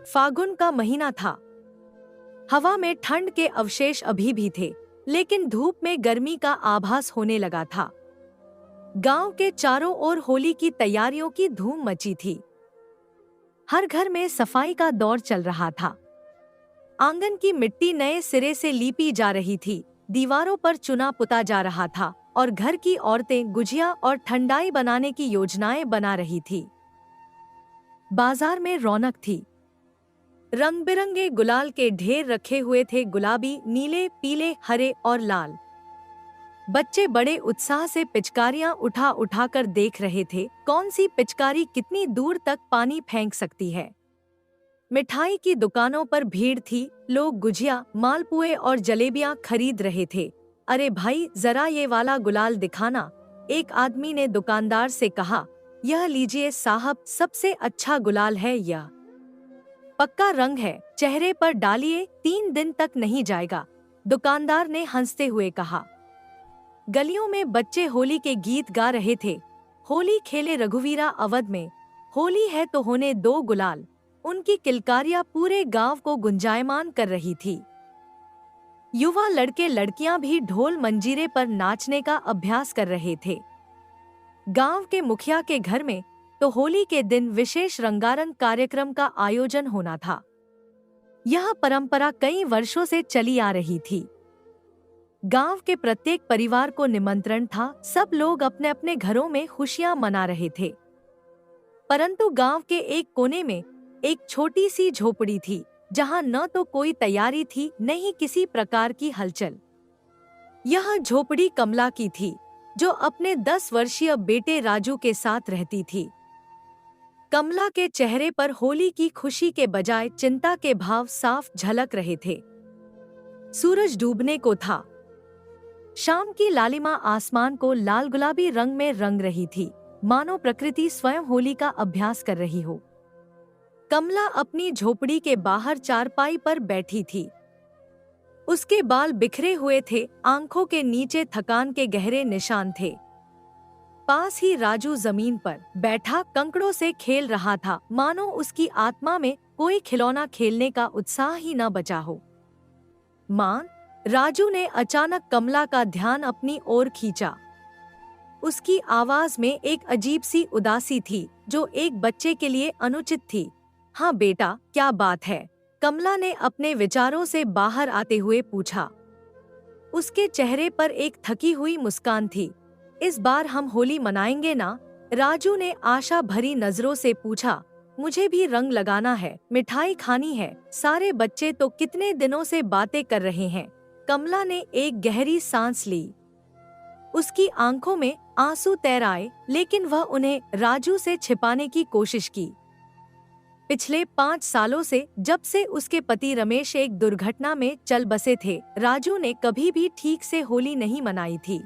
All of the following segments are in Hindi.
फागुन का महीना था। हवा में ठंड के अवशेष अभी भी थे, लेकिन धूप में गर्मी का आभास होने लगा था। गांव के चारों ओर होली की तैयारियों की धूम मची थी। हर घर में सफाई का दौर चल रहा था। आंगन की मिट्टी नए सिरे से लीपी जा रही थी, दीवारों पर चुना पुता जा रहा था और घर की औरतें गुजिया और ठंडाई बनाने की योजनाएं बना रही थी। बाजार में रौनक थी। रंग बिरंगे गुलाल के ढेर रखे हुए थे, गुलाबी, नीले, पीले, हरे और लाल। बच्चे बड़े उत्साह से पिचकारियां उठा उठा कर देख रहे थे, कौन सी पिचकारी कितनी दूर तक पानी फेंक सकती है। मिठाई की दुकानों पर भीड़ थी, लोग गुजिया, मालपुए और जलेबियां खरीद रहे थे। अरे भाई, जरा ये वाला गुलाल दिखाना, एक आदमी ने दुकानदार से कहा। यह लीजिए साहब, सबसे अच्छा गुलाल है यह। पक्का रंग है, चेहरे पर डालिए, 3 दिन तक नहीं जाएगा, दुकानदार ने हंसते हुए कहा। गलियों में बच्चे होली के गीत गा रहे थे। होली खेले रघुवीरा अवध में, होली है तो होने दो गुलाल। उनकी किलकारियां पूरे गांव को गुंजायमान कर रही थी। युवा लड़के लड़कियां भी ढोल मंजीरे पर नाचने का अभ्यास कर रहे थे। गांव के मुखिया के घर में तो होली के दिन विशेष रंगारंग कार्यक्रम का आयोजन होना था। यह परंपरा कई वर्षों से चली आ रही थी। गांव के प्रत्येक परिवार को निमंत्रण था, सब लोग अपने अपने घरों में खुशियां मना रहे थे। परंतु गांव के एक कोने में एक छोटी सी झोपड़ी थी, जहां न तो कोई तैयारी थी, न ही किसी प्रकार की हलचल। यह झोपड़ी कमला की थी, जो अपने 10 वर्षीय बेटे राजू के साथ रहती थी। कमला के चेहरे पर होली की खुशी के बजाय चिंता के भाव साफ झलक रहे थे। सूरज डूबने को था। शाम की लालिमा आसमान को लाल गुलाबी रंग में रंग रही थी, मानो प्रकृति स्वयं होली का अभ्यास कर रही हो। कमला अपनी झोपड़ी के बाहर चारपाई पर बैठी थी। उसके बाल बिखरे हुए थे, आंखों के नीचे थकान के गहरे निशान थे। पास ही राजू जमीन पर बैठा कंकड़ों से खेल रहा था, मानो उसकी आत्मा में कोई खिलौना खेलने का उत्साह ही न बचा हो। मां, राजू ने अचानक कमला का ध्यान अपनी ओर खींचा। उसकी आवाज में एक अजीब सी उदासी थी, जो एक बच्चे के लिए अनुचित थी। हाँ बेटा, क्या बात है? कमला ने अपने विचारों से बाहर आते हुए पूछा। उसके चेहरे पर एक थकी हुई मुस्कान थी। इस बार हम होली मनाएंगे ना? राजू ने आशा भरी नजरों से पूछा। मुझे भी रंग लगाना है, मिठाई खानी है, सारे बच्चे तो कितने दिनों से बातें कर रहे हैं। कमला ने एक गहरी सांस ली। उसकी आंखों में आंसू तैर आए, लेकिन वह उन्हें राजू से छिपाने की कोशिश की। पिछले 5 सालों से, जब से उसके पति रमेश एक दुर्घटना में चल बसे थे, राजू ने कभी भी ठीक से होली नहीं मनाई थी।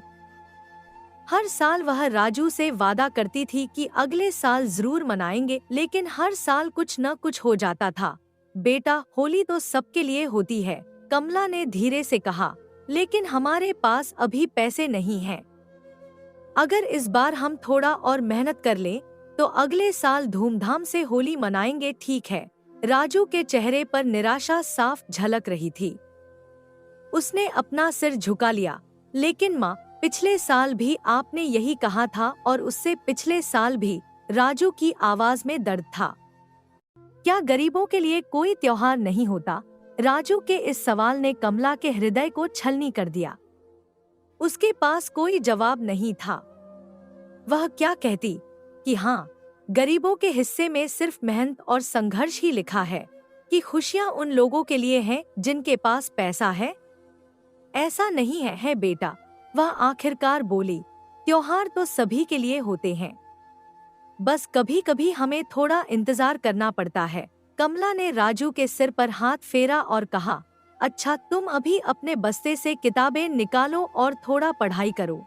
हर साल वह राजू से वादा करती थी कि अगले साल जरूर मनाएंगे, लेकिन हर साल कुछ न कुछ हो जाता था। बेटा, होली तो सबके लिए होती है, कमला ने धीरे से कहा, लेकिन हमारे पास अभी पैसे नहीं हैं। अगर इस बार हम थोड़ा और मेहनत कर लें, तो अगले साल धूमधाम से होली मनाएंगे, ठीक है? राजू के चेहरे पर निराशा साफ झलक रही थी। उसने अपना सिर झुका लिया। लेकिन माँ, पिछले साल भी आपने यही कहा था, और उससे पिछले साल भी। राजू की आवाज में दर्द था। क्या गरीबों के लिए कोई त्योहार नहीं होता? राजू के इस सवाल ने कमला के हृदय को छलनी कर दिया। उसके पास कोई जवाब नहीं था। वह क्या कहती कि हाँ, गरीबों के हिस्से में सिर्फ मेहनत और संघर्ष ही लिखा है, कि खुशियां उन लोगों के लिए हैं जिनके पास पैसा है? ऐसा नहीं है बेटा, वह आखिरकार बोली। त्योहार तो सभी के लिए होते हैं, बस कभी कभी हमें थोड़ा इंतजार करना पड़ता है। कमला ने राजू के सिर पर हाथ फेरा और कहा, अच्छा, तुम अभी अपने बस्ते से किताबें निकालो और थोड़ा पढ़ाई करो।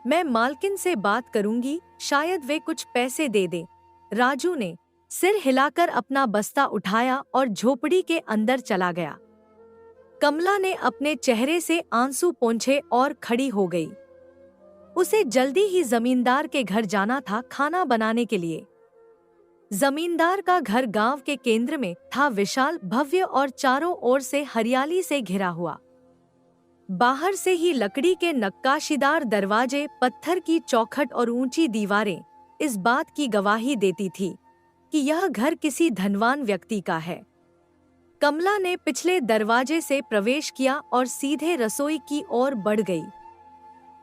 मैं मालकिन से बात करूंगी, शायद वे कुछ पैसे दे दें। राजू ने सिर हिलाकर अपना बस्ता उठाया और झोपड़ी के अंदर चला गया। कमला ने अपने चेहरे से आंसू पोंछे और खड़ी हो गई। उसे जल्दी ही जमींदार के घर जाना था, खाना बनाने के लिए। जमींदार का घर गांव के केंद्र में था, विशाल, भव्य और चारों ओर से हरियाली से घिरा हुआ। बाहर से ही लकड़ी के नक्काशीदार दरवाजे, पत्थर की चौखट और ऊंची दीवारें इस बात की गवाही देती थी कि यह घर किसी धनवान व्यक्ति का है। कमला ने पिछले दरवाजे से प्रवेश किया और सीधे रसोई की ओर बढ़ गई।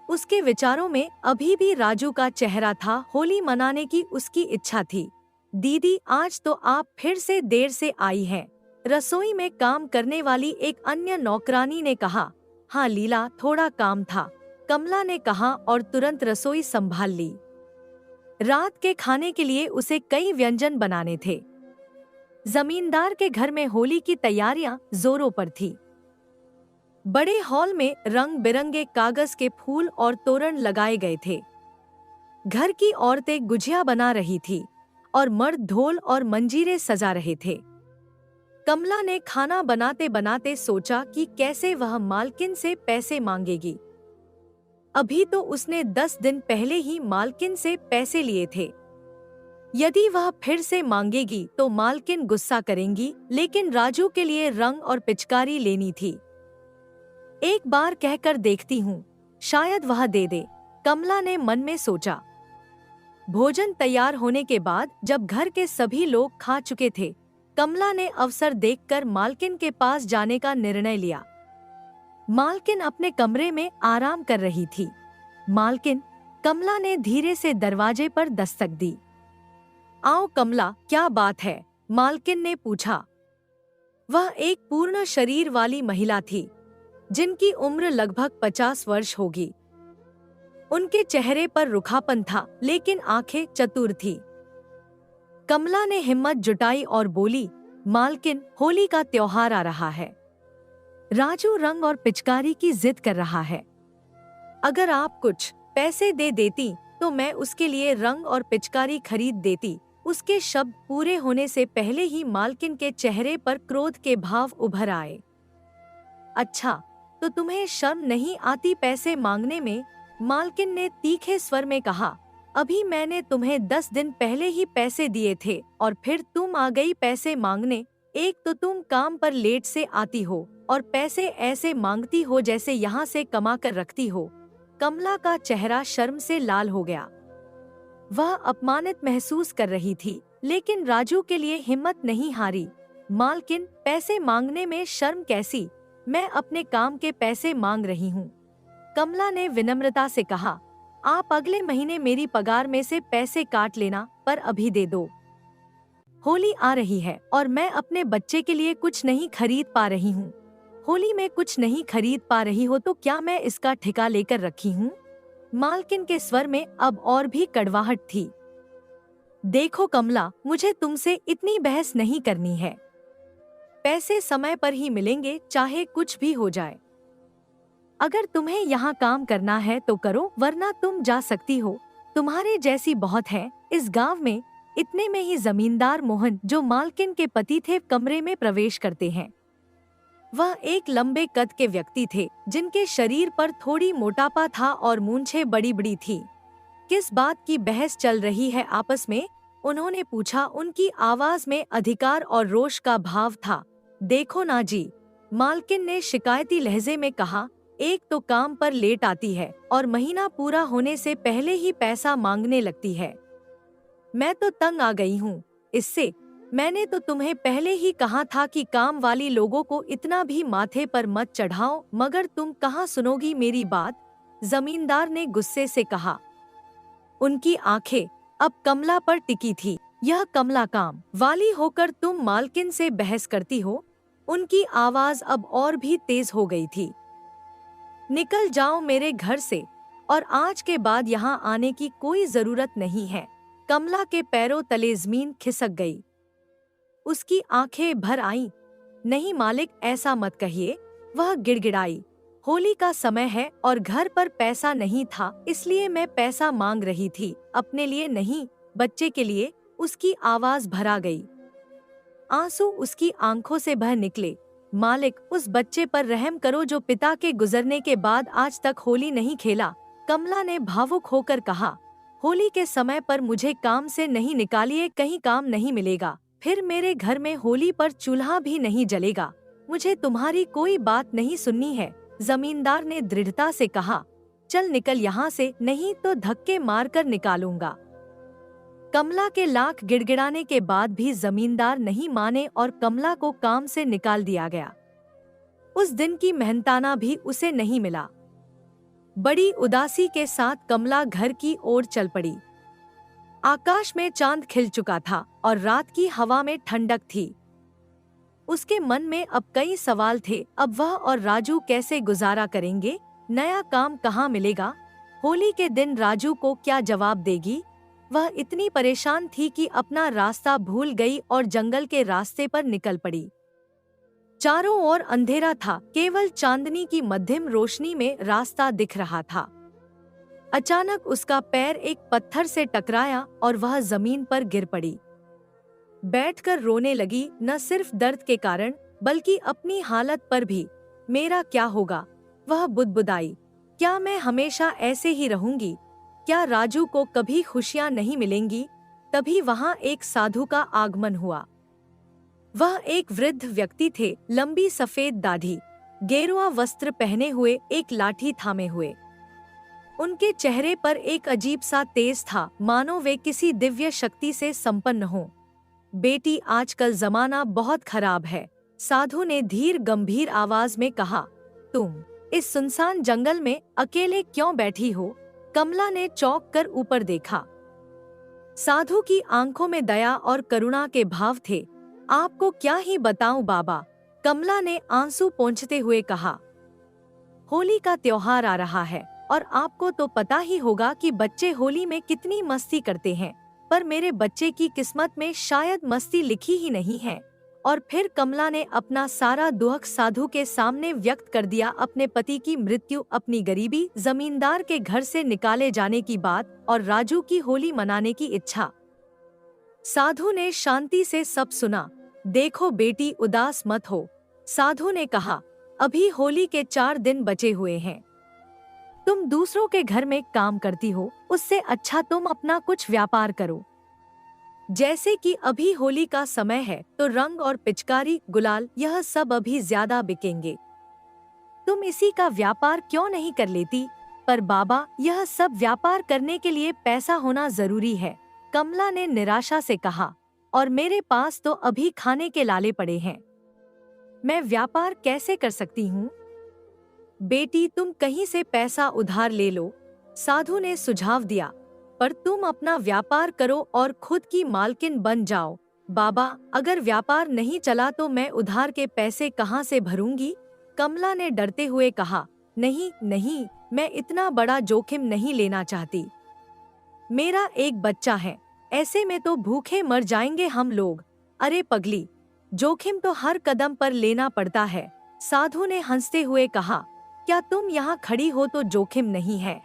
उसके विचारों में अभी भी राजू का चेहरा था। होली मनाने की उसकी इच्छा थी। दीदी, आज तो आप फिर से देर से आई हैं। रसोई में काम करने वाली एक अन्य नौकरानी ने कहा। हाँ लीला, थोड़ा काम था, कमला ने कहा और तुरंत रसोई संभाल ली। रात के खाने के लिए उसे कई व्यंजन बनाने थे। जमींदार के घर में होली की तैयारियां जोरों पर थी। बड़े हॉल में रंग बिरंगे कागज के फूल और तोरण लगाए गए थे। घर की औरतें गुझिया बना रही थी और मर्द ढोल और मंजीरे सजा रहे थे। कमला ने खाना बनाते बनाते सोचा कि कैसे वह मालकिन से पैसे मांगेगी। अभी तो उसने 10 दिन पहले ही मालकिन से पैसे लिए थे। यदि वह फिर से मांगेगी तो मालकिन गुस्सा करेंगी, लेकिन राजू के लिए रंग और पिचकारी लेनी थी। एक बार कहकर देखती हूँ, शायद वह दे दे, कमला ने मन में सोचा। भोजन तैयार होने के बाद जब घर के सभी लोग खा चुके थे, कमला ने अवसर देखकर मालकिन के पास जाने का निर्णय लिया। मालकिन अपने कमरे में आराम कर रही थी। मालकिन, कमला ने धीरे से दरवाजे पर दस्तक दी। आओ कमला, क्या बात है? मालकिन ने पूछा। वह एक पूर्ण शरीर वाली महिला थी, जिनकी उम्र लगभग 50 वर्ष होगी। उनके चेहरे पर रुखापन था, लेकिन आंखें चतुर थी। कमला ने हिम्मत जुटाई और बोली, मालकिन, होली का त्योहार आ रहा है। राजू रंग और पिचकारी की जिद कर रहा है। अगर आप कुछ पैसे दे देती तो मैं उसके लिए रंग और पिचकारी खरीद देती। उसके शब्द पूरे होने से पहले ही मालकिन के चेहरे पर क्रोध के भाव उभर आए। अच्छा, तो तुम्हें शर्म नहीं आती पैसे मांगने में? मालकिन ने तीखे स्वर में कहा। अभी मैंने तुम्हें 10 दिन पहले ही पैसे दिए थे और फिर तुम आ गई पैसे मांगने। एक तो तुम काम पर लेट से आती हो और पैसे ऐसे मांगती हो जैसे यहाँ से कमा कर रखती हो। कमला का चेहरा शर्म से लाल हो गया। वह अपमानित महसूस कर रही थी, लेकिन राजू के लिए हिम्मत नहीं हारी। मालकिन, पैसे मांगने में शर्म कैसी? मैं अपने काम के पैसे मांग रही हूँ। कमला ने विनम्रता से कहा। आप अगले महीने मेरी पगार में से पैसे काट लेना, पर अभी दे दो। होली आ रही है और मैं अपने बच्चे के लिए कुछ नहीं खरीद पा रही हूँ। होली में कुछ नहीं खरीद पा रही हो तो क्या मैं इसका ठिका लेकर रखी हूँ? मालकिन के स्वर में अब और भी कड़वाहट थी। देखो कमला, मुझे तुमसे इतनी बहस नहीं करनी है। पैसे समय पर ही मिलेंगे, चाहे कुछ भी हो जाए। अगर तुम्हें यहाँ काम करना है तो करो, वरना तुम जा सकती हो। तुम्हारे जैसी बहुत है इस गांव में। इतने में ही जमींदार मोहन, जो मालकिन के पति थे, कमरे में प्रवेश करते हैं। वह एक लंबे कद के व्यक्ति थे, जिनके शरीर पर थोड़ी मोटापा था और मूंछें बड़ी बड़ी थी। किस बात की बहस चल रही है आपस में? उन्होंने पूछा। उनकी आवाज में अधिकार और रोष का भाव था। देखो ना जी, मालकिन ने शिकायती लहजे में कहा। एक तो काम पर लेट आती है और महीना पूरा होने से पहले ही पैसा मांगने लगती है। मैं तो तंग आ गई हूँ इससे। मैंने तो तुम्हें पहले ही कहा था कि काम वाली लोगों को इतना भी माथे पर मत चढ़ाओ, मगर तुम कहाँ सुनोगी मेरी बात? जमींदार ने गुस्से से कहा। उनकी आंखें अब कमला पर टिकी थी। यह कमला काम वाली होकर तुम मालकिन से बहस करती हो? उनकी आवाज अब और भी तेज हो गई थी। निकल जाओ मेरे घर से, और आज के बाद यहाँ आने की कोई जरूरत नहीं है। कमला के पैरों तले जमीन खिसक गई। उसकी आंखें भर आईं। नहीं मालिक, ऐसा मत कहिए, वह गिड़गिड़ाई। होली का समय है और घर पर पैसा नहीं था, इसलिए मैं पैसा मांग रही थी, अपने लिए नहीं, बच्चे के लिए। उसकी आवाज भरा गई। आंसू उसकी आंखों से बह निकले। मालिक, उस बच्चे पर रहम करो जो पिता के गुजरने के बाद आज तक होली नहीं खेला, कमला ने भावुक होकर कहा। होली के समय पर मुझे काम से नहीं निकालिए, कहीं काम नहीं मिलेगा, फिर मेरे घर में होली पर चूल्हा भी नहीं जलेगा। मुझे तुम्हारी कोई बात नहीं सुननी है, जमींदार ने दृढ़ता से कहा। चल निकल यहाँ से, नहीं तो धक्के मारकर निकालूंगा। कमला के लाख गिड़गिड़ाने के बाद भी जमींदार नहीं माने और कमला को काम से निकाल दिया गया। उस दिन की मेहनताना भी उसे नहीं मिला। बड़ी उदासी के साथ कमला घर की ओर चल पड़ी। आकाश में चांद खिल चुका था और रात की हवा में ठंडक थी। उसके मन में अब कई सवाल थे। अब वह और राजू कैसे गुजारा करेंगे? नया काम कहाँ मिलेगा? होली के दिन राजू को क्या जवाब देगी? वह इतनी परेशान थी कि अपना रास्ता भूल गई और जंगल के रास्ते पर निकल पड़ी। चारों ओर अंधेरा था, केवल चांदनी की मध्यम रोशनी में रास्ता दिख रहा था। अचानक उसका पैर एक पत्थर से टकराया और वह जमीन पर गिर पड़ी। बैठकर रोने लगी, न सिर्फ दर्द के कारण बल्कि अपनी हालत पर भी। मेरा क्या होगा? वह बुदबुदाई। क्या मैं हमेशा ऐसे ही रहूंगी? क्या राजू को कभी खुशियां नहीं मिलेंगी? तभी वहां एक साधु का आगमन हुआ। वह एक वृद्ध व्यक्ति थे, लंबी सफेद दाढ़ी, गेरुआ वस्त्र पहने हुए, एक लाठी थामे हुए। उनके चेहरे पर एक अजीब सा तेज था, मानो वे किसी दिव्य शक्ति से संपन्न हो। बेटी, आजकल जमाना बहुत खराब है, साधु ने धीर गंभीर आवाज में कहा। तुम इस सुनसान जंगल में अकेले क्यों बैठी हो? कमला ने चौंक कर ऊपर देखा। साधु की आंखों में दया और करुणा के भाव थे। आपको क्या ही बताऊं बाबा, कमला ने आंसू पोंछते हुए कहा। होली का त्योहार आ रहा है और आपको तो पता ही होगा कि बच्चे होली में कितनी मस्ती करते हैं, पर मेरे बच्चे की किस्मत में शायद मस्ती लिखी ही नहीं है। और फिर कमला ने अपना सारा दुख साधु के सामने व्यक्त कर दिया। अपने पति की मृत्यु, अपनी गरीबी, जमींदार के घर से निकाले जाने की बात और राजू की होली मनाने की इच्छा। साधु ने शांति से सब सुना। देखो बेटी, उदास मत हो, साधु ने कहा। अभी होली के 4 दिन बचे हुए हैं। तुम दूसरों के घर में काम करती हो, उससे अच्छा तुम अपना कुछ व्यापार करो। जैसे कि अभी होली का समय है तो रंग और पिचकारी, गुलाल, यह सब अभी ज्यादा बिकेंगे। तुम इसी का व्यापार क्यों नहीं कर लेती? पर बाबा, यह सब व्यापार करने के लिए पैसा होना जरूरी है, कमला ने निराशा से कहा। और मेरे पास तो अभी खाने के लाले पड़े हैं, मैं व्यापार कैसे कर सकती हूँ? बेटी, तुम कहीं से पैसा उधार ले लो, साधु ने सुझाव दिया। पर तुम अपना व्यापार करो और खुद की मालकिन बन जाओ। बाबा, अगर व्यापार नहीं चला तो मैं उधार के पैसे कहाँ से भरूंगी? कमला ने डरते हुए कहा। नहीं नहीं, मैं इतना बड़ा जोखिम नहीं लेना चाहती। मेरा एक बच्चा है, ऐसे में तो भूखे मर जाएंगे हम लोग। अरे पगली, जोखिम तो हर कदम पर लेना पड़ता है, साधु ने हंसते हुए कहा। क्या तुम यहाँ खड़ी हो तो जोखिम नहीं है?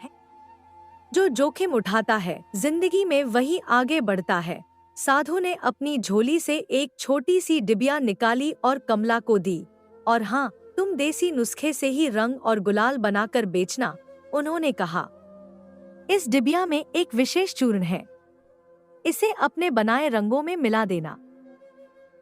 जो जोखिम उठाता है जिंदगी में वही आगे बढ़ता है। साधु ने अपनी झोली से एक छोटी सी डिबिया निकाली और कमला को दी। और हाँ, तुम देसी नुस्खे से ही रंग और गुलाल बनाकर बेचना, उन्होंने कहा। इस डिबिया में एक विशेष चूर्ण है, इसे अपने बनाए रंगों में मिला देना।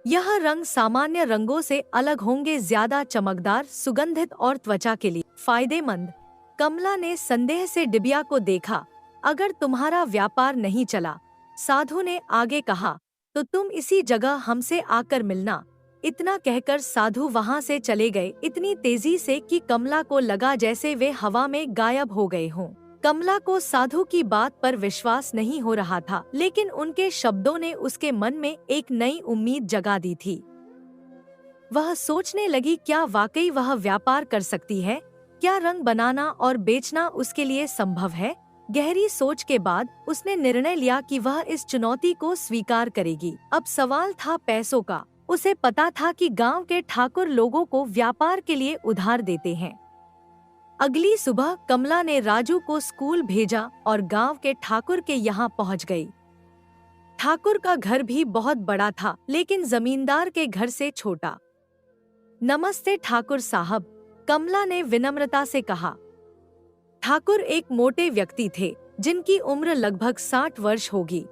यह रंग सामान्य रंगों से अलग होंगे, ज्यादा चमकदार, सुगंधित और त्वचा के लिए फायदेमंद। कमला ने संदेह से डिबिया को देखा। अगर तुम्हारा व्यापार नहीं चला, साधु ने आगे कहा, तो तुम इसी जगह हमसे आकर मिलना। इतना कहकर साधु वहां से चले गए, इतनी तेजी से कि कमला को लगा जैसे वे हवा में गायब हो गए हों। कमला को साधु की बात पर विश्वास नहीं हो रहा था, लेकिन उनके शब्दों ने उसके मन में एक नई उम्मीद जगा दी थी। वह सोचने लगी, क्या वाकई वह व्यापार कर सकती है? क्या रंग बनाना और बेचना उसके लिए संभव है? गहरी सोच के बाद उसने निर्णय लिया कि वह इस चुनौती को स्वीकार करेगी। अब सवाल था पैसों का। उसे पता था कि गांव के ठाकुर लोगों को व्यापार के लिए उधार देते हैं। अगली सुबह कमला ने राजू को स्कूल भेजा और गांव के ठाकुर के यहाँ पहुँच गई। ठाकुर का घर भी बहुत बड़ा था, लेकिन जमींदार के घर से छोटा। नमस्ते ठाकुर साहब, कमला ने विनम्रता से कहा। ठाकुर एक मोटे व्यक्ति थे, जिनकी उम्र लगभग 60 वर्ष होगी।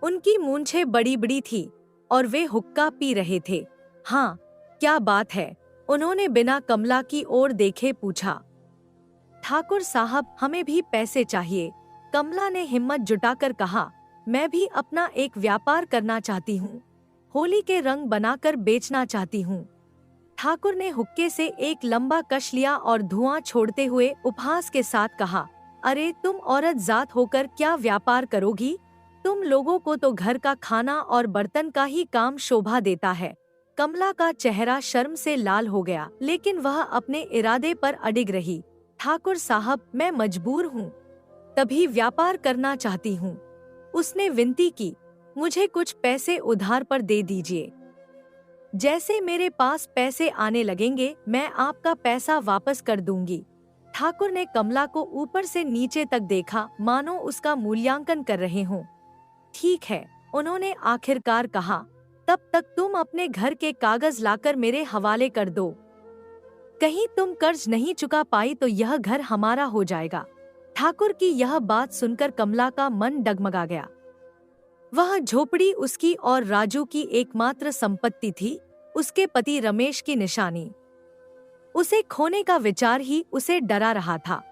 उनकी मूंछें बड़ी बड़ी थी और वे हुक्का पी रहे थे। हाँ, क्या बात है? उन्होंने बिना कमला की ओर देखे पूछा। ठाकुर साहब, हमें भी पैसे चाहिए, कमला ने हिम्मत जुटाकर कहा। मैं भी अपना एक व्यापार करना चाहती हूँ, होली के रंग बनाकर बेचना चाहती हूँ। ठाकुर ने हुक्के से एक लंबा कश लिया और धुआं छोड़ते हुए उपहास के साथ कहा, अरे तुम औरत जात होकर क्या व्यापार करोगी? तुम लोगों को तो घर का खाना और बर्तन का ही काम शोभा देता है। कमला का चेहरा शर्म से लाल हो गया, लेकिन वह अपने इरादे पर अडिग रही। ठाकुर साहब, मैं मजबूर हूँ, तभी व्यापार करना चाहती हूँ। उसने विनती की, मुझे कुछ पैसे उधार पर दे दीजिए। जैसे मेरे पास पैसे आने लगेंगे मैं आपका पैसा वापस कर दूंगी। ठाकुर ने कमला को ऊपर से नीचे तक देखा, मानो उसका मूल्यांकन कर रहे हों। ठीक है, उन्होंने आखिरकार कहा, तब तक तुम अपने घर के कागज लाकर मेरे हवाले कर दो। कहीं तुम कर्ज नहीं चुका पाई तो यह घर हमारा हो जाएगा। ठाकुर की यह बात सुनकर कमला का मन डगमगा गया। वह झोपड़ी उसकी और राजू की एकमात्र संपत्ति थी, उसके पति रमेश की निशानी। उसे खोने का विचार ही उसे डरा रहा था।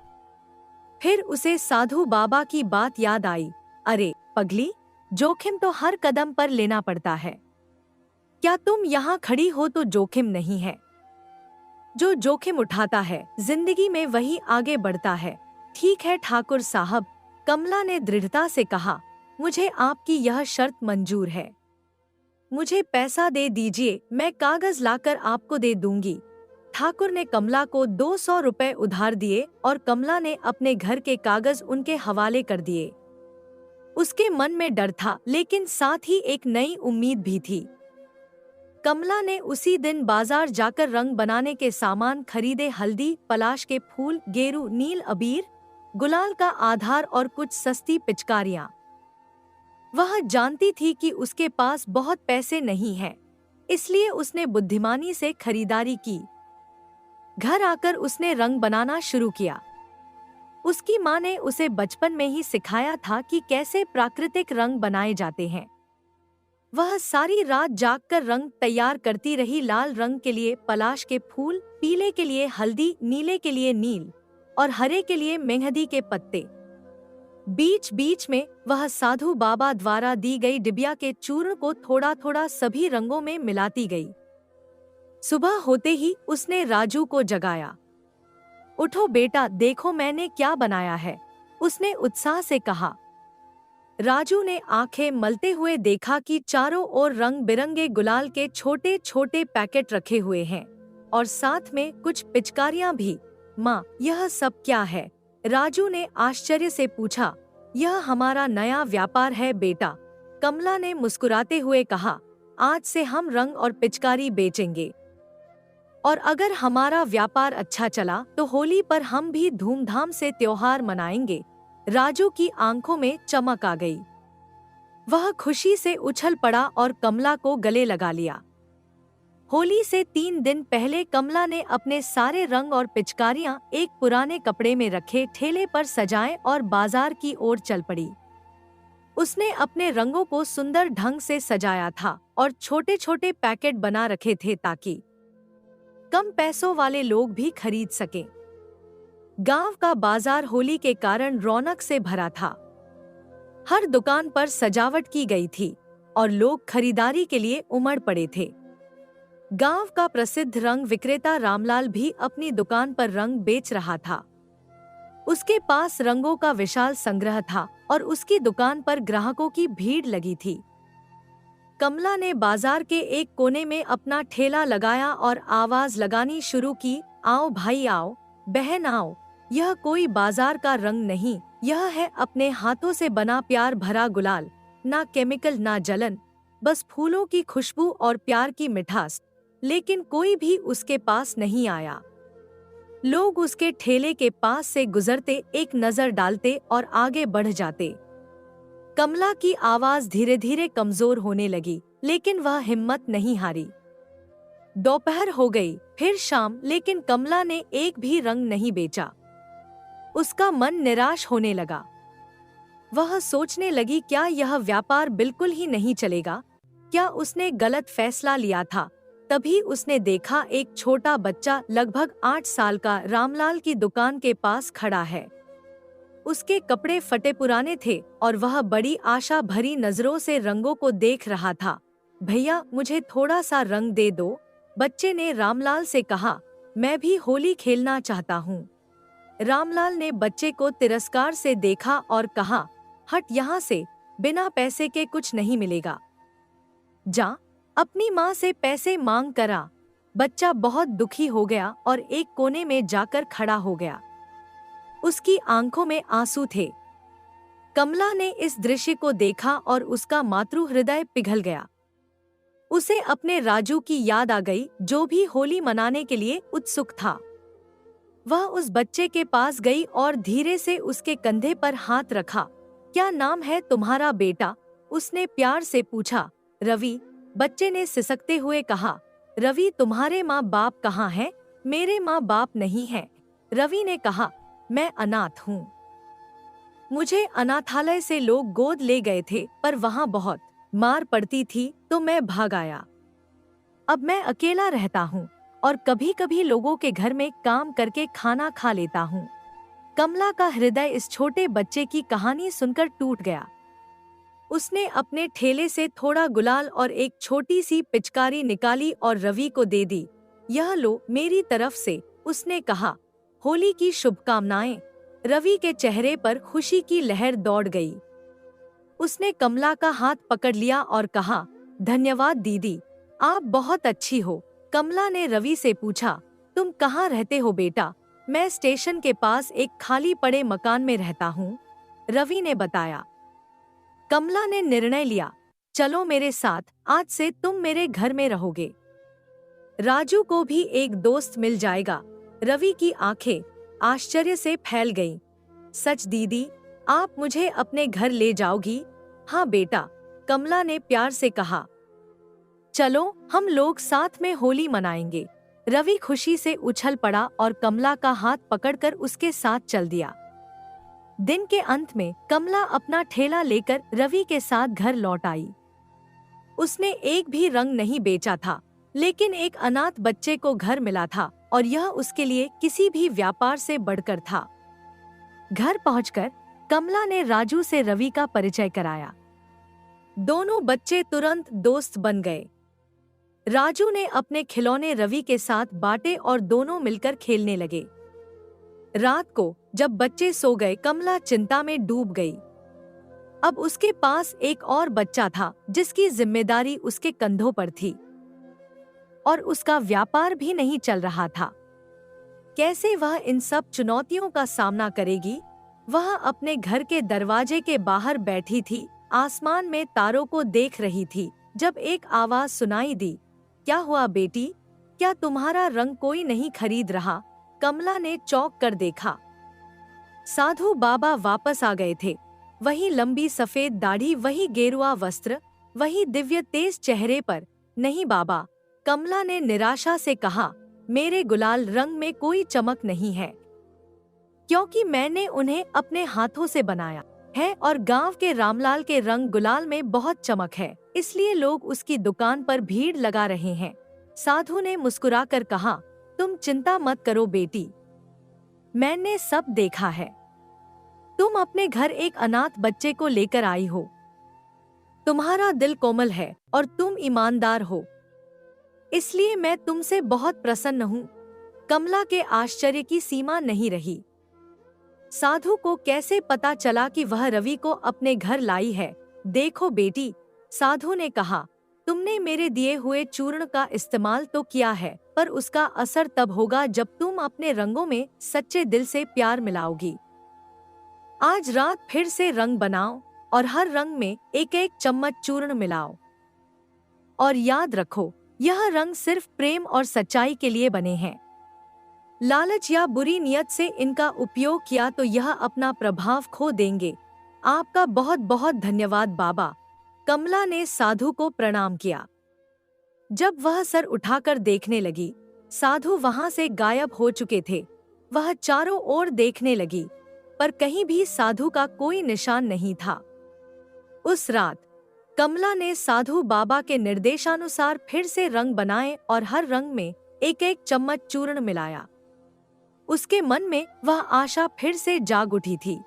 फिर उसे साधु बाबा की बात याद आई। अरे पगली, जोखिम तो हर कदम पर लेना पड़ता है। क्या तुम यहाँ खड़ी हो तो जोखिम नहीं है? जो जोखिम उठाता है जिंदगी में वही आगे बढ़ता है। ठीक है ठाकुर साहब, कमला ने दृढ़ता से कहा, मुझे आपकी यह शर्त मंजूर है। मुझे पैसा दे दीजिए, मैं कागज लाकर आपको दे दूंगी। ठाकुर ने कमला को 200 रुपए उधार दिए और कमला ने अपने घर के कागज उनके हवाले कर दिए। उसके मन में डर था, लेकिन साथ ही एक नई उम्मीद भी थी। कमला ने उसी दिन बाजार जाकर रंग बनाने के सामान खरीदे, हल्दी, पलाश के फूल, गेरू, नील अबीर, गुलाल का आधार और कुछ सस्ती पिचकारियां। वह जानती थी कि उसके पास बहुत पैसे नहीं हैं, इसलिए उसने बुद्धिमानी से खरीदारी की। घर आकर उसने रंग बनाना शुरू किया। उसकी माँ ने उसे बचपन में ही सिखाया था कि कैसे प्राकृतिक रंग बनाए जाते हैं। वह सारी रात जागकर रंग तैयार करती रही। लाल रंग के लिए पलाश के फूल, पीले के लिए हल्दी, नीले के लिए नील और हरे के लिए मेहंदी के पत्ते। बीच बीच में वह साधु बाबा द्वारा दी गई डिबिया के चूर्ण को थोड़ा थोड़ा सभी रंगों में मिलाती गई। सुबह होते ही उसने राजू को जगाया। उठो बेटा, देखो मैंने क्या बनाया है, उसने उत्साह से कहा। राजू ने आंखें मलते हुए देखा कि चारों ओर रंग बिरंगे गुलाल के छोटे छोटे पैकेट रखे हुए हैं और साथ में कुछ पिचकारियां भी। माँ, यह सब क्या है? राजू ने आश्चर्य से पूछा। यह हमारा नया व्यापार है बेटा, कमला ने मुस्कुराते हुए कहा। आज से हम रंग और पिचकारी बेचेंगे और अगर हमारा व्यापार अच्छा चला तो होली पर हम भी धूमधाम से त्योहार मनाएंगे। राजू की आंखों में चमक आ गई। वह खुशी से उछल पड़ा और कमला को गले लगा लिया। होली से 3 दिन पहले कमला ने अपने सारे रंग और पिचकारियां एक पुराने कपड़े में रखे ठेले पर सजाए और बाजार की ओर चल पड़ी। उसने अपने रंगों को सुंदर ढंग से सजाया था और छोटे छोटे पैकेट बना रखे थे ताकि कम पैसों वाले लोग भी खरीद सकें। गांव का बाजार होली के कारण रौनक से भरा था। हर दुकान पर सजावट की गई थी और लोग खरीदारी के लिए उमड़ पड़े थे। गांव का प्रसिद्ध रंग विक्रेता रामलाल भी अपनी दुकान पर रंग बेच रहा था। उसके पास रंगों का विशाल संग्रह था और उसकी दुकान पर ग्राहकों की भीड़ लगी थी। कमला ने बाजार के एक कोने में अपना ठेला लगाया और आवाज लगानी शुरू की। आओ भाई आओ, बहन आओ, यह कोई बाजार का रंग नहीं, यह है अपने हाथों से बना प्यार भरा गुलाल। ना केमिकल ना जलन, बस फूलों की खुशबू और प्यार की मिठास। लेकिन कोई भी उसके पास नहीं आया। लोग उसके ठेले के पास से गुजरते, एक नजर डालते और आगे बढ़ जाते। कमला की आवाज धीरे धीरे कमजोर होने लगी, लेकिन वह हिम्मत नहीं हारी। दोपहर हो गई, फिर शाम, लेकिन कमला ने एक भी रंग नहीं बेचा। उसका मन निराश होने लगा। वह सोचने लगी, क्या यह व्यापार बिल्कुल ही नहीं चलेगा? क्या उसने गलत फैसला लिया था? तभी उसने देखा एक छोटा बच्चा लगभग 8 साल का रामलाल की दुकान के पास खड़ा है। उसके कपड़े फटे पुराने थे और वह बड़ी आशा भरी नजरों से रंगों को देख रहा था। भैया, मुझे थोड़ा सा रंग दे दो, बच्चे ने रामलाल से कहा। मैं भी होली खेलना चाहता हूँ। रामलाल ने बच्चे को तिरस्कार से देखा और कहा, हट यहाँ से, बिना पैसे के कुछ नहीं मिलेगा। जा, अपनी माँ से पैसे मांग कर आ। बच्चा बहुत दुखी हो गया और एक कोने में जाकर खड़ा हो गया। उसकी आंखों में आंसू थे। कमला ने इस दृश्य को देखा और उसका मातृ हृदय पिघल गया। उसे अपने राजू की याद आ गई, जो भी होली मनाने के लिए उत्सुक था। वह उस बच्चे के पास गई और धीरे से उसके कंधे पर हाथ रखा। क्या नाम है तुम्हारा बेटा? उसने प्यार से पूछा। रवि, बच्चे ने सिसकते हुए कहा। रवि, तुम्हारे माँ बाप कहाँ हैं? मेरे माँ बाप नहीं हैं। रवि ने कहा, मैं अनाथ हूँ। मुझे अनाथालय से लोग गोद ले गए थे, पर वहाँ बहुत मार पड़ती थी तो मैं भाग आया। अब मैं अकेला रहता हूँ और कभी कभी लोगों के घर में काम करके खाना खा लेता हूँ। कमला का हृदय इस छोटे बच्चे की कहानी सुनकर टूट गया। उसने अपने ठेले से थोड़ा गुलाल और एक छोटी सी पिचकारी निकाली और रवि को दे दी। यह लो मेरी तरफ से, उसने कहा। होली की शुभकामनाएं। रवि के चेहरे पर खुशी की लहर दौड़ गई। उसने कमला का हाथ पकड़ लिया और कहा, धन्यवाद दीदी, आप बहुत अच्छी हो। कमला ने रवि से पूछा, तुम कहाँ रहते हो बेटा? मैं स्टेशन के पास एक खाली पड़े मकान में रहता हूँ, रवि ने बताया। कमला ने निर्णय लिया, चलो मेरे साथ, आज से तुम मेरे घर में रहोगे। राजू को भी एक दोस्त मिल जाएगा। रवि की आंखें आश्चर्य से फैल गईं। सच दीदी, आप मुझे अपने घर ले जाओगी? हाँ बेटा, कमला ने प्यार से कहा। चलो हम लोग साथ में होली मनाएंगे। रवि खुशी से उछल पड़ा और कमला का हाथ पकड़कर उसके साथ चल दिया। दिन के अंत में कमला अपना ठेला लेकर रवि के साथ घर लौट आई। उसने एक भी रंग नहीं बेचा था, लेकिन एक अनाथ बच्चे को घर मिला था और यह उसके लिए किसी भी व्यापार से बढ़कर था। घर पहुंचकर कमला ने राजू से रवि का परिचय कराया। दोनों बच्चे तुरंत दोस्त बन गए। राजू ने अपने खिलौने रवि के साथ बांटे और दोनों मिलकर खेलने लगे। रात को जब बच्चे सो गए, कमला चिंता में डूब गई। अब उसके पास एक और बच्चा था जिसकी जिम्मेदारी उसके कंधों पर थी और उसका व्यापार भी नहीं चल रहा था। कैसे वह इन सब चुनौतियों का सामना करेगी? वह अपने घर के दरवाजे के बाहर बैठी थी, आसमान में तारों को देख रही थी, जब एक आवाज सुनाई दी। क्या हुआ बेटी? क्या तुम्हारा रंग कोई नहीं खरीद रहा? कमला ने चौंक कर देखा। साधु बाबा वापस आ गए थे। वही लंबी सफेद दाढ़ी, वही गेरुआ वस्त्र, वही दिव्य तेज चेहरे पर। नहीं बाबा, कमला ने निराशा से कहा, मेरे गुलाल रंग में कोई चमक नहीं है, क्योंकि मैंने उन्हें अपने हाथों से बनाया है और गांव के रामलाल के रंग गुलाल में बहुत चमक है, इसलिए लोग उसकी दुकान पर भीड़ लगा रहे हैं। साधु ने मुस्कुराकर कहा, तुम चिंता मत करो बेटी, मैंने सब देखा है। तुम अपने घर एक अनाथ बच्चे को लेकर आई हो। तुम्हारा दिल कोमल है और तुम ईमानदार हो, इसलिए मैं तुमसे बहुत प्रसन्न हूँ। कमला के आश्चर्य की सीमा नहीं रही। साधु को कैसे पता चला कि वह रवि को अपने घर लाई है? देखो बेटी, साधु ने कहा, तुमने मेरे दिए हुए चूर्ण का इस्तेमाल तो किया है, पर उसका असर तब होगा जब तुम अपने रंगों में सच्चे दिल से प्यार मिलाओगी। आज रात फिर से रंग बनाओ और हर रंग में एक एक चम्मच चूर्ण मिलाओ। और याद रखो, यह रंग सिर्फ प्रेम और सच्चाई के लिए बने हैं। लालच या बुरी नियत से इनका उपयोग किया तो यह अपना प्रभाव खो देंगे। आपका बहुत बहुत धन्यवाद बाबा। कमला ने साधु को प्रणाम किया। जब वह सर उठाकर देखने लगी, साधु वहां से गायब हो चुके थे। वह चारों ओर देखने लगी, पर कहीं भी साधु का कोई निशान नहीं था। उस रात कमला ने साधु बाबा के निर्देशानुसार फिर से रंग बनाए और हर रंग में एक एक चम्मच चूर्ण मिलाया। उसके मन में वह आशा फिर से जाग उठी थी।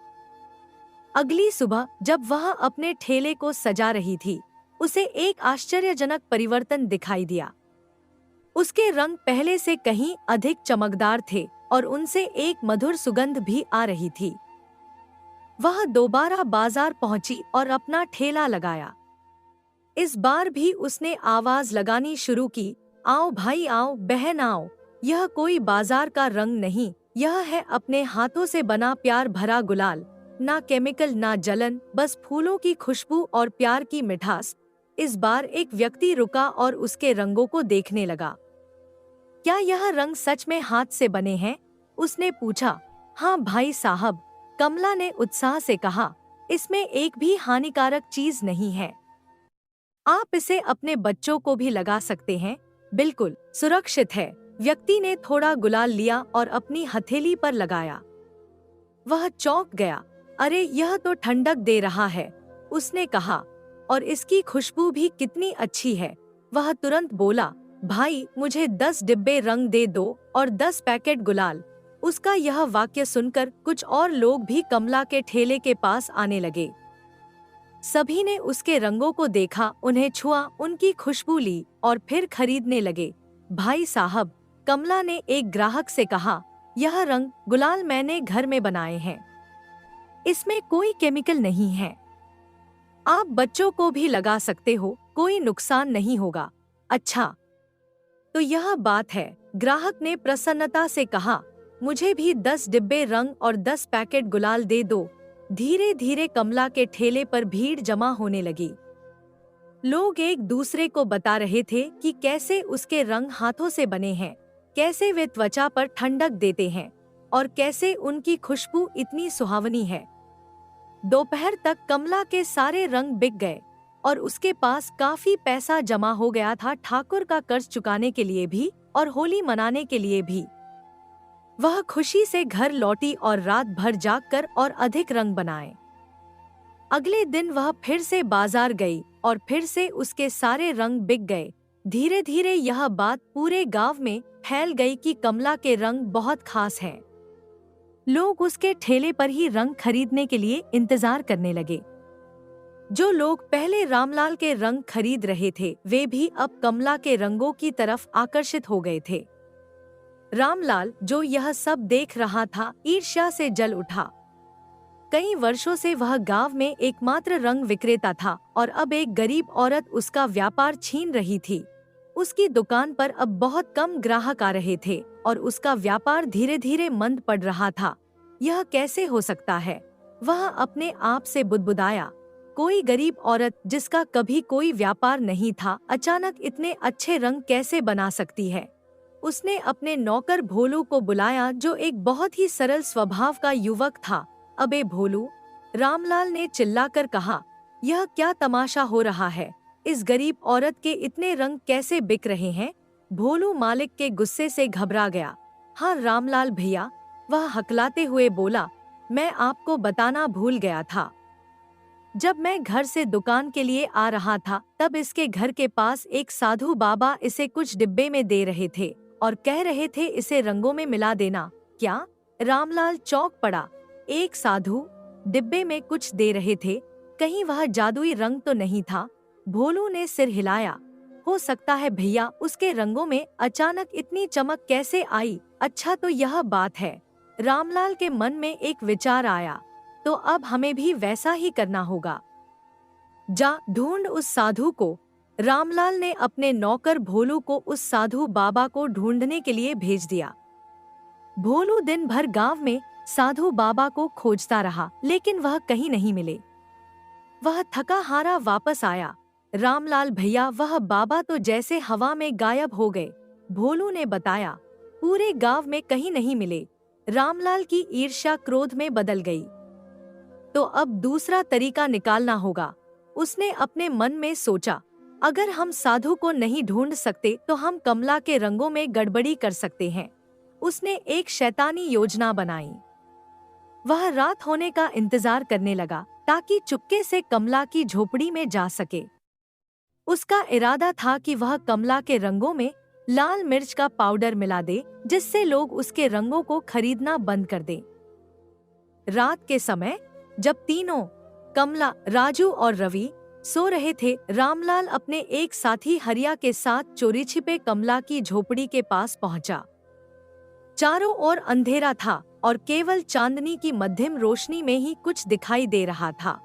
अगली सुबह जब वह अपने ठेले को सजा रही थी, उसे एक आश्चर्यजनक परिवर्तन दिखाई दिया। उसके रंग पहले से कहीं अधिक चमकदार थे और उनसे एक मधुर सुगंध भी आ रही थी। वह दोबारा बाजार पहुंची और अपना ठेला लगाया। इस बार भी उसने आवाज लगानी शुरू की, आओ भाई आओ, बहन आओ, यह कोई बाजार का रंग नहीं, यह है अपने हाथों से बना प्यार भरा गुलाल, ना केमिकल ना जलन, बस फूलों की खुशबू और प्यार की मिठास। इस बार एक व्यक्ति रुका और उसके रंगों को देखने लगा। क्या यह रंग सच में हाथ से बने हैं? उसने पूछा। हाँ भाई साहब, कमला ने उत्साह से कहा, इसमें एक भी हानिकारक चीज नहीं है। आप इसे अपने बच्चों को भी लगा सकते हैं, बिल्कुल सुरक्षित है। व्यक्ति ने थोड़ा गुलाल लिया और अपनी हथेली पर लगाया। वह चौंक गया। अरे यह तो ठंडक दे रहा है, उसने कहा, और इसकी खुशबू भी कितनी अच्छी है। वह तुरंत बोला, भाई मुझे 10 डिब्बे रंग दे दो और 10 पैकेट गुलाल। उसका यह वाक्य सुनकर कुछ और लोग भी कमला के ठेले के पास आने लगे। सभी ने उसके रंगों को देखा, उन्हें छुआ, उनकी खुशबू ली और फिर खरीदने लगे। भाई साहब, कमला ने एक ग्राहक से कहा, यह रंग गुलाल मैंने घर में बनाए हैं, इसमें कोई केमिकल नहीं है। आप बच्चों को भी लगा सकते हो, कोई नुकसान नहीं होगा। अच्छा, तो यह बात है, ग्राहक ने प्रसन्नता से कहा। मुझे भी 10 डिब्बे रंग और 10 पैकेट गुलाल दे दो। धीरे धीरे कमला के ठेले पर भीड़ जमा होने लगी। लोग एक दूसरे को बता रहे थे कि कैसे उसके रंग हाथों से बने हैं, कैसे वे त्वचा पर ठंडक देते हैं और कैसे उनकी खुशबू इतनी सुहावनी है। दोपहर तक कमला के सारे रंग बिक गए और उसके पास काफी पैसा जमा हो गया था, ठाकुर का कर्ज चुकाने के लिए भी और होली मनाने के लिए भी। वह खुशी से घर लौटी और रात भर जागकर और अधिक रंग बनाए। अगले दिन वह फिर से बाजार गई और फिर से उसके सारे रंग बिक गए। धीरे धीरे यह बात पूरे गांव में फैल गई कि कमला के रंग बहुत खास हैं। लोग उसके ठेले पर ही रंग खरीदने के लिए इंतजार करने लगे। जो लोग पहले रामलाल के रंग खरीद रहे थे, वे भी अब कमला के रंगों की तरफ आकर्षित हो गए थे। रामलाल, जो यह सब देख रहा था, ईर्ष्या से जल उठा। कई वर्षों से वह गांव में एकमात्र रंग विक्रेता था और अब एक गरीब औरत उसका व्यापार छीन रही थी। उसकी दुकान पर अब बहुत कम ग्राहक आ रहे थे और उसका व्यापार धीरे धीरे मंद पड़ रहा था। यह कैसे हो सकता है? वह अपने आप से बुदबुदाया। कोई गरीब औरत जिसका कभी कोई व्यापार नहीं था, अचानक इतने अच्छे रंग कैसे बना सकती है? उसने अपने नौकर भोलू को बुलाया, जो एक बहुत ही सरल स्वभाव का युवक था। अबे भोलू, रामलाल ने चिल्लाकर कहा, यह क्या तमाशा हो रहा है? इस गरीब औरत के इतने रंग कैसे बिक रहे हैं? भोलू मालिक के गुस्से से घबरा गया। हाँ रामलाल भैया, वह हकलाते हुए बोला, मैं आपको बताना भूल गया था। जब मैं घर से दुकान के लिए आ रहा था, तब इसके घर के पास एक साधु बाबा इसे कुछ डिब्बे में दे रहे थे और कह रहे थे इसे रंगों में मिला देना। क्या? रामलाल चौंक पड़ा। एक साधु डिब्बे में कुछ दे रहे थे, कहीं वह जादुई रंग तो नहीं था? भोलू ने सिर हिलाया। हो सकता है भैया, उसके रंगों में अचानक इतनी चमक कैसे आई? अच्छा तो यह बात है। रामलाल के मन में एक विचार आया, तो अब हमें भी वैसा ही करना होगा। जा ढूंढ उस साधु को। रामलाल ने अपने नौकर भोलू को उस साधु बाबा को ढूंढने के लिए भेज दिया। भोलू दिन भर गांव में साधु बाबा को खोजता रहा, लेकिन वह कहीं नहीं मिले। वह थका हारा वापस आया। रामलाल भैया, वह बाबा तो जैसे हवा में गायब हो गए। भोलू ने बताया, पूरे गांव में कहीं नहीं मिले। रामलाल की ईर्ष्या क्रोध में बदल गई। तो अब दूसरा तरीका निकालना होगा। उसने अपने मन में सोचा, अगर हम साधु को नहीं ढूंढ सकते तो हम कमला के रंगों में गड़बड़ी कर सकते हैं। उसने एक शैतानी योजना बनाई। वह रात होने का इंतजार करने लगा ताकि चुपके से कमला की झोपड़ी में जा सके। उसका इरादा था कि वह कमला के रंगों में लाल मिर्च का पाउडर मिला दे, जिससे लोग उसके रंगों को खरीदना बंद कर दें। रात के समय जब तीनों, कमला, राजू और रवि सो रहे थे, रामलाल अपने एक साथी हरिया के साथ चोरी छिपे कमला की झोपड़ी के पास पहुंचा। चारों ओर अंधेरा था और केवल चांदनी की मध्यम रोशनी में ही कुछ दिखाई दे रहा था।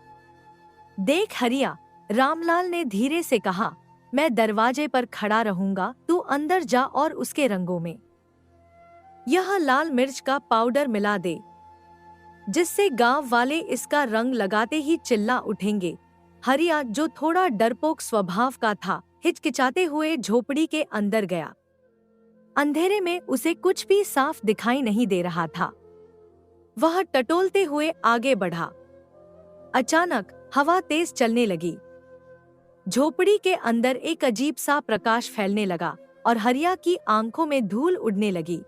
देख हरिया, रामलाल ने धीरे से कहा, मैं दरवाजे पर खड़ा रहूंगा, तू अंदर जा और उसके रंगों में यह लाल मिर्च का पाउडर मिला दे, जिससे गांव वाले इसका रंग लगाते ही चिल्ला उठेंगे। हरिया, जो थोड़ा डरपोक स्वभाव का था, हिचकिचाते हुए झोपड़ी के अंदर गया। अंधेरे में उसे कुछ भी साफ दिखाई नहीं दे रहा था। वह टटोलते हुए आगे बढ़ा। अचानक हवा तेज चलने लगी। झोपड़ी के अंदर एक अजीब सा प्रकाश फैलने लगा और हरिया की आंखों में धूल उड़ने लगी।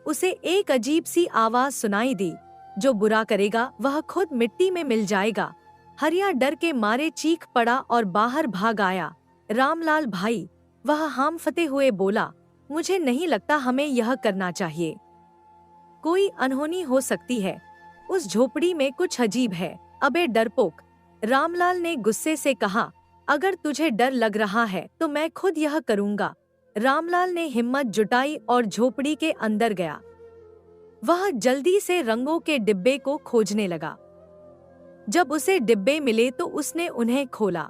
उसे एक अजीब सी आवाज सुनाई दी, जो बुरा करेगा वह खुद मिट्टी में मिल जाएगा। हरिया डर के मारे चीख पड़ा और बाहर भाग आया। रामलाल भाई, वह हांफते हुए बोला, मुझे नहीं लगता हमें यह करना चाहिए। कोई अनहोनी हो सकती है। उस झोपड़ी में कुछ अजीब है। अबे डरपोक, रामलाल ने गुस्से से कहा, अगर तुझे डर लग रहा है तो मैं खुद यह करूंगा। रामलाल ने हिम्मत जुटाई और झोपड़ी के अंदर गया। वह जल्दी से रंगों के डिब्बे को खोजने लगा। जब उसे डिब्बे मिले तो उसने उन्हें खोला।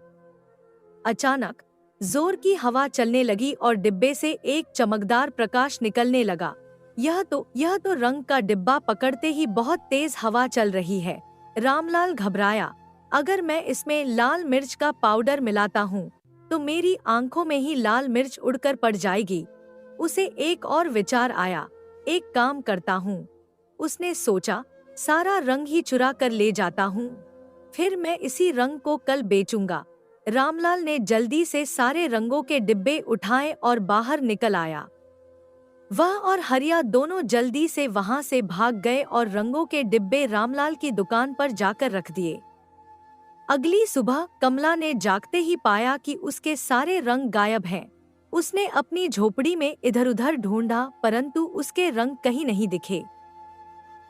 अचानक जोर की हवा चलने लगी और डिब्बे से एक चमकदार प्रकाश निकलने लगा। यह तो रंग का डिब्बा पकड़ते ही बहुत तेज हवा चल रही है। रामलाल घबराया। अगर मैं इसमें लाल मिर्च का पाउडर मिलाता हूँ तो मेरी आंखों में ही लाल मिर्च उड़कर पड़ जाएगी। उसे एक और विचार आया, एक काम करता हूँ। उसने सोचा, सारा रंग ही चुरा कर ले जाता हूँ, फिर मैं इसी रंग को कल बेचूंगा। रामलाल ने जल्दी से सारे रंगों के डिब्बे उठाए और बाहर निकल आया। वह और हरिया दोनों जल्दी से वहां से भाग गए और रंगों के डिब्बे रामलाल की दुकान पर जाकर रख दिए। अगली सुबह कमला ने जागते ही पाया कि उसके सारे रंग गायब हैं। उसने अपनी झोपड़ी में इधर-उधर ढूंढा, परंतु उसके रंग कहीं नहीं दिखे।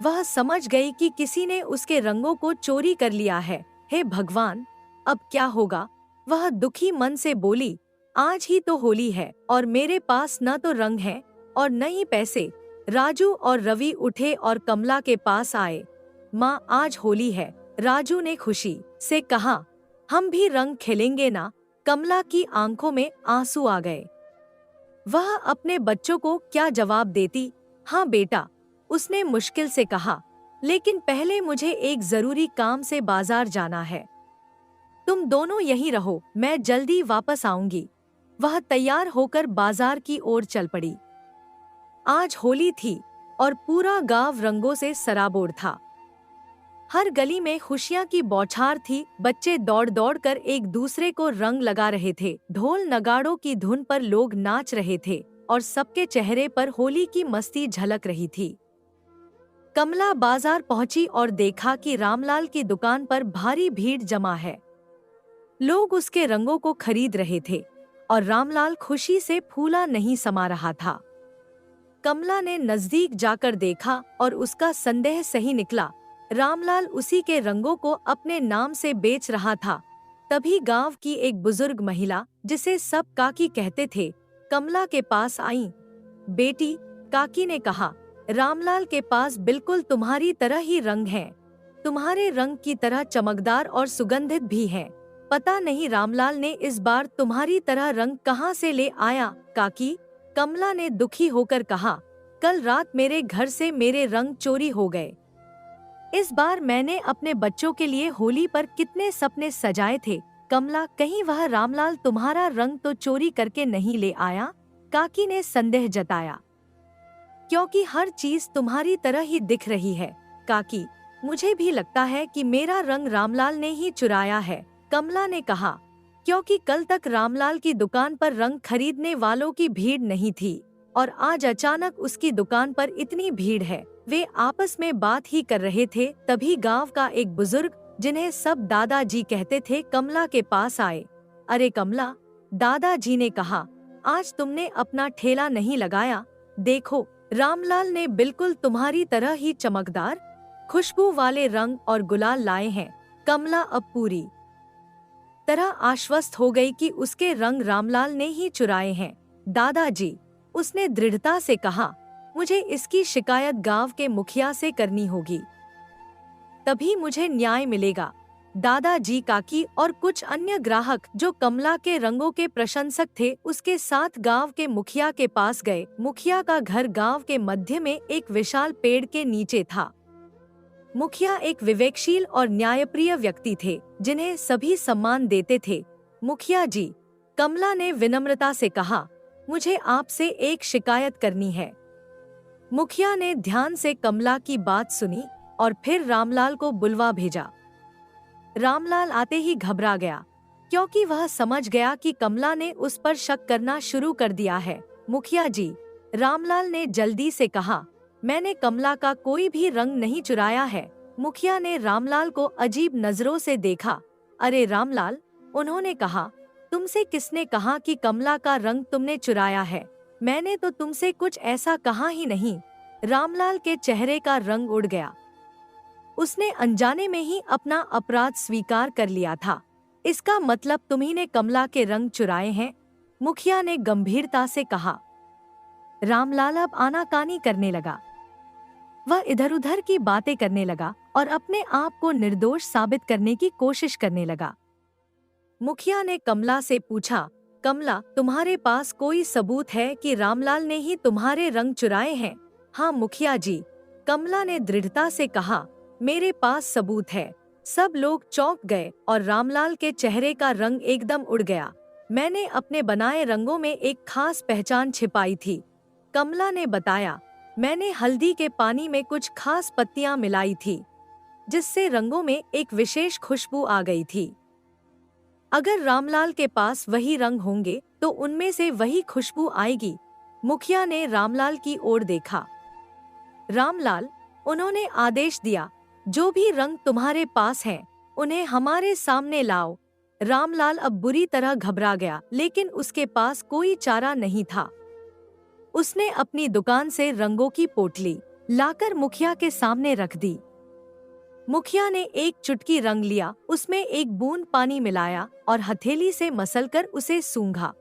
वह समझ गई कि किसी ने उसके रंगों को चोरी कर लिया है। हे भगवान, अब क्या होगा? वह दुखी मन से बोली, आज ही तो होली है और मेरे पास न तो रंग है और न ही पैसे। राजू और रवि उठे और कमला के पास आए। माँ, आज होली है। राजू ने खुशी से कहा, हम भी रंग खेलेंगे ना? कमला की आंखों में आंसू आ गए। वह अपने बच्चों को क्या जवाब देती? हाँ बेटा, उसने मुश्किल से कहा, लेकिन पहले मुझे एक जरूरी काम से बाजार जाना है। तुम दोनों यहीं रहो, मैं जल्दी वापस आऊंगी। वह तैयार होकर बाजार की ओर चल पड़ी। आज होली थी और पूरा गांव रंगों से सराबोर था। हर गली में खुशियां की बौछार थी। बच्चे दौड़ दौड़ कर एक दूसरे को रंग लगा रहे थे। ढोल नगाड़ों की धुन पर लोग नाच रहे थे और सबके चेहरे पर होली की मस्ती झलक रही थी। कमला बाजार पहुंची और देखा कि रामलाल की दुकान पर भारी भीड़ जमा है। लोग उसके रंगों को खरीद रहे थे और रामलाल खुशी से फूला नहीं समा रहा था। कमला ने नजदीक जाकर देखा और उसका संदेह सही निकला। रामलाल उसी के रंगों को अपने नाम से बेच रहा था। तभी गांव की एक बुजुर्ग महिला, जिसे सब काकी कहते थे, कमला के पास आई। बेटी, काकी ने कहा, रामलाल के पास बिल्कुल तुम्हारी तरह ही रंग हैं। तुम्हारे रंग की तरह चमकदार और सुगंधित भी हैं। पता नहीं रामलाल ने इस बार तुम्हारी तरह रंग कहाँ से ले आया। काकी, कमला ने दुखी होकर कहा, कल रात मेरे घर से मेरे रंग चोरी हो गए। इस बार मैंने अपने बच्चों के लिए होली पर कितने सपने सजाए थे। कमला, कहीं वह रामलाल तुम्हारा रंग तो चोरी करके नहीं ले आया? काकी ने संदेह जताया। क्योंकि हर चीज तुम्हारी तरह ही दिख रही है। काकी, मुझे भी लगता है कि मेरा रंग रामलाल ने ही चुराया है। कमला ने कहा, क्योंकि कल तक रामलाल की दुकान पर रंग खरीदने वालों की भीड़ नहीं थी। और आज अचानक उसकी दुकान पर इतनी भीड़ है। वे आपस में बात ही कर रहे थे, तभी गांव का एक बुजुर्ग, जिन्हें सब दादाजी कहते थे, कमला के पास आए। अरे कमला, दादाजी ने कहा, आज तुमने अपना ठेला नहीं लगाया। देखो, रामलाल ने बिल्कुल तुम्हारी तरह ही चमकदार, खुशबू वाले रंग और गुलाल लाए हैं। कमला अब पूरी तरह आश्वस्त हो गई कि उसके रंग रामलाल ने ही चुराए हैं। दादाजी, उसने दृढ़ता से कहा, मुझे इसकी शिकायत गांव के मुखिया से करनी होगी, तभी मुझे न्याय मिलेगा। दादाजी, काकी और कुछ अन्य ग्राहक जो कमला के रंगों के प्रशंसक थे, उसके साथ गांव के मुखिया के पास गए। मुखिया का घर गांव के मध्य में एक विशाल पेड़ के नीचे था। मुखिया एक विवेकशील और न्यायप्रिय व्यक्ति थे, जिन्हें सभी सम्मान देते थे। मुखिया जी, कमला ने विनम्रता से कहा, मुझे आपसे एक शिकायत करनी है। मुखिया ने ध्यान से कमला की बात सुनी और फिर रामलाल को बुलवा भेजा। रामलाल आते ही घबरा गया, क्योंकि वह समझ गया कि कमला ने उस पर शक करना शुरू कर दिया है। मुखिया जी, रामलाल ने जल्दी से कहा, मैंने कमला का कोई भी रंग नहीं चुराया है। मुखिया ने रामलाल को अजीब नजरों से देखा। अरे रामलाल, उन्होंने कहा, तुमसे किसने कहा कि कमला का रंग तुमने चुराया है? मैंने तो तुमसे कुछ ऐसा कहा ही नहीं। रामलाल के चेहरे का रंग उड़ गया। उसने अनजाने में ही अपना अपराध स्वीकार कर लिया था। इसका मतलब तुम्ही ने कमला के रंग चुराए हैं? मुखिया ने गंभीरता से कहा। रामलाल अब आनाकानी करने लगा। वह इधर उधर की बातें करने लगा और अपने आप को निर्दोष साबित करने की कोशिश करने लगा। मुखिया ने कमला से पूछा, कमला, तुम्हारे पास कोई सबूत है कि रामलाल ने ही तुम्हारे रंग चुराए हैं? हाँ मुखिया जी, कमला ने दृढ़ता से कहा, मेरे पास सबूत है। सब लोग चौंक गए और रामलाल के चेहरे का रंग एकदम उड़ गया। मैंने अपने बनाए रंगों में एक खास पहचान छिपाई थी। कमला ने बताया, मैंने हल्दी के पानी में कुछ खास पत्तियां मिलाई थी, जिससे रंगों में एक विशेष खुशबू आ गई थी। अगर रामलाल के पास वही रंग होंगे तो उनमें से वही खुशबू आएगी। मुखिया ने रामलाल की ओर देखा। रामलाल, उन्होंने आदेश दिया, जो भी रंग तुम्हारे पास हैं, उन्हें हमारे सामने लाओ। रामलाल अब बुरी तरह घबरा गया, लेकिन उसके पास कोई चारा नहीं था। उसने अपनी दुकान से रंगों की पोटली लाकर मुखिया के सामने रख दी। मुखिया ने एक चुटकी रंग लिया, उसमें एक बूंद पानी मिलाया और हथेली से मसलकर उसे सूंघा।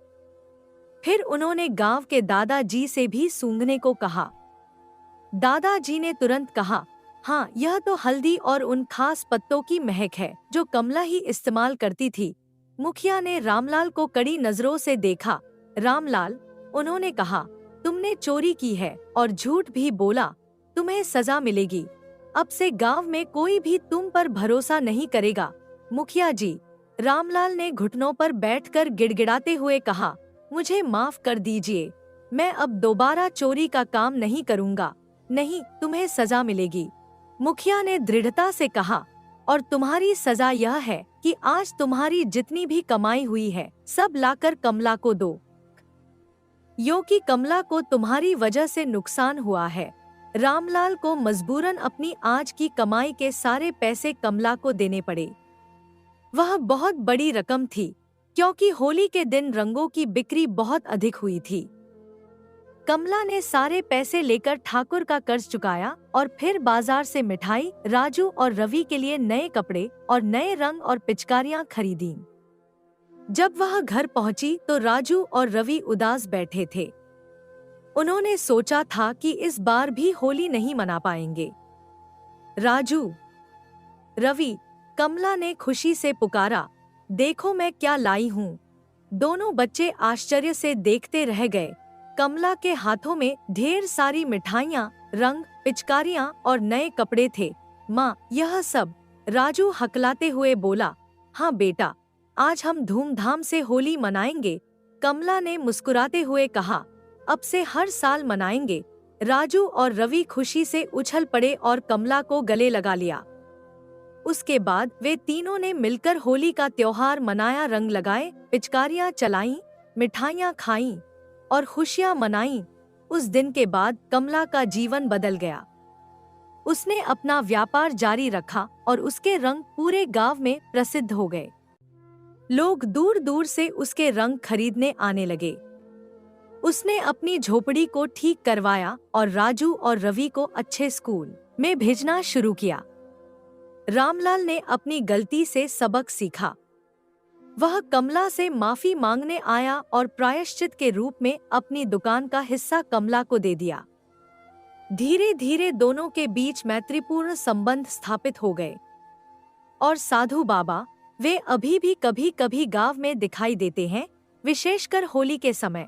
फिर उन्होंने गांव के दादाजी से भी सूंघने को कहा। दादाजी ने तुरंत कहा, हाँ, यह तो हल्दी और उन खास पत्तों की महक है जो कमला ही इस्तेमाल करती थी। मुखिया ने रामलाल को कड़ी नजरों से देखा। रामलाल, उन्होंने कहा, तुमने चोरी की है और झूठ भी बोला, तुम्हें सजा मिलेगी। अब से गांव में कोई भी तुम पर भरोसा नहीं करेगा। मुखिया जी, रामलाल ने घुटनों पर बैठकर गिड़गिड़ाते हुए कहा, मुझे माफ कर दीजिए, मैं अब दोबारा चोरी का काम नहीं करूंगा। नहीं, तुम्हें सजा मिलेगी। मुखिया ने दृढ़ता से कहा, और तुम्हारी सजा यह है कि आज तुम्हारी जितनी भी कमाई हुई है, सब लाकर कमला को दो। यो कि कमला को तुम्हारी वजह से नुकसान हुआ है। रामलाल को मजबूरन अपनी आज की कमाई के सारे पैसे कमला को देने पड़े। वह बहुत बड़ी रकम थी, क्योंकि होली के दिन रंगों की बिक्री बहुत अधिक हुई थी। कमला ने सारे पैसे लेकर ठाकुर का कर्ज चुकाया और फिर बाजार से मिठाई, राजू और रवि के लिए नए कपड़े और नए रंग और पिचकारियां खरीदी। जब वह घर पहुंची तो राजू और रवि उदास बैठे थे। उन्होंने सोचा था कि इस बार भी होली नहीं मना पाएंगे। राजू, रवि, कमला ने खुशी से पुकारा, देखो मैं क्या लाई हूँ। दोनों बच्चे आश्चर्य से देखते रह गए। कमला के हाथों में ढेर सारी मिठाइयाँ, रंग, पिचकारियाँ और नए कपड़े थे। माँ, यह सब? राजू हकलाते हुए बोला, हाँ बेटा, आज हम धूमधाम से होली मनाएंगे। कमला ने मुस्कुराते हुए कहा, अब से हर साल मनाएंगे। राजू और रवि खुशी से उछल पड़े और कमला को गले लगा लिया। उसके बाद वे तीनों ने मिलकर होली का त्योहार मनाया, रंग लगाए, पिचकारियां चलाईं, मिठाइयां खाईं और खुशियां मनाईं। उस दिन के बाद कमला का जीवन बदल गया। उसने अपना व्यापार जारी रखा और उसके रंग पूरे गांव में प्रसिद्ध हो गए। लोग दूर दूर से उसके रंग खरीदने आने लगे। उसने अपनी झोपड़ी को ठीक करवाया और राजू और रवि को अच्छे स्कूल में भेजना शुरू किया। रामलाल ने अपनी गलती से सबक सीखा। वह कमला से माफी मांगने आया और प्रायश्चित के रूप में अपनी दुकान का हिस्सा कमला को दे दिया। धीरे धीरे दोनों के बीच मैत्रीपूर्ण संबंध स्थापित हो गए। और साधु बाबा, वे अभी भी कभी कभी गांव में दिखाई देते हैं, विशेषकर होली के समय।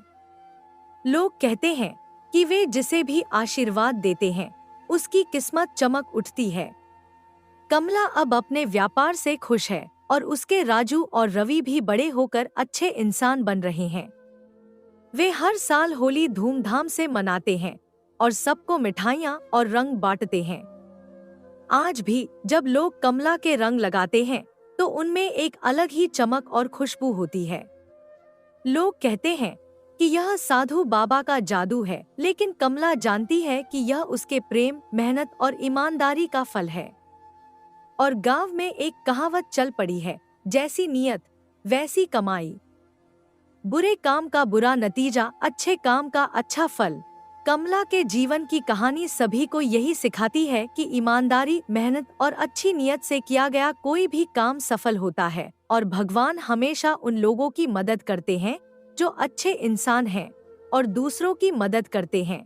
लोग कहते हैं कि वे जिसे भी आशीर्वाद देते हैं उसकी किस्मत चमक उठती है। कमला अब अपने व्यापार से खुश है और उसके राजू और रवि भी बड़े होकर अच्छे इंसान बन रहे हैं। वे हर साल होली धूमधाम से मनाते हैं और सबको मिठाइयाँ और रंग बांटते हैं। आज भी जब लोग कमला के रंग लगाते हैं तो उनमें एक अलग ही चमक और खुशबू होती है। लोग कहते हैं कि यह साधु बाबा का जादू है, लेकिन कमला जानती है कि यह उसके प्रेम, मेहनत और ईमानदारी का फल है। और गांव में एक कहावत चल पड़ी है, जैसी नीयत वैसी कमाई। बुरे काम का बुरा नतीजा, अच्छे काम का अच्छा फल। कमला के जीवन की कहानी सभी को यही सिखाती है कि ईमानदारी, मेहनत और अच्छी नीयत से किया गया कोई भी काम सफल होता है और भगवान हमेशा उन लोगों की मदद करते हैं जो अच्छे इंसान हैं और दूसरों की मदद करते हैं।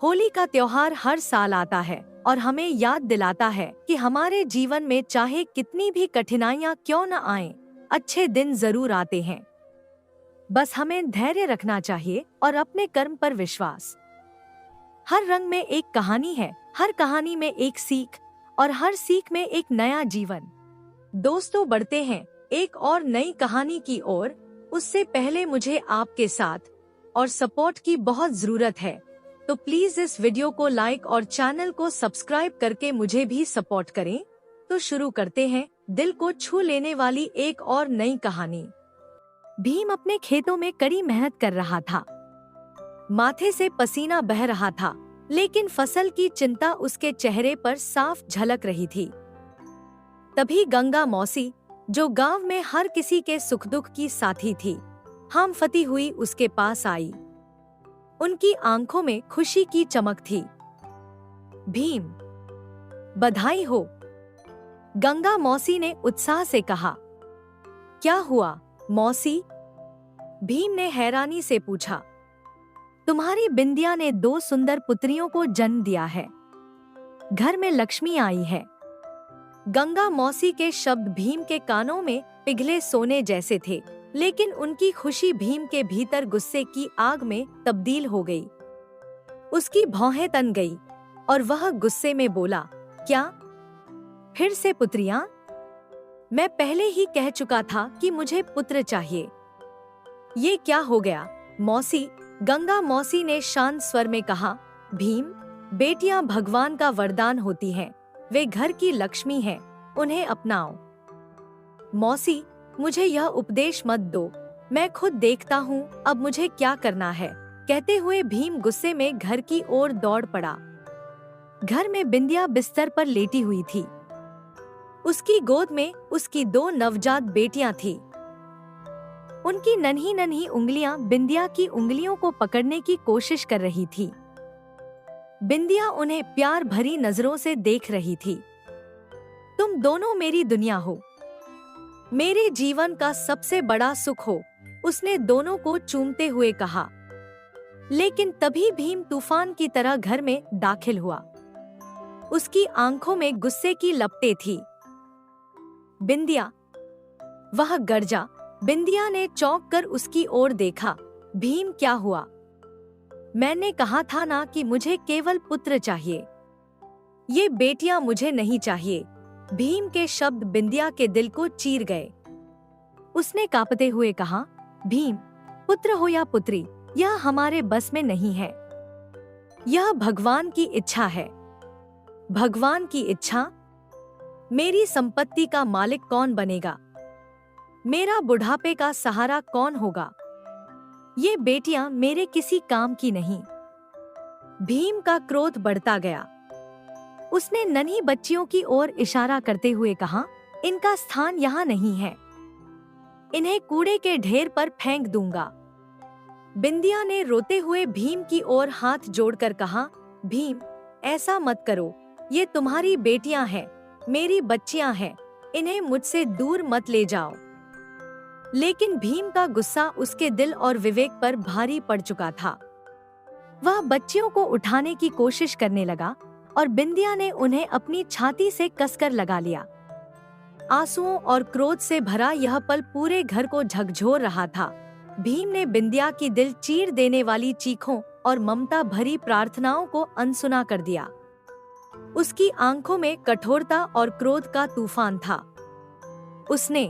होली का त्योहार हर साल आता है और हमें याद दिलाता है कि हमारे जीवन में चाहे कितनी भी कठिनाइयां क्यों न आएं, अच्छे दिन जरूर आते हैं। बस हमें धैर्य रखना चाहिए और अपने कर्म पर विश्वास। हर रंग में एक कहानी है, हर कहानी में एक सीख और हर सीख में एक नया जीवन। दोस्तों, बढ़ते हैं एक और नई कहानी की ओर। उससे पहले मुझे आपके साथ और सपोर्ट की बहुत जरूरत है, तो प्लीज इस वीडियो को लाइक और चैनल को सब्सक्राइब करके मुझे भी सपोर्ट करें। तो शुरू करते हैं दिल को छू लेने वाली एक और नई कहानी। भीम अपने खेतों में कड़ी मेहनत कर रहा था। माथे से पसीना बह रहा था, लेकिन फसल की चिंता उसके चेहरे पर साफ झलक रही थी। तभी गंगा मौसी, जो गांव में हर किसी के सुख दुख की साथी थी, हामफती हुई उसके पास आई। उनकी आंखों में खुशी की चमक थी। भीम, बधाई हो, गंगा मौसी ने उत्साह से कहा। क्या हुआ मौसी? भीम ने हैरानी से पूछा। तुम्हारी बिंदिया ने 2 सुंदर पुत्रियों को जन्म दिया है। घर में लक्ष्मी आई है। गंगा मौसी के शब्द भीम के कानों में पिघले सोने जैसे थे, लेकिन उनकी खुशी भीम के भीतर गुस्से की आग में तब्दील हो गई। उसकी भौहें तन गई और वह गुस्से में बोला, क्या फिर से पुत्रियां? मैं पहले ही कह चुका था कि मुझे पुत्र चाहिए। ये क्या हो गया मौसी? गंगा मौसी ने शांत स्वर में कहा। भीम, बेटियां भगवान का वरदान होती हैं। वे घर की लक्ष्मी हैं, उन्हें अपनाओ। मौसी, मुझे यह उपदेश मत दो, मैं खुद देखता हूँ अब मुझे क्या करना है। कहते हुए भीम गुस्से में घर की ओर दौड़ पड़ा। घर में बिंदिया बिस्तर पर लेटी हुई थी। उसकी गोद में उसकी 2 नवजात बेटियां थीं। उनकी नन्ही नन्ही उंगलियां बिंदिया की उंगलियों को पकड़ने की कोशिश कर रही थी। बिंदिया उन्हें प्यार भरी नजरों से देख रही थी। तुम दोनों मेरी दुनिया हो, मेरे जीवन का सबसे बड़ा सुख हो, उसने दोनों को चूमते हुए कहा। लेकिन तभी भीम तूफान की तरह घर में दाखिल हुआ। उसकी आंखों में गुस्से की लपटें थी। बिंदिया, वह गर्जा। बिंदिया ने चौंक कर उसकी ओर देखा। भीम, क्या हुआ? मैंने कहा था ना कि मुझे केवल पुत्र चाहिए, ये बेटियां मुझे नहीं चाहिए। भीम के शब्द बिंदिया के दिल को चीर गए। उसने कांपते हुए कहा, भीम, पुत्र हो या पुत्री, यह हमारे बस में नहीं है। यह भगवान की इच्छा है। भगवान की इच्छा? मेरी संपत्ति का मालिक कौन बनेगा? मेरा बुढ़ापे का सहारा कौन होगा? ये बेटियां मेरे किसी काम की नहीं, भीम का क्रोध बढ़ता गया। उसने नन्ही बच्चियों की ओर इशारा करते हुए कहा, इनका स्थान यहाँ नहीं है, इन्हें कूड़े के ढेर पर फेंक दूंगा। बिंदिया ने रोते हुए भीम की ओर हाथ जोड़कर कहा, भीम, ऐसा मत करो, ये तुम्हारी बेटियां हैं, मेरी बच्चियां हैं, इन्हें मुझसे दूर मत ले जाओ। लेकिन भीम का गुस्सा उसके दिल और विवेक पर भारी पड़ चुका था। वह बच्चियों को उठाने की कोशिश करने लगा और बिंदिया ने उन्हें अपनी छाती से कसकर लगा लिया। आंसुओं और क्रोध से भरा यह पल पूरे घर को झकझोर रहा था। भीम ने बिंदिया की दिल चीर देने वाली चीखों और ममता भरी प्रार्थनाओं को अनसुना कर दिया। उसकी आंखों में कठोरता और क्रोध का तूफान था। उसने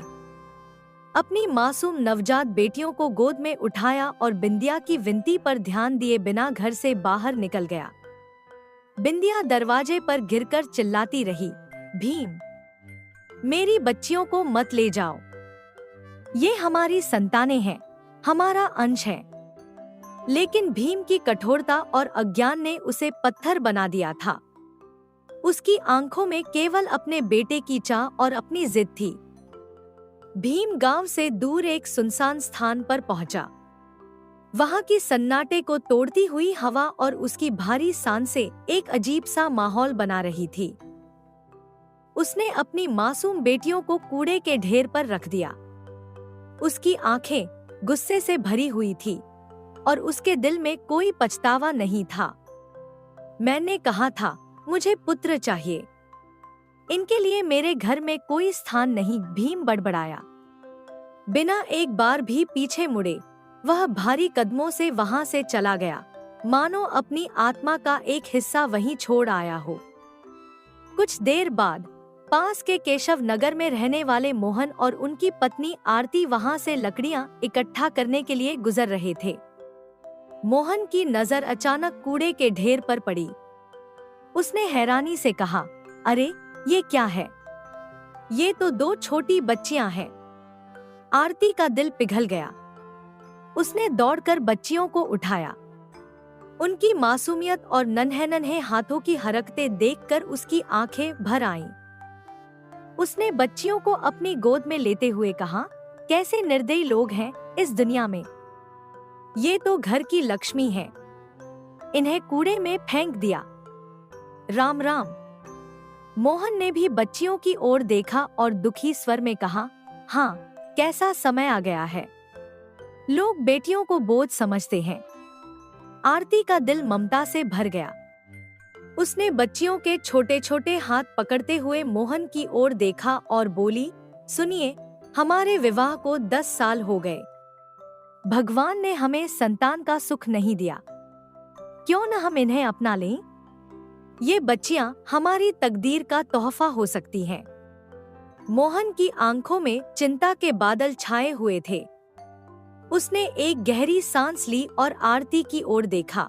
अपनी मासूम नवजात बेटियों को गोद में उठाया और बिंदिया की विनती पर ध्यान दिए बिना घर से बाहर निकल गया। बिंदिया दरवाजे पर गिरकर चिल्लाती रही, भीम, मेरी बच्चियों को मत ले जाओ, ये हमारी संतानें हैं, हमारा अंश है। लेकिन भीम की कठोरता और अज्ञान ने उसे पत्थर बना दिया था। उसकी आंखों में केवल अपने बेटे की चाह और अपनी जिद थी। भीम गांव से दूर एक सुनसान स्थान पर पहुंचा। वहां की सन्नाटे को तोड़ती हुई हवा और उसकी भारी सांसें एक अजीब सा माहौल बना रही थी। उसने अपनी मासूम बेटियों को कूड़े के ढेर पर रख दिया। उसकी आंखें गुस्से से भरी हुई थी और उसके दिल में कोई पछतावा नहीं था। मैंने कहा था, मुझे पुत्र चाहिए, इनके लिए मेरे घर में कोई स्थान नहीं, भीम बड़बड़ाया। बिना एक बार भी पीछे मुड़े वह भारी कदमों से वहां से चला गया, मानो अपनी आत्मा का एक हिस्सा वहीं छोड़ आया हो। कुछ देर बाद पास के केशव नगर में रहने वाले मोहन और उनकी पत्नी आरती वहां से लकड़ियां इकट्ठा करने के लिए गुजर रहे थे। मोहन की नजर अचानक कूड़े के ढेर पर पड़ी। उसने हैरानी से कहा, अरे ये क्या है? ये तो 2 छोटी बच्चियां हैं। आरती का दिल पिघल गया। उसने दौड़कर बच्चियों को उठाया। उनकी मासूमियत और नन्हे नन्हे हाथों की हरकतें देखकर उसकी आंखें भर आईं। उसने बच्चियों को अपनी गोद में लेते हुए कहा, कैसे निर्दयी लोग हैं इस दुनिया में। ये तो घर की लक्ष्मी है, इन्हें कूड़े में फेंक दिया। राम राम। मोहन ने भी बच्चियों की ओर देखा और दुखी स्वर में कहा, हाँ, कैसा समय आ गया है, लोग बेटियों को बोझ समझते हैं। आरती का दिल ममता से भर गया। उसने बच्चियों के छोटे छोटे हाथ पकड़ते हुए मोहन की ओर देखा और बोली, सुनिए, हमारे विवाह को 10 साल हो गए। भगवान ने हमें संतान का सुख नहीं दिया, क्यों न हम इन्हें अपना लें? ये बच्चियां हमारी तकदीर का तोहफा हो सकती हैं। मोहन की आंखों में चिंता के बादल छाए हुए थे। उसने एक गहरी सांस ली और आरती की ओर देखा।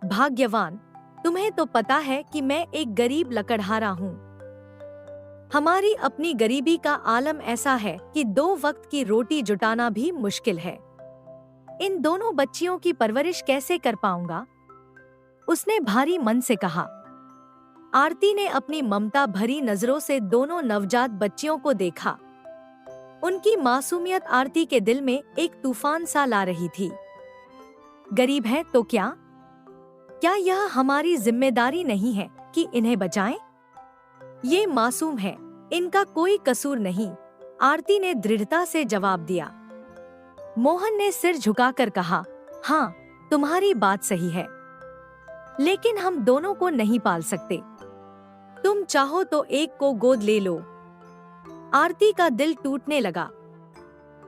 भाग्यवान, तुम्हें तो पता है कि मैं एक गरीब लकड़हारा हूँ। हमारी अपनी गरीबी का आलम ऐसा है कि 2 वक्त की रोटी जुटाना भी मुश्किल है। इन दोनों बच्चियों की परवरिश कैसे कर पाऊंगा? उसने भारी मन से कहा। आरती ने अपनी ममता भरी नजरों से दोनों नवजात बच्चियों को देखा। उनकी मासूमियत आरती के दिल में एक तूफान सा ला रही थी। गरीब है तो क्या? क्या यह हमारी जिम्मेदारी नहीं है कि इन्हें बचाएं? ये मासूम है, इनका कोई कसूर नहीं, आरती ने दृढ़ता से जवाब दिया। मोहन ने सिर झुकाकर कहा, हाँ, तुम्हारी बात सही है, लेकिन हम दोनों को नहीं पाल सकते। तुम चाहो तो एक को गोद ले लो। आरती का दिल टूटने लगा।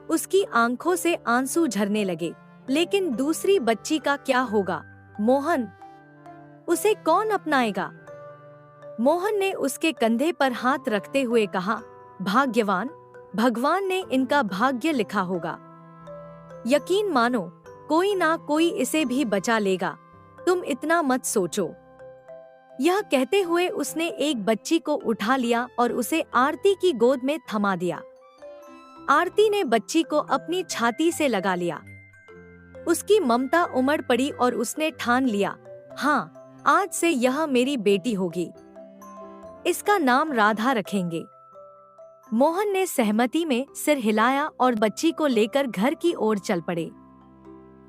उसकी आंखों से आंसू झरने लगे। लेकिन दूसरी बच्ची का क्या होगा? मोहन, उसे कौन अपनाएगा? मोहन ने उसके कंधे पर हाथ रखते हुए कहा, भाग्यवान, भगवान ने इनका भाग्य लिखा होगा। यकीन मानो, कोई ना कोई इसे भी बचा लेगा, तुम इतना मत सोचो। यह कहते हुए उसने एक बच्ची को उठा लिया और उसे आरती की गोद में थमा दिया। आरती ने बच्ची को अपनी छाती से लगा लिया। उसकी ममता उमड़ पड़ी और उसने ठान लिया, हाँ, आज से यह मेरी बेटी होगी। इसका नाम राधा रखेंगे। मोहन ने सहमति में सिर हिलाया और बच्ची को लेकर घर की ओर चल पड़े।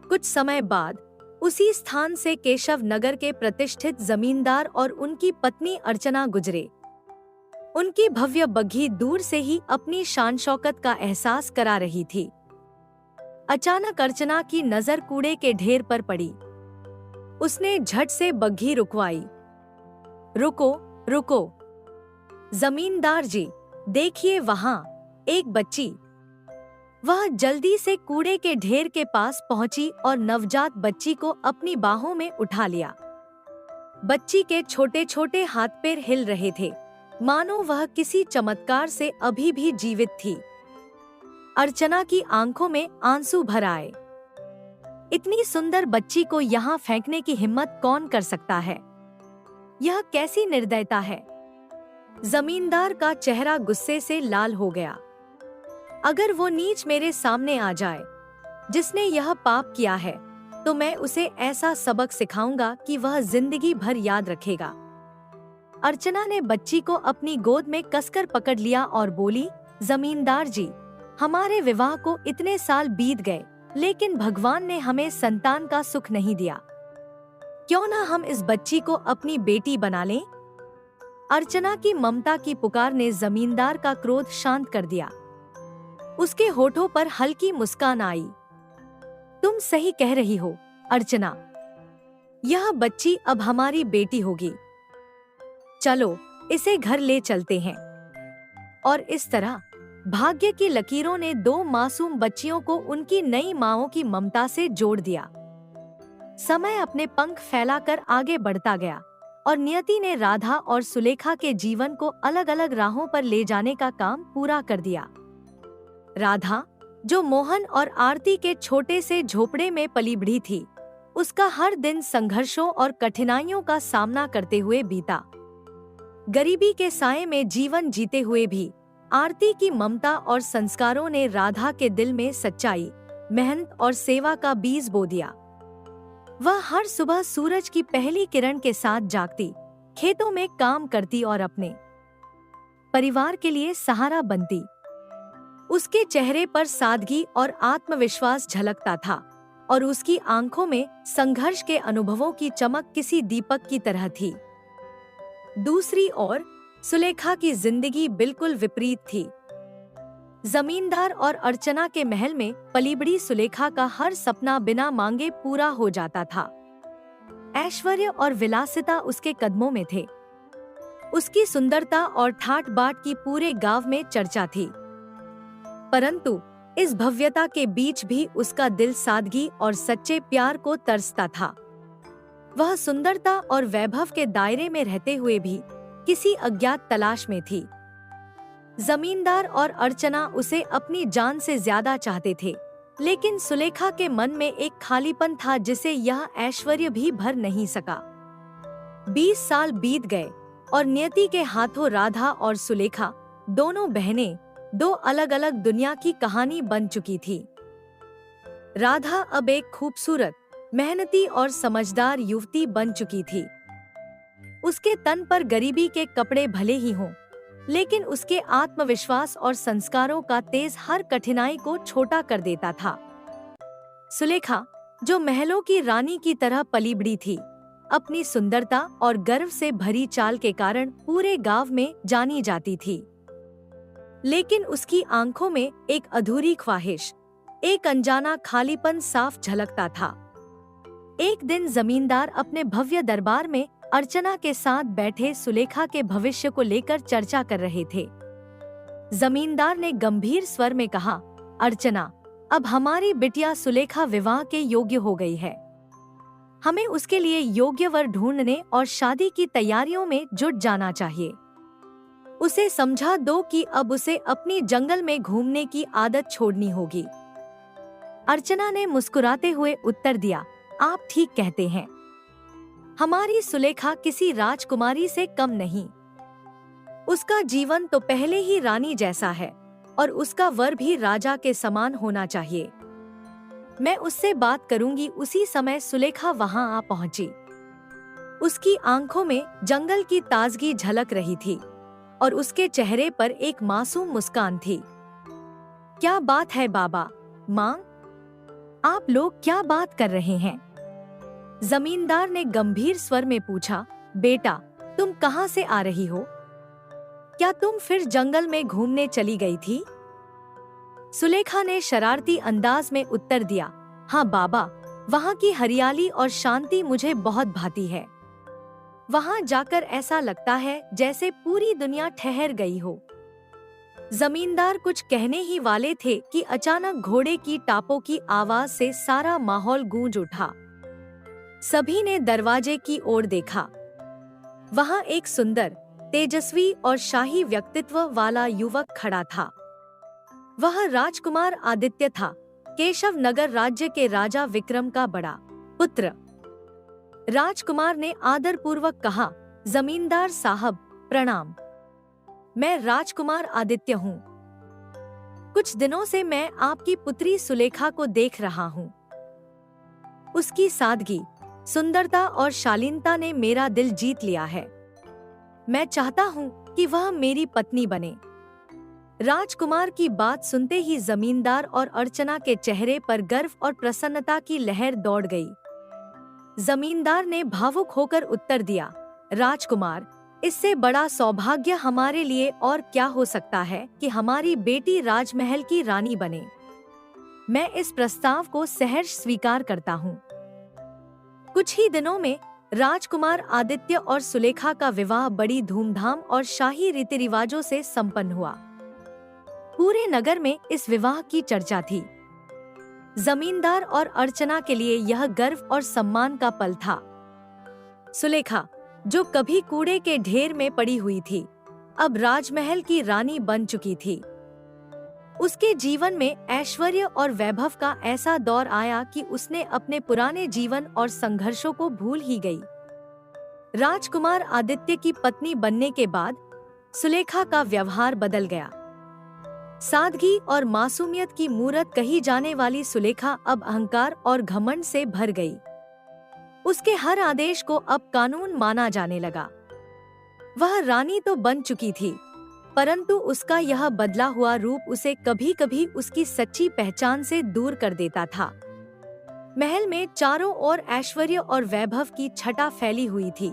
कुछ समय बाद उसी स्थान से केशव नगर के प्रतिष्ठित जमींदार और उनकी पत्नी अर्चना गुजरे। उनकी भव्य बग्घी दूर से ही अपनी शान शौकत का एहसास करा रही थी। अचानक अर्चना की नजर कूड़े के ढेर पर पड़ी। उसने झट से बग्घी रुकवाई। रुको, रुको, जमींदार जी, देखिए वहां एक बच्ची। वह जल्दी से कूड़े के ढेर के पास पहुंची और नवजात बच्ची को अपनी बाहों में उठा लिया। बच्ची के छोटे छोटे हाथ पैर हिल रहे थे, मानो वह किसी चमत्कार से अभी भी जीवित थी। अर्चना की आंखों में आंसू भर आए। इतनी सुंदर बच्ची को यहाँ फेंकने की हिम्मत कौन कर सकता है? यह कैसी निर्दयता है? जमींदार का चेहरा गुस्से से लाल हो गया। अगर वो नीच मेरे सामने आ जाए जिसने यह पाप किया है, तो मैं उसे ऐसा सबक सिखाऊंगा कि वह जिंदगी भर याद रखेगा। अर्चना ने बच्ची को अपनी गोद में कसकर पकड़ लिया और बोली, जमींदार जी, हमारे विवाह को इतने साल बीत गए, लेकिन भगवान ने हमें संतान का सुख नहीं दिया। क्यों ना हम इस बच्ची को अपनी बेटी बना लें? अर्चना की ममता की पुकार ने जमींदार का क्रोध शांत कर दिया। उसके होठों पर हल्की मुस्कान आई। तुम सही कह रही हो अर्चना, यह बच्ची अब हमारी बेटी होगी। चलो इसे घर ले चलते हैं। और इस तरह भाग्य की लकीरों ने दो मासूम बच्चियों को उनकी नई माँओं की ममता से जोड़ दिया। समय अपने पंख फैलाकर आगे बढ़ता गया और नियति ने राधा और सुलेखा के जीवन को अलग अलग राहों पर ले जाने का काम पूरा कर दिया। राधा, जो मोहन और आरती के छोटे से झोपड़े में पली बढ़ी थी, उसका हर दिन संघर्षों और कठिनाइयों का सामना करते हुए बीता। गरीबी के साए में जीवन जीते हुए भी आरती की ममता और संस्कारों ने राधा के दिल में सच्चाई, मेहनत और सेवा का बीज बो दिया। वह हर सुबह सूरज की पहली किरण के साथ जागती, खेतों में काम करती और अपने परिवार के लिए सहारा बनती। उसके चेहरे पर सादगी और आत्मविश्वास झलकता था और उसकी आंखों में संघर्ष के अनुभवों की चमक किसी दीपक की तरह थी। दूसरी ओर सुलेखा की जिंदगी बिल्कुल विपरीत थी। जमींदार और अर्चना के महल में पलीबड़ी सुलेखा का हर सपना बिना मांगे पूरा हो जाता था। ऐश्वर्य और विलासिता उसके कदमों में थे। उसकी सुंदरता और ठाट बाट की पूरे गांव में चर्चा थी। परंतु इस भव्यता के बीच भी उसका दिल सादगी और सच्चे प्यार को तरसता था। वह सुंदरता और वैभव के दायरे में रहते हुए भी किसी अज्ञात तलाश में थी। जमींदार और अर्चना उसे अपनी जान से ज्यादा चाहते थे, लेकिन सुलेखा के मन में एक खालीपन था जिसे यह ऐश्वर्य भी भर नहीं सका। 20 साल बीत गए और नियति के हाथों राधा और सुलेखा, दोनों बहनें, दो अलग अलग दुनिया की कहानी बन चुकी थी। राधा अब एक खूबसूरत, मेहनती और समझदार युवती बन चुकी थी। उसके तन पर गरीबी के कपड़े भले ही हों, लेकिन उसके आत्मविश्वास और संस्कारों का तेज हर कठिनाई को छोटा कर देता था। सुलेखा, जो महलों की रानी की तरह पली बढ़ी थी, अपनी सुंदरता और गर्व से भरी चाल के कारण पूरे गांव में जानी जाती थी। लेकिन उसकी आंखों में एक अधूरी ख्वाहिश, एक अनजाना खालीपन साफ झलकता था। एक दिन जमींदार अपने भव्य दरबार में अर्चना के साथ बैठे सुलेखा के भविष्य को लेकर चर्चा कर रहे थे। जमींदार ने गंभीर स्वर में कहा, अर्चना, अब हमारी बिटिया सुलेखा विवाह के योग्य हो गई है। हमें उसके लिए योग्य वर ढूंढने और शादी की तैयारियों में जुट जाना चाहिए। उसे समझा दो कि अब उसे अपनी जंगल में घूमने की आदत छोड़नी होगी। अर्चना ने मुस्कुराते हुए उत्तर दिया, आप ठीक कहते हैं। हमारी सुलेखा किसी राजकुमारी से कम नहीं। उसका जीवन तो पहले ही रानी जैसा है और उसका वर भी राजा के समान होना चाहिए। मैं उससे बात करूंगी। उसी समय सुलेखा वहां आ पहुंची। उसकी आंखों में जंगल की ताजगी झलक रही थी और उसके चेहरे पर एक मासूम मुस्कान थी। क्या बात है बाबा, माँ? आप लोग क्या बात कर रहे हैं? जमींदार ने गंभीर स्वर में पूछा। बेटा, तुम कहाँ से आ रही हो? क्या तुम फिर जंगल में घूमने चली गई थी? सुलेखा ने शरारती अंदाज में उत्तर दिया, हाँ बाबा, वहाँ की हरियाली और शांति मुझे बहुत भाती है। वहाँ जाकर ऐसा लगता है जैसे पूरी दुनिया ठहर गई हो। जमींदार कुछ कहने ही वाले थे कि अचानक घोड़े की टापों की आवाज से सारा माहौल गूंज उठा। सभी ने दरवाजे की ओर देखा। वहाँ एक सुंदर, तेजस्वी और शाही व्यक्तित्व वाला युवक खड़ा था। वह राजकुमार आदित्य था, केशव नगर राज्य के राजा विक्रम का बड़ा पुत्र। राजकुमार ने आदरपूर्वक कहा, जमींदार साहब प्रणाम। मैं राजकुमार आदित्य हूँ। कुछ दिनों से मैं आपकी पुत्री सुलेखा को देख रहा हूँ। उसकी सादगी, सुंदरता और शालीनता ने मेरा दिल जीत लिया है। मैं चाहता हूँ कि वह मेरी पत्नी बने। राजकुमार की बात सुनते ही जमींदार और अर्चना के चेहरे पर गर्व और प्रसन्नता की लहर दौड़ गई। जमींदार ने भावुक होकर उत्तर दिया, राजकुमार, इससे बड़ा सौभाग्य हमारे लिए और क्या हो सकता है कि हमारी बेटी राजमहल की रानी बने। मैं इस प्रस्ताव को सहर्ष स्वीकार करता हूँ। कुछ ही दिनों में राजकुमार आदित्य और सुलेखा का विवाह बड़ी धूमधाम और शाही रीति रिवाजों से संपन्न हुआ। पूरे नगर में इस विवाह की चर्चा थी। जमींदार और अर्चना के लिए यह गर्व और सम्मान का पल था। सुलेखा, जो कभी कूड़े के ढेर में पड़ी हुई थी, अब राजमहल की रानी बन चुकी थी। उसके जीवन में ऐश्वर्य और वैभव का ऐसा दौर आया कि उसने अपने पुराने जीवन और संघर्षों को भूल ही गई। राजकुमार आदित्य की पत्नी बनने के बाद सुलेखा का व्यवहार बदल गया। सादगी और मासूमियत की मूरत कही जाने वाली सुलेखा अब अहंकार और घमंड से भर गई। उसके हर आदेश को अब कानून माना जाने लगा। वह रानी तो बन चुकी थी, परंतु उसका यह बदला हुआ रूप उसे कभी-कभी उसकी सच्ची पहचान से दूर कर देता था। महल में चारों ओर ऐश्वर्य और वैभव की छटा फैली हुई थी,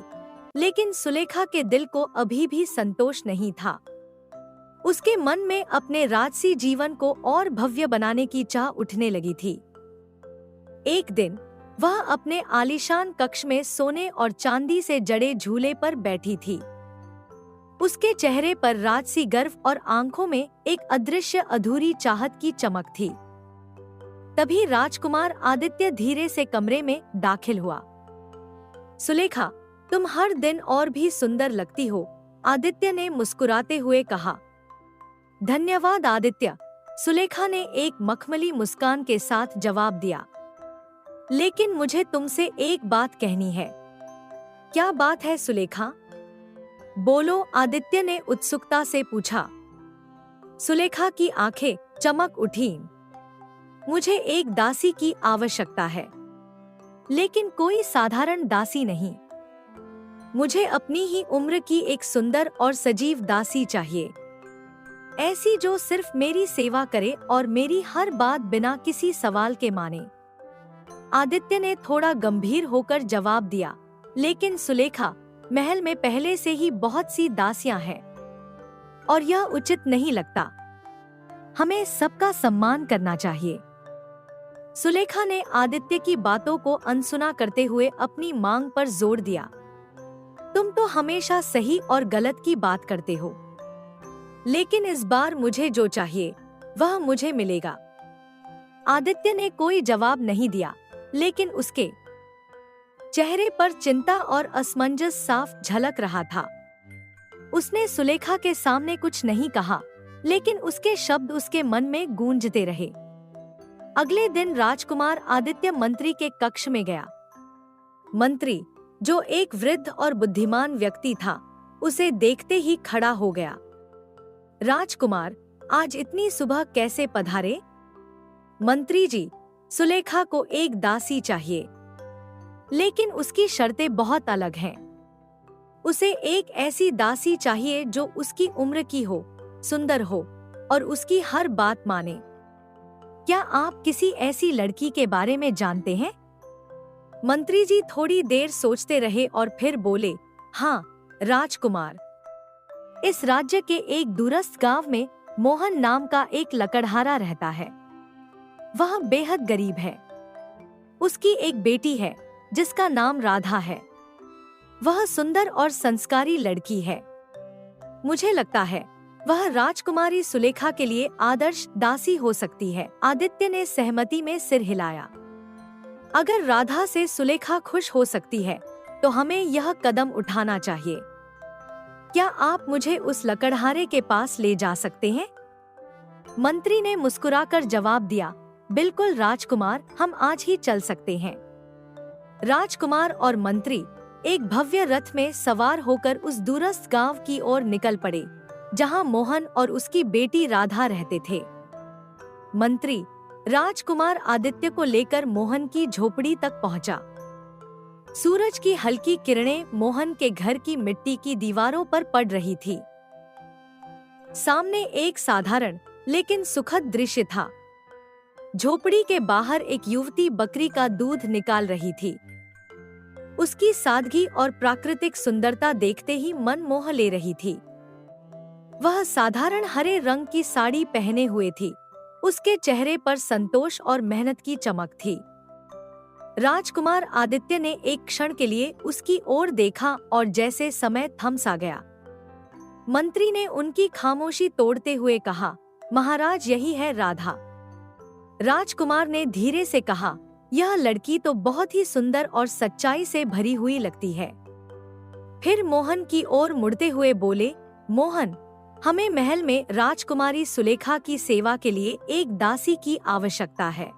लेकिन सुलेखा के दिल को अभी भी संतोष नहीं था। उसके मन में अपने राजसी जीवन को और भव्य बनाने की चाह उठने लगी थी। एक दिन वह अपने आलीशान कक्ष में सोने और चांदी से जड़े झूले पर बैठी थी। उसके चेहरे पर राजसी गर्व और आंखों में एक अदृश्य अधूरी चाहत की चमक थी। तभी राजकुमार आदित्य धीरे से कमरे में दाखिल हुआ। सुलेखा, तुम हर दिन और भी सुंदर लगती हो, आदित्य ने मुस्कुराते हुए कहा। धन्यवाद आदित्य, सुलेखा ने एक मखमली मुस्कान के साथ जवाब दिया। लेकिन मुझे तुमसे एक बात कहनी है। क्या बात है सुलेखा? बोलो, आदित्य ने उत्सुकता से पूछा। सुलेखा की आंखें चमक उठीं। मुझे एक दासी की आवश्यकता है, लेकिन कोई साधारण दासी नहीं। मुझे अपनी ही उम्र की एक सुंदर और सजीव दासी चाहिए, ऐसी जो सिर्फ मेरी सेवा करे और मेरी हर बात बिना किसी सवाल के माने। आदित्य ने थोड़ा गंभीर होकर जवाब दिया, लेकिन सुलेखा, महल में पहले से ही बहुत सी दासियां हैं और यह उचित नहीं लगता। हमें सबका सम्मान करना चाहिए। सुलेखा ने आदित्य की बातों को अनसुना करते हुए अपनी मांग पर जोर दिया। तुम तो हमेशा सही और गलत की बात करते हो, लेकिन इस बार मुझे जो चाहिए वह मुझे मिलेगा। आदित्य ने कोई जवाब नहीं दिया, लेकिन उसके चेहरे पर चिंता और असमंजस साफ झलक रहा था। उसने सुलेखा के सामने कुछ नहीं कहा, लेकिन उसके शब्द उसके मन में गूंजते रहे। अगले दिन राजकुमार आदित्य मंत्री के कक्ष में गया। मंत्री, जो एक वृद्ध और बुद्धिमान व्यक्ति था, उसे देखते ही खड़ा हो गया। राजकुमार, आज इतनी सुबह कैसे पधारे? मंत्री जी, सुलेखा को एक दासी चाहिए। लेकिन उसकी शर्तें बहुत अलग हैं। उसे एक ऐसी दासी चाहिए जो उसकी उम्र की हो, सुंदर हो और उसकी हर बात माने। क्या आप किसी ऐसी लड़की के बारे में जानते हैं? मंत्री जी थोड़ी देर सोचते रहे और फिर बोले, हाँ राजकुमार। इस राज्य के एक दूरस्थ गांव में मोहन नाम का एक लकड़हारा रहता है। वह बेहद गरीब है। उसकी एक बेटी है जिसका नाम राधा है। वह सुंदर और संस्कारी लड़की है। मुझे लगता है वह राजकुमारी सुलेखा के लिए आदर्श दासी हो सकती है। आदित्य ने सहमति में सिर हिलाया। अगर राधा से सुलेखा खुश हो सकती है तो हमें यह कदम उठाना चाहिए। क्या आप मुझे उस लकड़हारे के पास ले जा सकते हैं? मंत्री ने मुस्कुराकर जवाब दिया, बिल्कुल राजकुमार, हम आज ही चल सकते हैं। राजकुमार और मंत्री एक भव्य रथ में सवार होकर उस दूरस्थ गांव की ओर निकल पड़े जहां मोहन और उसकी बेटी राधा रहते थे। मंत्री राजकुमार आदित्य को लेकर मोहन की झोपड़ी तक पहुंचा। सूरज की हल्की किरणें मोहन के घर की मिट्टी की दीवारों पर पड़ रही थी। सामने एक साधारण लेकिन सुखद दृश्य था। झोपड़ी के बाहर एक युवती बकरी का दूध निकाल रही थी। उसकी सादगी और प्राकृतिक सुंदरता देखते ही मन मोह ले रही थी। वह साधारण हरे रंग की साड़ी पहने हुए थी। उसके चेहरे पर संतोष और मेहनत की चमक थी। राजकुमार आदित्य ने एक क्षण के लिए उसकी ओर देखा और जैसे समय थम सा गया। मंत्री ने उनकी खामोशी तोड़ते हुए कहा, महाराज, यही है राधा। राजकुमार ने धीरे से कहा, यह लड़की तो बहुत ही सुंदर और सच्चाई से भरी हुई लगती है। फिर मोहन की ओर मुड़ते हुए बोले, मोहन, हमें महल में राजकुमारी सुलेखा की सेवा के लिए एक दासी की आवश्यकता है।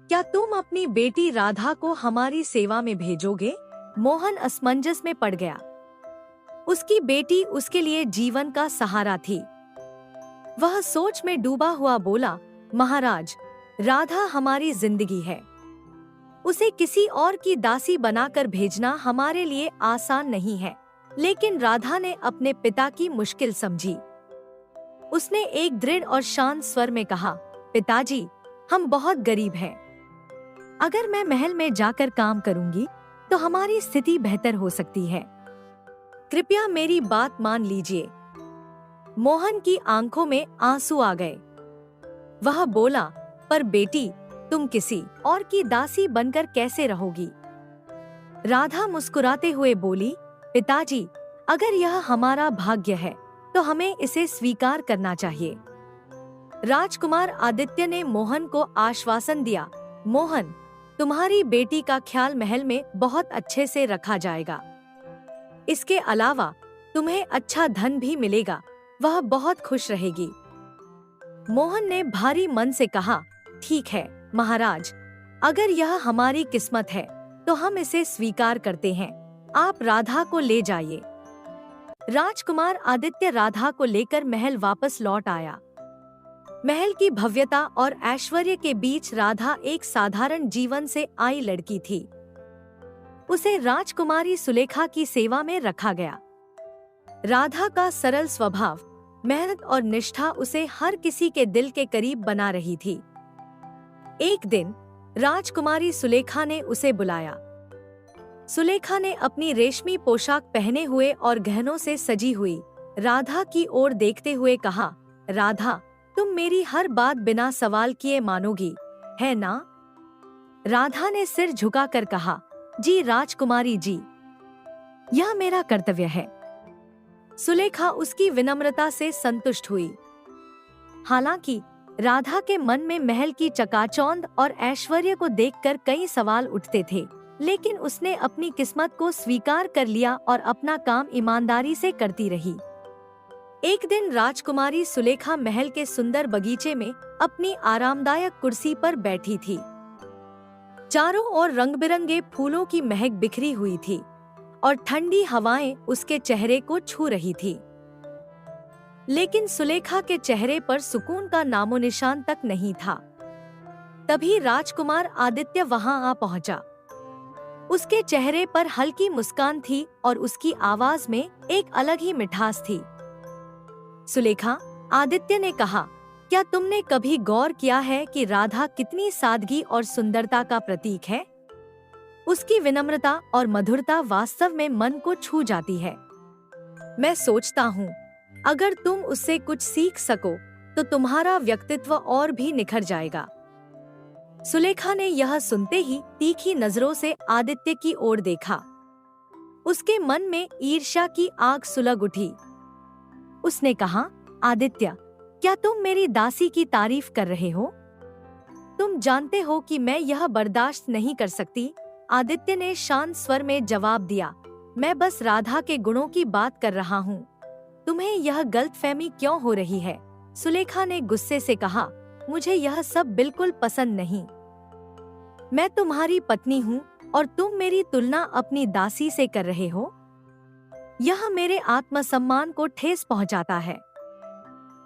क्या तुम अपनी बेटी राधा को हमारी सेवा में भेजोगे? मोहन असमंजस में पड़ गया। उसकी बेटी उसके लिए जीवन का सहारा थी। वह सोच में डूबा हुआ बोला, महाराज, राधा हमारी जिंदगी है। उसे किसी और की दासी बनाकर भेजना हमारे लिए आसान नहीं है। लेकिन राधा ने अपने पिता की मुश्किल समझी। उसने एक दृढ़ और शांत स्वर में कहा, पिताजी, हम बहुत गरीब हैं। अगर मैं महल में जाकर काम करूंगी तो हमारी स्थिति बेहतर हो सकती है। कृपया मेरी बात मान लीजिए। मोहन की आंखों में आंसू आ गए। वह बोला, पर बेटी, तुम किसी और की दासी बनकर कैसे रहोगी? राधा मुस्कुराते हुए बोली, पिताजी, अगर यह हमारा भाग्य है तो हमें इसे स्वीकार करना चाहिए। राजकुमार आदित्य ने मोहन को आश्वासन दिया, मोहन, तुम्हारी बेटी का ख्याल महल में बहुत अच्छे से रखा जाएगा। इसके अलावा तुम्हें अच्छा धन भी मिलेगा। वह बहुत खुश रहेगी। मोहन ने भारी मन से कहा, ठीक है महाराज, अगर यह हमारी किस्मत है तो हम इसे स्वीकार करते हैं। आप राधा को ले जाइए। राजकुमार आदित्य राधा को लेकर महल वापस लौट आया। महल की भव्यता और ऐश्वर्य के बीच राधा एक साधारण जीवन से आई लड़की थी। उसे राजकुमारी सुलेखा की सेवा में रखा गया। राधा का सरल स्वभाव, मेहनत और निष्ठा उसे हर किसी के दिल के करीब बना रही थी। एक दिन राजकुमारी सुलेखा ने उसे बुलाया। सुलेखा ने अपनी रेशमी पोशाक पहने हुए और गहनों से सजी हुई राधा की ओर देखते हुए कहा, राधा, तुम मेरी हर बात बिना सवाल किए मानोगी, है ना? राधा ने सिर झुकाकर कहा, जी राजकुमारी जी, यह मेरा कर्तव्य है। सुलेखा उसकी विनम्रता से संतुष्ट हुई। हालांकि राधा के मन में महल की चकाचौंध और ऐश्वर्य को देखकर कई सवाल उठते थे, लेकिन उसने अपनी किस्मत को स्वीकार कर लिया और अपना काम ईमानदारी से करती रही। एक दिन राजकुमारी सुलेखा महल के सुंदर बगीचे में अपनी आरामदायक कुर्सी पर बैठी थी। चारों ओर रंग-बिरंगे फूलों की महक बिखरी हुई थी और ठंडी हवाएं उसके चेहरे को छू रही थी। लेकिन सुलेखा के चेहरे पर सुकून का नामो निशान तक नहीं था। तभी राजकुमार आदित्य वहां आ पहुंचा। उसके चेहरे पर हल्की मुस्कान थी और उसकी आवाज में एक अलग ही मिठास थी। सुलेखा, आदित्य ने कहा, क्या तुमने कभी गौर किया है कि राधा कितनी सादगी और सुंदरता का प्रतीक है? उसकी विनम्रता और मधुरता वास्तव में मन को छू जाती है। मैं सोचता हूँ, अगर तुम उससे कुछ सीख सको तो तुम्हारा व्यक्तित्व और भी निखर जाएगा। सुलेखा ने यह सुनते ही तीखी नजरों से आदित्य की ओर देखा। उसके मन में ईर्ष्या की आग सुलग उठी। उसने कहा, आदित्य, क्या तुम मेरी दासी की तारीफ कर रहे हो? तुम जानते हो कि मैं यह बर्दाश्त नहीं कर सकती। आदित्य ने शांत स्वर में जवाब दिया, मैं बस राधा के गुणों की बात कर रहा हूँ। तुम्हें यह गलतफहमी क्यों हो रही है? सुलेखा ने गुस्से से कहा, मुझे यह सब बिल्कुल पसंद नहीं। मैं तुम्हारी पत्नी हूँ और तुम मेरी तुलना अपनी दासी से कर रहे हो। यह मेरे आत्मसम्मान को ठेस पहुँचाता है।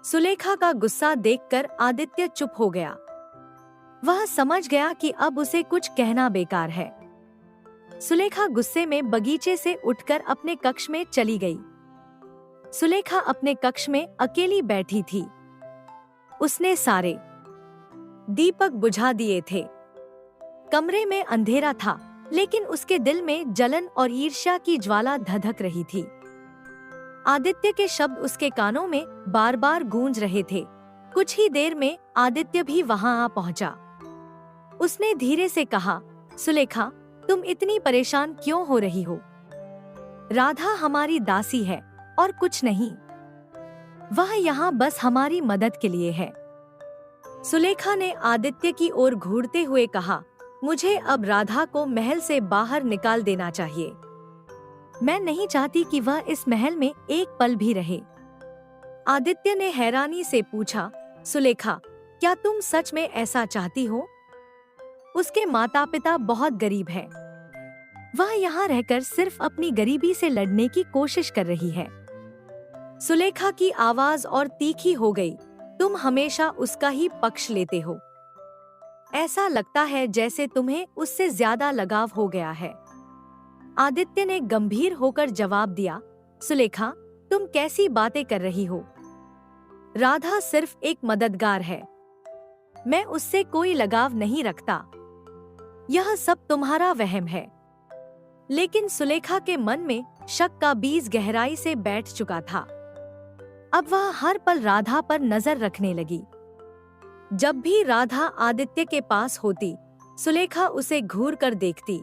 सुलेखा का गुस्सा देखकर आदित्य चुप हो गया। वह समझ गया कि अब उसे कुछ कहना बेकार है। सुलेखा गुस्से में बगीचे से उठकर अपने कक्ष में चली गई। सुलेखा अपने कक्ष में अकेली बैठी थी। उसने सारे दीपक बुझा दिए थे। कमरे में अंधेरा था, लेकिन उसके दिल में जलन और ईर्ष्या की ज्वाला धधक रही थी। आदित्य के शब्द उसके कानों में बार बार गूंज रहे थे। कुछ ही देर में आदित्य भी वहां आ पहुंचा। उसने धीरे से कहा, सुलेखा, तुम इतनी परेशान क्यों हो रही हो? राधा हमारी दासी है और कुछ नहीं। वह यहाँ बस हमारी मदद के लिए है। सुलेखा ने आदित्य की ओर घूरते हुए कहा, मुझे अब राधा को महल से बाहर निकाल देना चाहिए। मैं नहीं चाहती कि वह इस महल में एक पल भी रहे। आदित्य ने हैरानी से पूछा, सुलेखा, क्या तुम सच में ऐसा चाहती हो? उसके माता पिता बहुत गरीब हैं। वह यहाँ रहकर सिर्फ अपनी गरीबी से लड़ने की कोशिश कर रही है। सुलेखा की आवाज और तीखी हो गई, तुम हमेशा उसका ही पक्ष लेते हो। ऐसा लगता है जैसे तुम्हें उससे ज्यादा लगाव हो गया है। आदित्य ने गंभीर होकर जवाब दिया, सुलेखा, तुम कैसी बातें कर रही हो? राधा सिर्फ एक मददगार है। मैं उससे कोई लगाव नहीं रखता। यह सब तुम्हारा वहम है। लेकिन सुलेखा के मन में शक का बीज गहराई से बैठ चुका था। अब वह हर पल राधा पर नजर रखने लगी। जब भी राधा आदित्य के पास होती, सुलेखा उसे घूर कर देखती।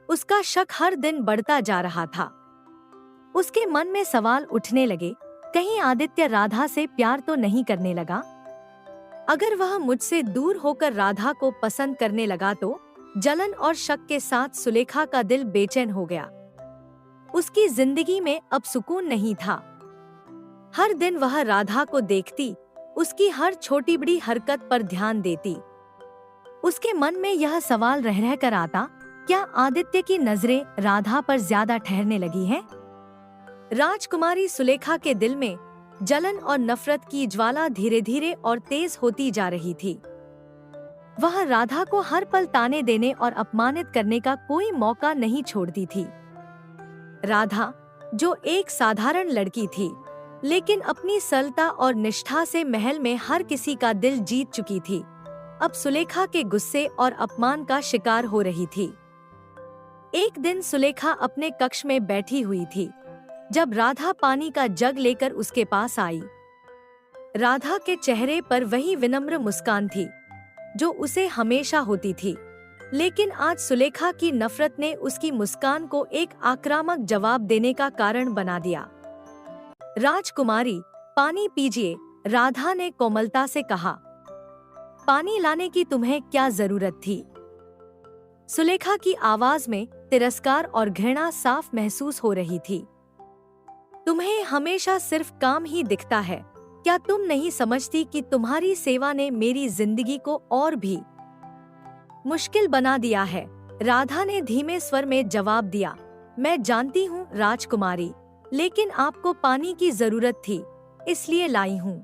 उसका शक हर दिन बढ़ता जा रहा था। उसके मन में सवाल उठने लगे, कहीं आदित्य राधा से प्यार तो नहीं करने लगा? अगर वह मुझसे दूर होकर राधा को पसंद करने लगा तो? जलन और शक के साथ सुलेखा का दिल बेचैन हो गया। उसकी जिंदगी में अब सुकून नहीं था। हर दिन वह राधा को देखती, उसकी हर छोटी बड़ी हरकत पर ध्यान देती। उसके मन में यह सवाल रह रह कर आता, क्या आदित्य की नजरें राधा पर ज्यादा ठहरने लगी हैं? राजकुमारी सुलेखा के दिल में जलन और नफरत की ज्वाला धीरे धीरे और तेज होती जा रही थी। वह राधा को हर पल ताने देने और अपमानित करने का कोई मौका नहीं छोड़ती थी। राधा, जो एक साधारण लड़की थी, लेकिन अपनी सरलता और निष्ठा से महल में हर किसी का दिल जीत चुकी थी, अब सुलेखा के गुस्से और अपमान का शिकार हो रही थी। एक दिन सुलेखा अपने कक्ष में बैठी हुई थी, जब राधा पानी का जग लेकर उसके पास आई। राधा के चेहरे पर वही विनम्र मुस्कान थी जो उसे हमेशा होती थी, लेकिन आज सुलेखा की नफरत ने उसकी मुस्कान को एक आक्रामक जवाब देने का कारण बना दिया। राजकुमारी, पानी पीजिए, राधा ने कोमलता से कहा। पानी लाने की तुम्हें क्या जरूरत थी? सुलेखा की आवाज में तिरस्कार और घृणा साफ महसूस हो रही थी। तुम्हें हमेशा सिर्फ काम ही दिखता है। क्या तुम नहीं समझती कि तुम्हारी सेवा ने मेरी जिंदगी को और भी मुश्किल बना दिया है? राधा ने धीमे स्वर में जवाब दिया, मैं जानती हूँ राजकुमारी, लेकिन आपको पानी की जरूरत थी, इसलिए लाई हूँ।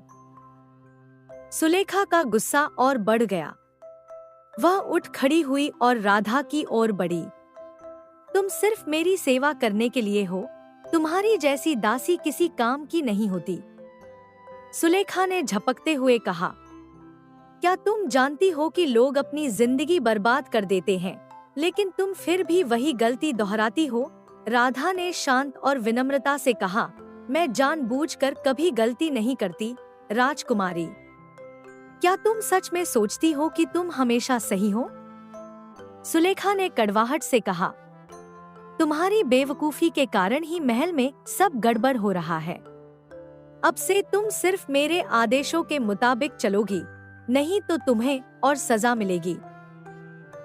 सुलेखा का गुस्सा और बढ़ गया। वह उठ खड़ी हुई और राधा की ओर बढ़ी। तुम सिर्फ मेरी सेवा करने के लिए हो, तुम्हारी जैसी दासी किसी काम की नहीं होती। सुलेखा ने झपकते हुए कहा, क्या तुम जानती हो कि लोग अपनी जिंदगी बर्बाद कर देते हैं, लेकिन तुम फिर भी वही गलती दोहराती हो? राधा ने शांत और विनम्रता से कहा, मैं जानबूझकर कभी गलती नहीं करती, राजकुमारी। क्या तुम सच में सोचती हो कि तुम हमेशा सही हो? सुलेखा ने कड़वाहट से कहा, तुम्हारी बेवकूफी के कारण ही महल में सब गड़बड़ हो रहा है। अब से तुम सिर्फ मेरे आदेशों के मुताबिक चलोगी, नहीं तो तुम्हें और सजा मिलेगी।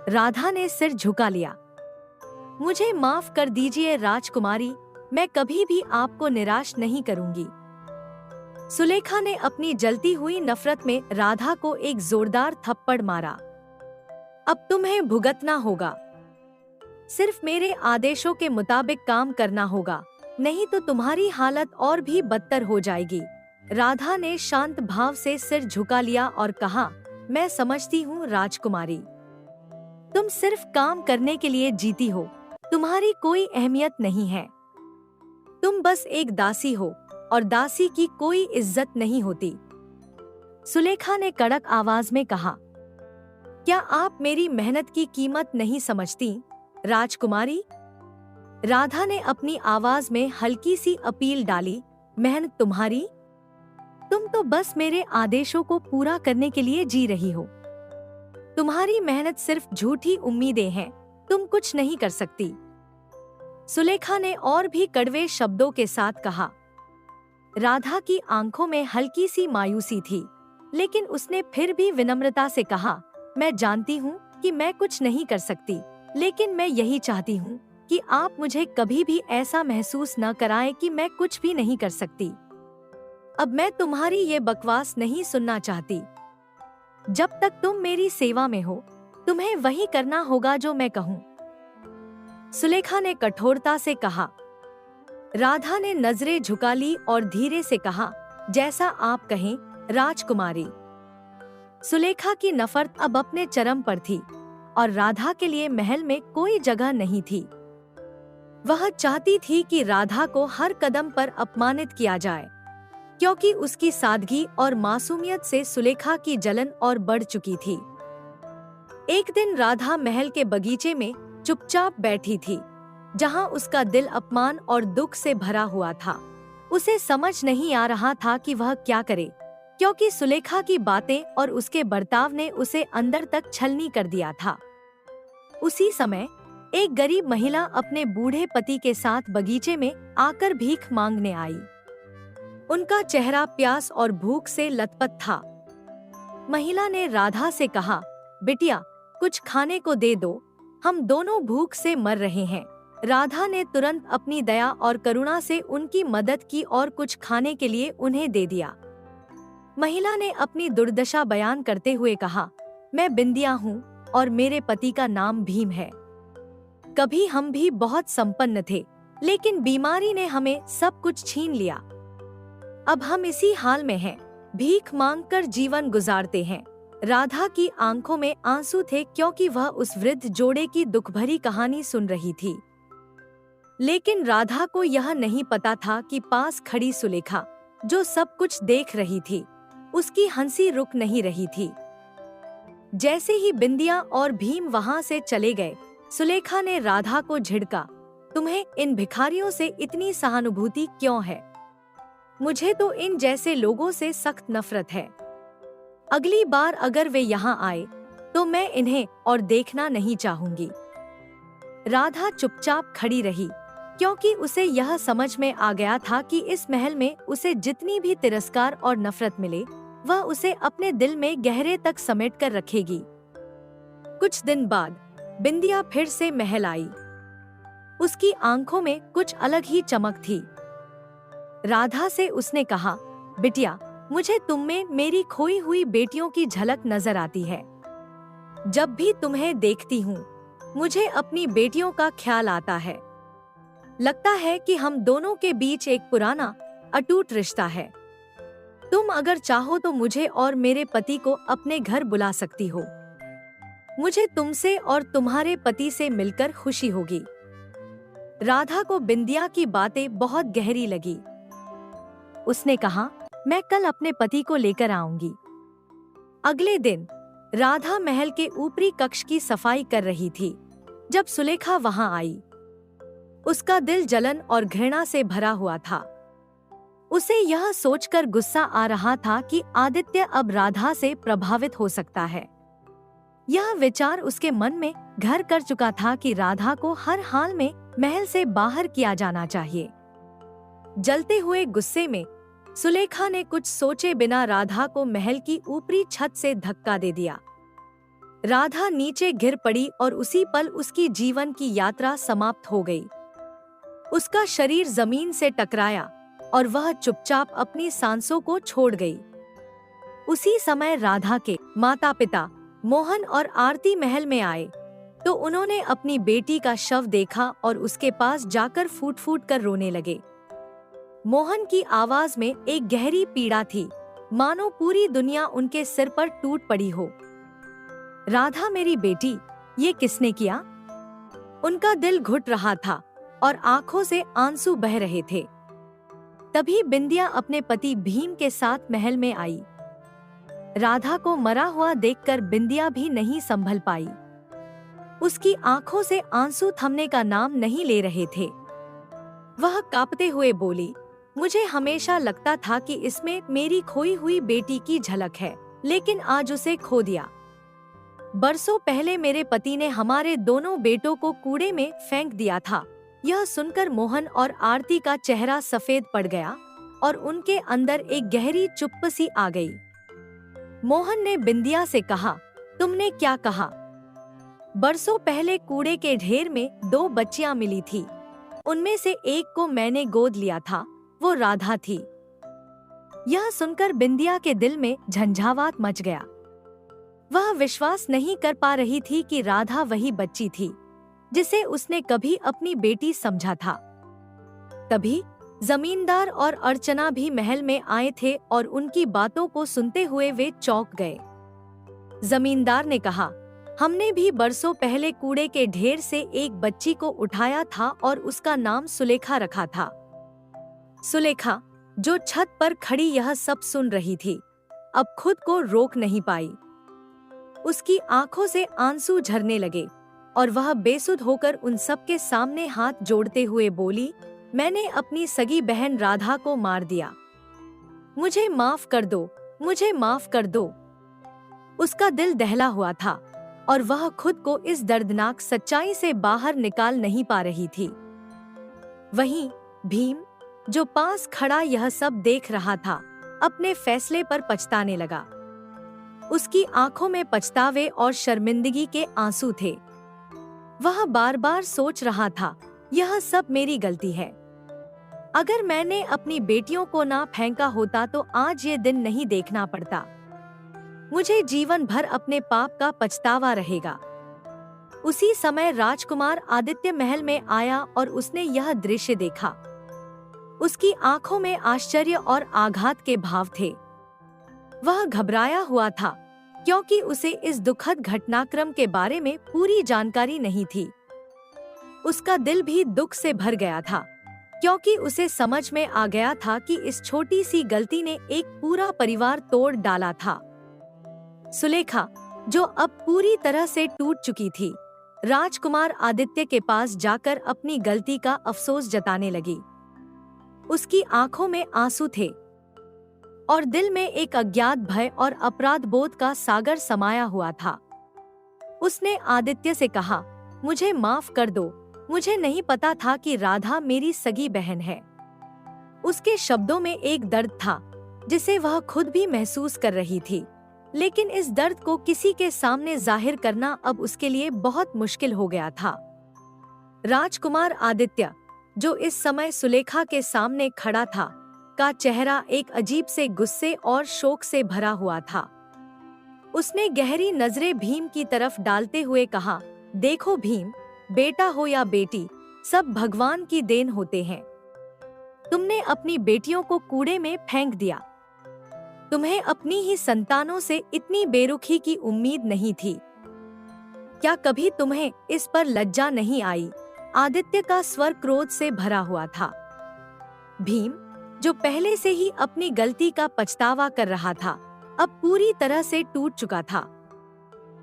राधा ने सिर झुका लिया। मुझे माफ कर दीजिए राजकुमारी, मैं कभी भी आपको निराश नहीं करूंगी। सुलेखा ने अपनी जलती हुई नफरत में राधा को एक जोरदार थप्पड़ मारा। अब तुम्हें भुगतना होगा। सिर्फ मेरे आदेशों के मुताबिक काम करना होगा, नहीं तो तुम्हारी हालत और भी बदतर हो जाएगी। राधा ने शांत भाव से सिर झुका लिया और कहा, मैं समझती हूँ राजकुमारी, तुम सिर्फ काम करने के लिए जीती हो, तुम्हारी कोई अहमियत नहीं है। तुम बस एक दासी हो और दासी की कोई इज्जत नहीं होती। सुलेखा ने कड़क आवाज में कहा, क्या आप मेरी मेहनत की कीमत नहीं समझती, राजकुमारी? राधा ने अपनी आवाज में हल्की सी अपील डाली, मेहनत तुम्हारी? तुम तो बस मेरे आदेशों को पूरा करने के लिए जी रही हो। तुम्हारी मेहनत सिर्फ झूठी उम्मीदें हैं, तुम कुछ नहीं कर सकती। सुलेखा ने और भी कड़वे शब्दों के साथ कहा। राधा की आंखों में हल्की सी मायूसी थी, लेकिन उसने फिर भी विनम्रता से कहा, मैं जानती हूँ कि मैं कुछ नहीं कर सकती, लेकिन मैं यही चाहती हूँ कि आप मुझे कभी भी ऐसा महसूस न कराएं कि मैं कुछ भी नहीं कर सकती। अब मैं तुम्हारी ये बकवास नहीं सुनना चाहती। जब तक तुम मेरी सेवा में हो, तुम्हें वही करना होगा जो मैं कहूँ। सुलेखा ने कठोरता से कहा। राधा ने नजरें झुका ली और धीरे से कहा, जैसा आप कहें राजकुमारी। सुलेखा की नफरत अब अपने चरम पर थी और राधा के लिए महल में कोई जगह नहीं थी। वह चाहती थी कि राधा को हर कदम पर अपमानित किया जाए, क्योंकि उसकी सादगी और मासूमियत से सुलेखा की जलन और बढ़ चुकी थी। एक दिन राधा महल के बगीचे में चुपचाप बैठी थी, जहां उसका दिल अपमान और दुख से भरा हुआ था। उसे समझ नहीं आ रहा था कि वह क्या करे, क्योंकि सुलेखा की बातें और उसके बर्ताव ने उसे अंदर तक छलनी कर दिया था। उसी समय एक गरीब महिला अपने बूढ़े पति के साथ बगीचे में आकर भीख मांगने आई। उनका चेहरा प्यास और भूख से लथपथ था। महिला ने राधा से कहा, बिटिया, कुछ खाने को दे दो, हम दोनों भूख से मर रहे हैं। राधा ने तुरंत अपनी दया और करुणा से उनकी मदद की और कुछ खाने के लिए उन्हें दे दिया। महिला ने अपनी दुर्दशा बयान करते हुए कहा, मैं बिंदिया हूँ और मेरे पति का नाम भीम है। कभी हम भी बहुत संपन्न थे, लेकिन बीमारी ने हमें सब कुछ छीन लिया। अब हम इसी हाल में हैं, भीख मांगकर जीवन गुजारते हैं। राधा की आंखों में आंसू थे, क्योंकि वह उस वृद्ध जोड़े की दुखभरी कहानी सुन रही थी। लेकिन राधा को यह नहीं पता था कि पास खड़ी सुलेखा, जो सब कुछ देख रही थी, उसकी हंसी रुक नहीं रही थी। जैसे ही बिंदिया और भीम वहां से चले गए, सुलेखा ने राधा को झिड़का, तुम्हें इन भिखारियों से इतनी सहानुभूति क्यों है? मुझे तो इन जैसे लोगों से सख्त नफरत है। अगली बार अगर वे यहाँ आए, तो मैं इन्हें और देखना नहीं चाहूंगी। राधा चुपचाप खड़ी रही, क्योंकि उसे यह समझ में आ गया था कि इस महल में उसे जितनी भी तिरस्कार और नफरत मिले, वह उसे अपने दिल में गहरे तक समेट कर रखेगी। कुछ दिन बाद बिंदिया फिर से महल आई। उसकी आंखों में कुछ अलग ही चमक थी। राधा से उसने कहा, बिटिया, मुझे तुम में मेरी खोई हुई बेटियों की झलक नजर आती है। जब भी तुम्हें देखती हूँ, मुझे अपनी बेटियों का ख्याल आता है। लगता है कि हम दोनों के बीच एक पुराना अटूट रिश्ता है। तुम अगर चाहो तो मुझे और मेरे पति को अपने घर बुला सकती हो। मुझे तुमसे और तुम्हारे पति से मिलकर खुशी होगी। राधा को बिंदिया की बातें बहुत गहरी लगी। उसने कहा, मैं कल अपने पति को लेकर आऊंगी। अगले दिन राधा महल के ऊपरी कक्ष की सफाई कर रही थी जब सुलेखा वहां आई। उसका दिल जलन और घृणा से भरा हुआ था। उसे यह सोचकर गुस्सा आ रहा था कि आदित्य अब राधा से प्रभावित हो सकता है। यह विचार उसके मन में घर कर चुका था कि राधा को हर हाल में महल से बाहर किया जाना चाहिए। जलते हुए गुस्से में सुलेखा ने कुछ सोचे बिना राधा को महल की ऊपरी छत से धक्का दे दिया। राधा नीचे गिर पड़ी और उसी पल उसकी जीवन की यात्रा समाप्त हो गई। उसका शरीर जमीन से टकराया और वह चुपचाप अपनी सांसों को छोड़ गई। उसी समय राधा के माता-पिता मोहन और आरती महल में आए तो उन्होंने अपनी बेटी का शव देखा और उसके पास जाकर फूट फूट कर रोने लगे। मोहन की आवाज में एक गहरी पीड़ा थी, मानो पूरी दुनिया उनके सिर पर टूट पड़ी हो। राधा मेरी बेटी, ये किसने किया? उनका दिल घुट रहा था और आंखों से आंसू बह रहे थे। तभी बिंदिया अपने पति भीम के साथ महल में आई। राधा को मरा हुआ देखकर बिंदिया भी नहीं संभल पाई। उसकी आंखों से आंसू थमने का नाम नहीं ले रहे थे। वह कांपते हुए बोली, मुझे हमेशा लगता था कि इसमें मेरी खोई हुई बेटी की झलक है, लेकिन आज उसे खो दिया। बरसों पहले मेरे पति ने हमारे दोनों बेटों को कूड़े में फेंक दिया था। यह सुनकर मोहन और आरती का चेहरा सफेद पड़ गया और उनके अंदर एक गहरी चुप्पी सी आ गई। मोहन ने बिंदिया से कहा, तुमने क्या कहा? बरसों पहले कूड़े के ढेर में 2 बच्चियां मिली थी। उनमें से एक को मैंने गोद लिया था, वो राधा थी। यह सुनकर बिंदिया के दिल में झंझावात मच गया। वह विश्वास नहीं कर पा रही थी कि राधा वही बच्ची थी जिसे उसने कभी अपनी बेटी समझा था। तभी जमींदार और अर्चना भी महल में आए थे और उनकी बातों को सुनते हुए वे चौंक गए। जमींदार ने कहा, हमने भी बरसों पहले कूड़े के ढेर से एक बच्ची को उठाया था और उसका नाम सुलेखा रखा था। सुलेखा, जो छत पर खड़ी यह सब सुन रही थी, अब खुद को रोक नहीं पाई। उसकी आंखों से आंसू झरने लगे और वह बेसुध होकर उन सब के सामने हाथ जोड़ते हुए बोली, मैंने अपनी सगी बहन राधा को मार दिया। मुझे माफ कर दो, मुझे माफ कर दो। उसका दिल दहला हुआ था और वह खुद को इस दर्दनाक सच्चाई से बाहर निकाल नहीं पा रही थी। वहीं भीम, जो पास खड़ा यह सब देख रहा था, अपने फैसले पर पछताने लगा। उसकी आंखों में पछतावे और शर्मिंदगी के आंसू थे। वह बार बार सोच रहा था, यह सब मेरी गलती है। अगर मैंने अपनी बेटियों को ना फेंका होता तो आज ये दिन नहीं देखना पड़ता। मुझे जीवन भर अपने पाप का पछतावा रहेगा। उसी समय राजकुमार आदित्य महल में आया और उसने यह दृश्य देखा। उसकी आंखों में आश्चर्य और आघात के भाव थे। वह घबराया हुआ था क्योंकि उसे इस दुखद घटनाक्रम के बारे में पूरी जानकारी नहीं थी। उसका दिल भी दुख से भर गया था क्योंकि उसे समझ में आ गया था कि इस छोटी सी गलती ने एक पूरा परिवार तोड़ डाला था। सुलेखा, जो अब पूरी तरह से टूट चुकी थी, राजकुमार आदित्य के पास जाकर अपनी गलती का अफसोस जताने लगी। उसकी आंखों में आंसू थे और दिल में एक अज्ञात भय और अपराध बोध का सागर समाया हुआ था। उसने आदित्य से कहा, मुझे माफ कर दो, मुझे नहीं पता था कि राधा मेरी सगी बहन है। उसके शब्दों में एक दर्द था जिसे वह खुद भी महसूस कर रही थी, लेकिन इस दर्द को किसी के सामने जाहिर करना अब उसके लिए बहुत मुश्किल हो गया था। राजकुमार आदित्य, जो इस समय सुलेखा के सामने खड़ा था, का चेहरा एक अजीब से गुस्से और शोक से भरा हुआ था। उसने गहरी नजरें भीम की तरफ डालते हुए कहा, देखो भीम, बेटा हो या बेटी, सब भगवान की देन होते हैं। तुमने अपनी बेटियों को कूड़े में फेंक दिया। तुम्हें अपनी ही संतानों से इतनी बेरुखी की उम्मीद नहीं थी। क्या कभी तुम्हें इस पर लज्जा नहीं आई? आदित्य का स्वर क्रोध से भरा हुआ था। भीम, जो पहले से ही अपनी गलती का पछतावा कर रहा था, अब पूरी तरह से टूट चुका था।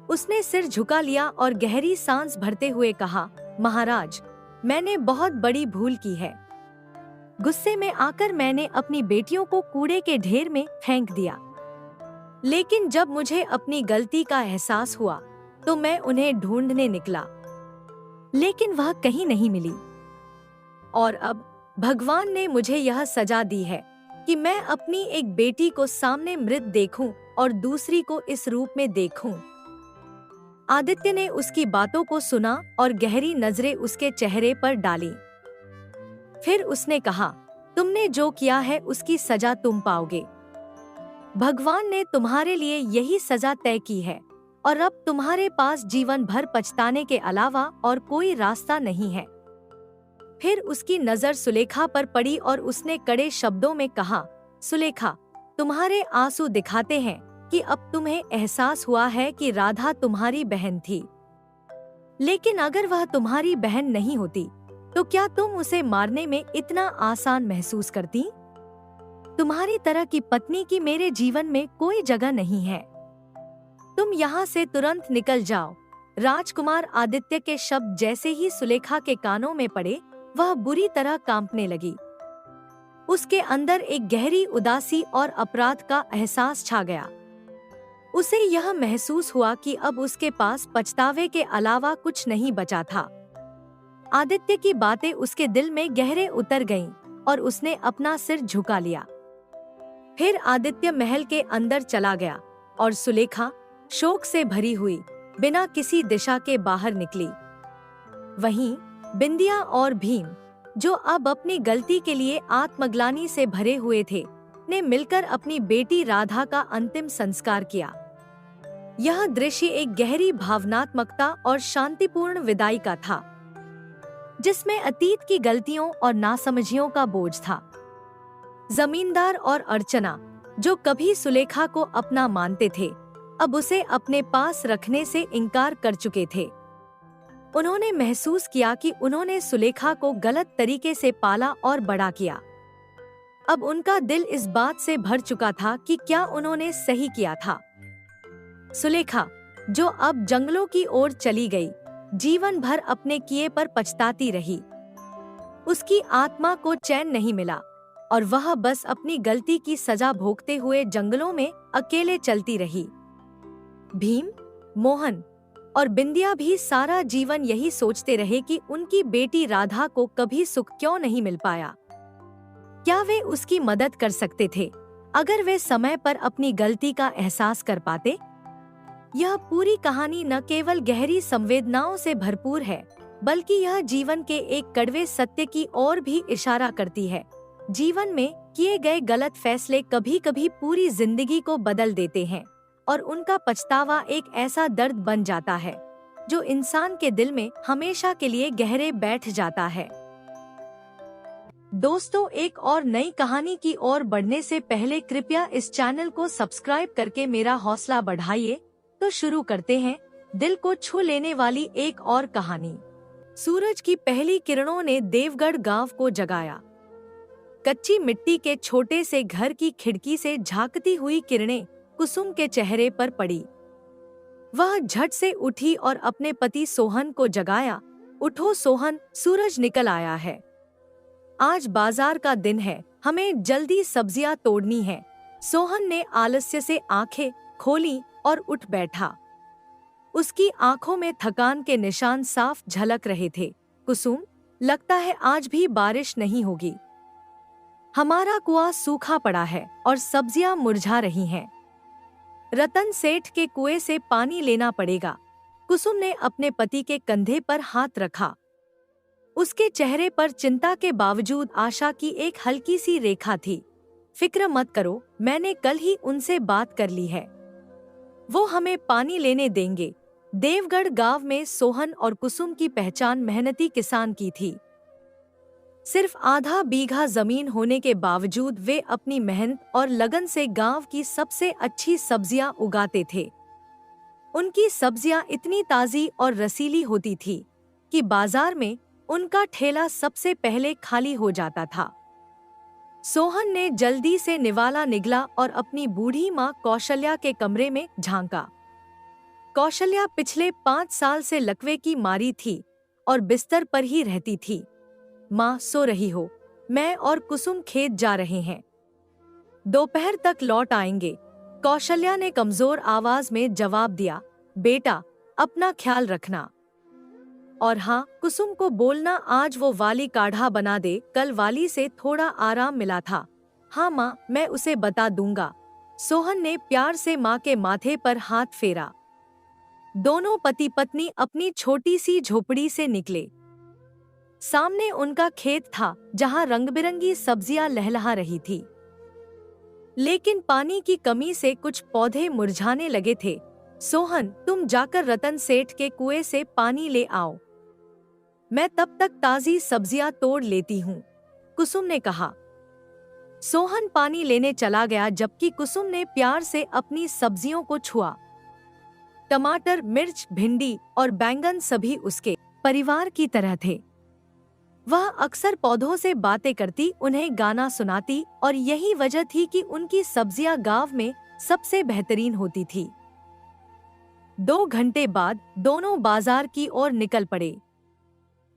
उसने सिर झुका लिया और गहरी सांस भरते हुए कहा, महाराज, मैंने बहुत बड़ी भूल की है। गुस्से में आकर मैंने अपनी बेटियों को कूड़े के ढेर में फेंक दिया। लेकिन जब मुझे अपनी गलती का एहसास हुआ तो मैं उन्हें ढूंढने निकला, लेकिन वह कहीं नहीं मिली। और अब भगवान ने मुझे यह सजा दी है कि मैं अपनी एक बेटी को सामने मृत देखूं और दूसरी को इस रूप में देखूं। आदित्य ने उसकी बातों को सुना और गहरी नजरें उसके चेहरे पर डाली। फिर उसने कहा, तुमने जो किया है उसकी सजा तुम पाओगे। भगवान ने तुम्हारे लिए यही सजा तय की है और अब तुम्हारे पास जीवन भर पछताने के अलावा और कोई रास्ता नहीं है। फिर उसकी नजर सुलेखा पर पड़ी और उसने कड़े शब्दों में कहा, सुलेखा, तुम्हारे आंसू दिखाते हैं कि अब तुम्हें एहसास हुआ है कि राधा तुम्हारी बहन थी। लेकिन अगर वह तुम्हारी बहन नहीं होती तो क्या तुम उसे मारने में इतना आसान महसूस करती? तुम्हारी तरह की पत्नी की मेरे जीवन में कोई जगह नहीं है। तुम यहाँ से तुरंत निकल जाओ। राजकुमार आदित्य के शब्द जैसे ही सुलेखा के कानों में पड़े, वह बुरी तरह कांपने लगी। उसके अंदर एक गहरी उदासी और अपराध का एहसास छा गया। उसे यह महसूस हुआ कि अब उसके पास पछतावे के अलावा कुछ नहीं बचा था। आदित्य की बातें उसके दिल में गहरे उतर गईं और उसने अपना सिर झुका लिया। फिर आदित्य महल के अंदर चला गया और सुलेखा शोक से भरी हुई बिना किसी दिशा के बाहर निकली। वहीं बिंदिया और भीम, जो अब अपनी गलती के लिए आत्मग्लानि से भरे हुए थे, ने मिलकर अपनी बेटी राधा का अंतिम संस्कार किया। यह दृश्य एक गहरी भावनात्मकता और शांतिपूर्ण विदाई का था, जिसमें अतीत की गलतियों और नासमझियों का बोझ था। जमींदार और अर्चना, जो कभी सुलेखा को अपना मानते थे, अब उसे अपने पास रखने से इनकार कर चुके थे। उन्होंने महसूस किया कि उन्होंने सुलेखा को गलत तरीके से पाला और बड़ा किया। अब उनका दिल इस बात से भर चुका था कि क्या उन्होंने सही किया था। सुलेखा, जो अब जंगलों की ओर चली गई, जीवन भर अपने किए पर पछताती रही। उसकी आत्मा को चैन नहीं मिला और वह बस अपनी गलती की सजा भोगते हुए जंगलों में अकेले चलती रही। भीम, मोहन और बिंदिया भी सारा जीवन यही सोचते रहे कि उनकी बेटी राधा को कभी सुख क्यों नहीं मिल पाया। क्या वे उसकी मदद कर सकते थे अगर वे समय पर अपनी गलती का एहसास कर पाते? यह पूरी कहानी न केवल गहरी संवेदनाओं से भरपूर है, बल्कि यह जीवन के एक कड़वे सत्य की ओर भी इशारा करती है। जीवन में किए गए गलत फैसले कभी कभी पूरी जिंदगी को बदल देते हैं और उनका पछतावा एक ऐसा दर्द बन जाता है जो इंसान के दिल में हमेशा के लिए गहरे बैठ जाता है। दोस्तों, एक और नई कहानी की ओर बढ़ने से पहले कृपया इस चैनल को सब्सक्राइब करके मेरा हौसला बढ़ाइए। तो शुरू करते हैं दिल को छू लेने वाली एक और कहानी। सूरज की पहली किरणों ने देवगढ़ गांव को जगाया। कच्ची मिट्टी के छोटे से घर की खिड़की से झांकती हुई किरणें कुसुम के चेहरे पर पड़ी। वह झट से उठी और अपने पति सोहन को जगाया। उठो सोहन, सूरज निकल आया है। आज बाजार का दिन है, हमें जल्दी सब्जियां तोड़नी है। सोहन ने आलस्य से आंखें खोली और उठ बैठा। उसकी आंखों में थकान के निशान साफ झलक रहे थे। कुसुम, लगता है आज भी बारिश नहीं होगी। हमारा कुआं सूखा पड़ा है और सब्जियां मुरझा रही हैं। रतन सेठ के कुएं से पानी लेना पड़ेगा। कुसुम ने अपने पति के कंधे पर हाथ रखा। उसके चेहरे पर चिंता के बावजूद आशा की एक हल्की सी रेखा थी। फिक्र मत करो, मैंने कल ही उनसे बात कर ली है, वो हमें पानी लेने देंगे। देवगढ़ गांव में सोहन और कुसुम की पहचान मेहनती किसान की थी। सिर्फ आधा बीघा जमीन होने के बावजूद वे अपनी मेहनत और लगन से गांव की सबसे अच्छी सब्जियां उगाते थे। उनकी सब्जियां इतनी ताजी और रसीली होती थी कि बाजार में उनका ठेला सबसे पहले खाली हो जाता था। सोहन ने जल्दी से निवाला निगला और अपनी बूढ़ी माँ कौशल्या के कमरे में झांका। कौशल्या पिछले 5 साल से लकवे की मारी थी और बिस्तर पर ही रहती थी। माँ सो रही हो, मैं और कुसुम खेत जा रहे हैं, दोपहर तक लौट आएंगे, कौशल्या ने कमजोर आवाज में जवाब दिया। बेटा, अपना ख्याल रखना। और हाँ, कुसुम को बोलना आज वो वाली काढ़ा बना दे, कल वाली से थोड़ा आराम मिला था। हाँ माँ, मैं उसे बता दूंगा। सोहन ने प्यार से माँ के माथे पर हाथ फेरा। दोनों पति पत्नी अपनी छोटी सी झोपड़ी से निकले। सामने उनका खेत था जहाँ रंगबिरंगी सब्जियां लहलहा रही थी, लेकिन पानी की कमी से कुछ पौधे मुरझाने लगे थे। सोहन, तुम जाकर रतन सेठ के कुएं से पानी ले आओ, मैं तब तक ताजी सब्जियां तोड़ लेती हूँ, कुसुम ने कहा। सोहन पानी लेने चला गया जबकि कुसुम ने प्यार से अपनी सब्जियों को छुआ। टमाटर, मिर्च, भिंडी और बैंगन सभी उसके परिवार की तरह थे। वह अक्सर पौधों से बातें करती, उन्हें गाना सुनाती और यही वजह थी कि उनकी सब्जियां गांव में सबसे बेहतरीन होती थी। 2 घंटे बाद दोनों बाजार की ओर निकल पड़े।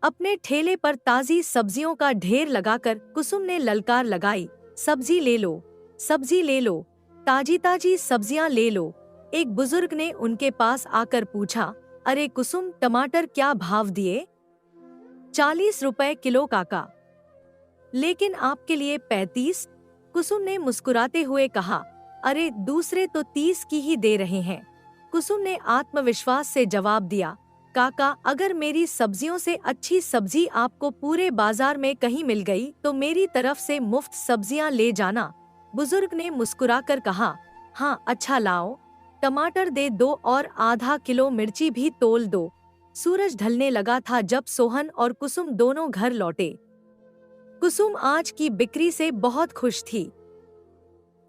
अपने ठेले पर ताजी सब्जियों का ढेर लगाकर कुसुम ने ललकार लगाई, सब्जी ले लो, सब्जी ले लो, ताजी ताजी सब्जियां ले लो। एक बुजुर्ग ने उनके पास आकर पूछा, अरे कुसुम, टमाटर क्या भाव दिए? 40 रुपए किलो काका। लेकिन आपके लिए 35, कुसुम ने मुस्कुराते हुए कहा। अरे दूसरे तो 30 की ही दे रहे हैं, कुसुम ने आत्मविश्वास से जवाब दिया। काका, अगर मेरी सब्जियों से अच्छी सब्जी आपको पूरे बाजार में कहीं मिल गई तो मेरी तरफ से मुफ्त सब्जियां ले जाना, बुजुर्ग ने मुस्कुराकर कहा। हाँ, अच्छा लाओ, टमाटर दे दो और आधा किलो मिर्ची भी तोल दो। सूरज ढलने लगा था जब सोहन और कुसुम दोनों घर लौटे। कुसुम आज की बिक्री से बहुत खुश थी।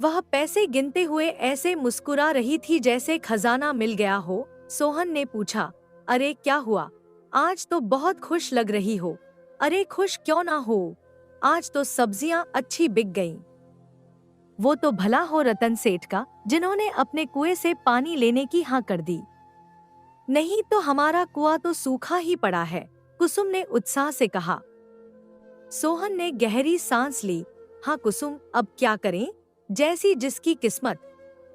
वह पैसे गिनते हुए ऐसे मुस्कुरा रही थी जैसे खजाना मिल गया हो। सोहन ने पूछा, अरे क्या हुआ, आज तो बहुत खुश लग रही हो। अरे खुश क्यों ना हो, आज तो सब्जियां अच्छी बिक गईं। वो तो भला हो रतन सेठ का, जिन्होंने अपने कुएं से पानी लेने की हाँ कर दी, नहीं तो हमारा कुआं तो सूखा ही पड़ा है, कुसुम ने उत्साह से कहा। सोहन ने गहरी सांस ली। हाँ कुसुम, अब क्या करें, जैसी जिसकी किस्मत।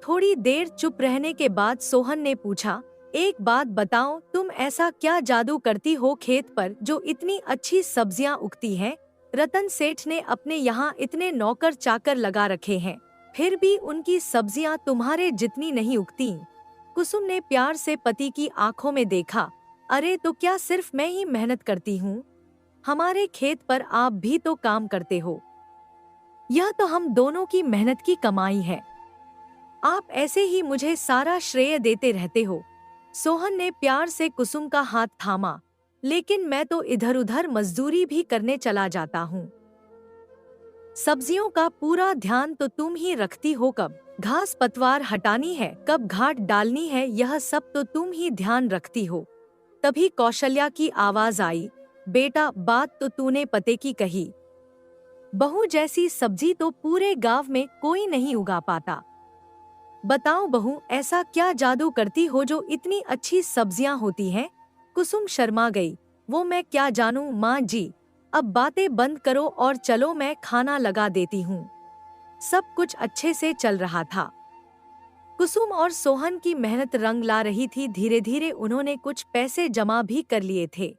थोड़ी देर चुप रहने के बाद सोहन ने पूछा, एक बात बताओ, तुम ऐसा क्या जादू करती हो खेत पर जो इतनी अच्छी सब्जियां उगती हैं? रतन सेठ ने अपने यहाँ इतने नौकर चाकर लगा रखे हैं, फिर भी उनकी सब्जियां तुम्हारे जितनी नहीं उगती। कुसुम ने प्यार से पति की आंखों में देखा। अरे तो क्या सिर्फ मैं ही मेहनत करती हूँ? हमारे खेत पर आप भी तो काम करते हो, यह तो हम दोनों की मेहनत की कमाई है। आप ऐसे ही मुझे सारा श्रेय देते रहते हो। सोहन ने प्यार से कुसुम का हाथ थामा। लेकिन मैं तो इधर उधर मजदूरी भी करने चला जाता हूँ, सब्जियों का पूरा ध्यान तो तुम ही रखती हो, कब घास पतवार हटानी है, कब घाट डालनी है, यह सब तो तुम ही ध्यान रखती हो। तभी कौशल्या की आवाज आई, बेटा बात तो तूने पते की कही, बहू जैसी सब्जी तो पूरे गांव में कोई नहीं उगा पाता। बताओ बहू, ऐसा क्या जादू करती हो जो इतनी अच्छी सब्जियां होती हैं? कुसुम शर्मा गई। वो मैं क्या जानूं माँ जी, अब बातें बंद करो और चलो, मैं खाना लगा देती हूँ। सब कुछ अच्छे से चल रहा था। कुसुम और सोहन की मेहनत रंग ला रही थी। धीरे धीरे उन्होंने कुछ पैसे जमा भी कर लिए थे।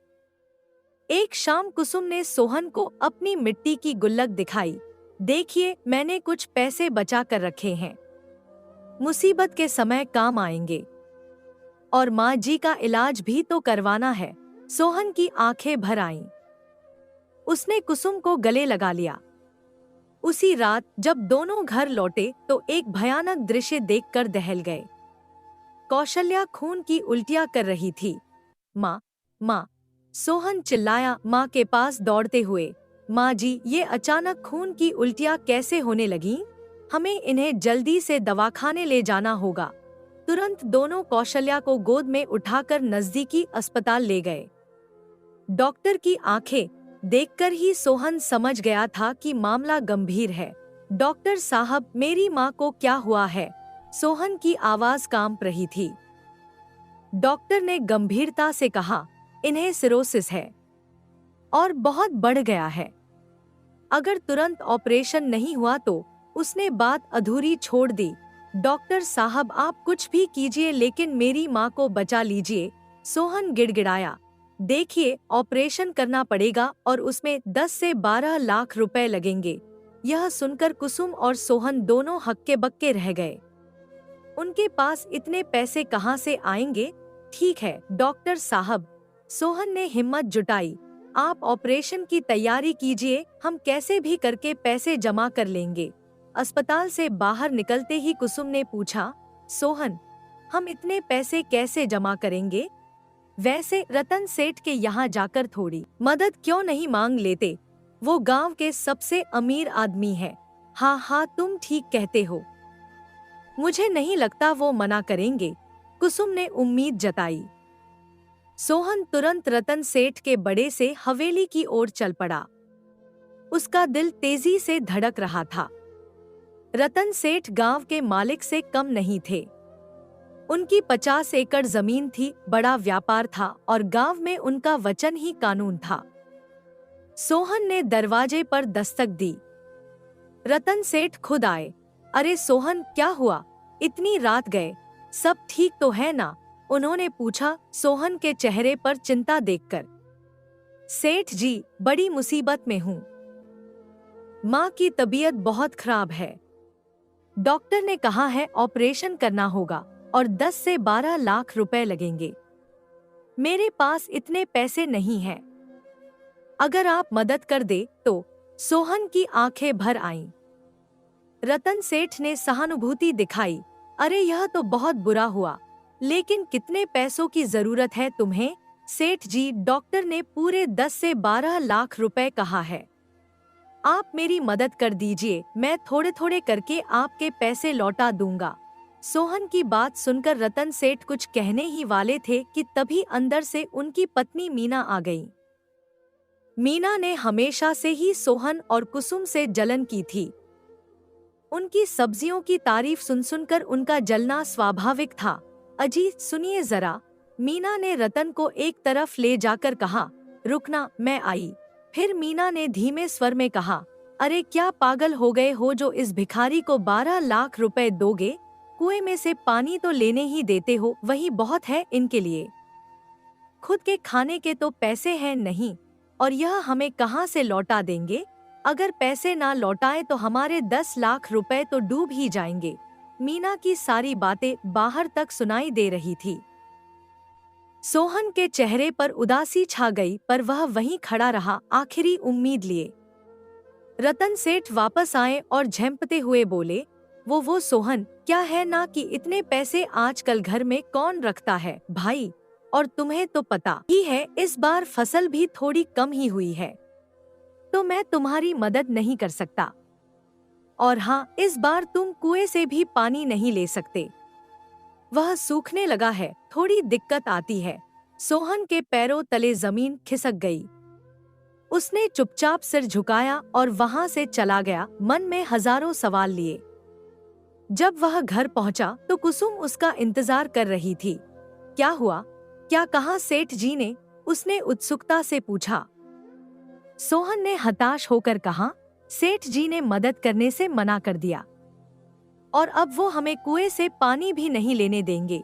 एक शाम कुसुम ने सोहन को अपनी मिट्टी की गुल्लक दिखाई। देखिए, मैंने कुछ पैसे बचा कर रखे हैं, मुसीबत के समय काम आएंगे। और माँ जी का इलाज भी तो करवाना है। सोहन की आंखें भर आईं। उसने कुसुम को गले लगा लिया। उसी रात जब दोनों घर लौटे तो एक भयानक दृश्य देखकर दहल गए। कौशल्या खून की उल्टियां कर रही थी। माँ, माँ, सोहन चिल्लाया माँ के पास दौड़ते हुए। माँ जी, ये अचानक खून की उल्टियां कैसे होने लगीं? हमें इन्हें जल्दी से दवाखाने ले जाना होगा। तुरंत दोनों कौशल्या को गोद में उठाकर नजदीकी अस्पताल ले गए। डॉक्टर की आंखें देखकर ही सोहन समझ गया था कि मामला गंभीर है। डॉक्टर साहब, मेरी माँ को क्या हुआ है? सोहन की आवाज कांप रही थी। डॉक्टर ने गंभीरता से कहा, इन्हें सिरोसिस है और बहुत बढ़ गया है। अगर तुरंत ऑपरेशन नहीं हुआ तो। उसने बात अधूरी छोड़ दी। डॉक्टर साहब, आप कुछ भी कीजिए लेकिन मेरी माँ को बचा लीजिए। सोहन गिड़गिड़ाया। देखिए, ऑपरेशन करना पड़ेगा और उसमें 10 से 12 लाख रुपए लगेंगे। यह सुनकर कुसुम और सोहन दोनों हक्के बक्के रह गए। उनके पास इतने पैसे कहाँ से आएंगे? ठीक है डॉक्टर साहब, सोहन ने हिम्मत जुटाई, आप ऑपरेशन की तैयारी कीजिए, हम कैसे भी करके पैसे जमा कर लेंगे। अस्पताल से बाहर निकलते ही कुसुम ने पूछा, सोहन, हम इतने पैसे कैसे जमा करेंगे? वैसे रतन सेठ के यहाँ जाकर थोड़ी मदद क्यों नहीं मांग लेते? वो गांव के सबसे अमीर आदमी है। हाँ हाँ, तुम ठीक कहते हो। मुझे नहीं लगता वो मना करेंगे, कुसुम ने उम्मीद जताई। सोहन तुरंत रतन सेठ के बड़े से हवेली की ओर चल पड़ा। उसका दिल तेजी से धड़क रहा था। रतन सेठ गांव के मालिक से कम नहीं थे। उनकी 50 एकड़ जमीन थी, बड़ा व्यापार था और गांव में उनका वचन ही कानून था। सोहन ने दरवाजे पर दस्तक दी। रतन सेठ खुद आए। अरे सोहन, क्या हुआ? इतनी रात गए, सब ठीक तो है ना? उन्होंने पूछा, सोहन के चेहरे पर चिंता देखकर। सेठ जी, बड़ी मुसीबत में हूँ। माँ की तबीयत बहुत खराब है। डॉक्टर ने कहा है ऑपरेशन करना होगा और 10 से 12 लाख रुपए लगेंगे। मेरे पास इतने पैसे नहीं हैं। अगर आप मदद कर दे तो। सोहन की आंखें भर आईं। रतन सेठ ने सहानुभूति दिखाई। अरे यह तो बहुत बुरा हुआ, लेकिन कितने पैसों की जरूरत है तुम्हें? सेठ जी, डॉक्टर ने पूरे 10 से 12 लाख रुपए कहा है। आप मेरी मदद कर दीजिए, मैं थोड़े थोड़े करके आपके पैसे लौटा दूंगा। सोहन की बात सुनकर रतन सेठ कुछ कहने ही वाले थे कि तभी अंदर से उनकी पत्नी मीना आ गई। मीना ने हमेशा से ही सोहन और कुसुम से जलन की थी। उनकी सब्जियों की तारीफ सुन सुनकर उनका जलना स्वाभाविक था। अजी सुनिए जरा, मीना ने रतन को एक तरफ ले जाकर कहा। रुकना, मैं आई। फिर मीना ने धीमे स्वर में कहा, अरे क्या पागल हो गए हो जो इस भिखारी को 12 लाख रुपए दोगे? कुएं में से पानी तो लेने ही देते हो, वही बहुत है इनके लिए। खुद के खाने के तो पैसे हैं नहीं, और यह हमें कहाँ से लौटा देंगे? अगर पैसे ना लौटाए तो हमारे 10 लाख रुपए तो डूब ही जाएंगे। मीना की सारी बातें बाहर तक सुनाई दे रही थी। सोहन के चेहरे पर उदासी छा गई, पर वह वहीं खड़ा रहा, आखिरी उम्मीद लिए। रतन सेठ वापस आए और झेंपते हुए बोले, वो सोहन, क्या है ना कि इतने पैसे आजकल घर में कौन रखता है भाई? और तुम्हें तो पता ही है इस बार फसल भी थोड़ी कम ही हुई है, तो मैं तुम्हारी मदद नहीं कर सकता। और हाँ, इस बार तुम कुएं से भी पानी नहीं ले सकते, वह सूखने लगा है, थोड़ी दिक्कत आती है। सोहन के पैरों तले जमीन खिसक गई। उसने चुपचाप सिर झुकाया और वहां से चला गया, मन में हजारों सवाल लिए। जब वह घर पहुंचा तो कुसुम उसका इंतजार कर रही थी। क्या हुआ? क्या कहा सेठ जी ने? उसने उत्सुकता से पूछा। सोहन ने हताश होकर कहा, सेठ जी ने मदद करने से मना कर दिया और अब वो हमें कुएं से पानी भी नहीं लेने देंगे।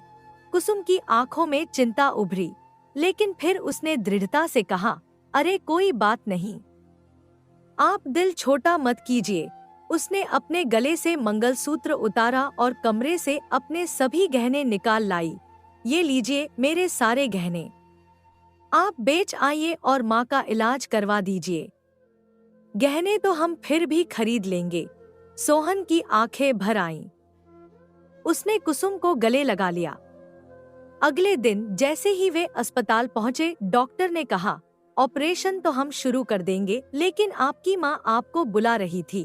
कुसुम की आंखों में चिंता उभरी, लेकिन फिर उसने दृढ़ता से कहा, अरे कोई बात नहीं, आप दिल छोटा मत कीजिए। उसने अपने गले से मंगलसूत्र उतारा और कमरे से अपने सभी गहने निकाल लाई। ये लीजिए मेरे सारे गहने, आप बेच आइए और माँ का इलाज करवा दीजिए। गहने तो हम फिर भी खरीद लेंगे। सोहन की आंखें भर आईं। उसने कुसुम को गले लगा लिया। अगले दिन जैसे ही वे अस्पताल पहुंचे, डॉक्टर ने कहा, ऑपरेशन तो हम शुरू कर देंगे, लेकिन आपकी माँ आपको बुला रही थी,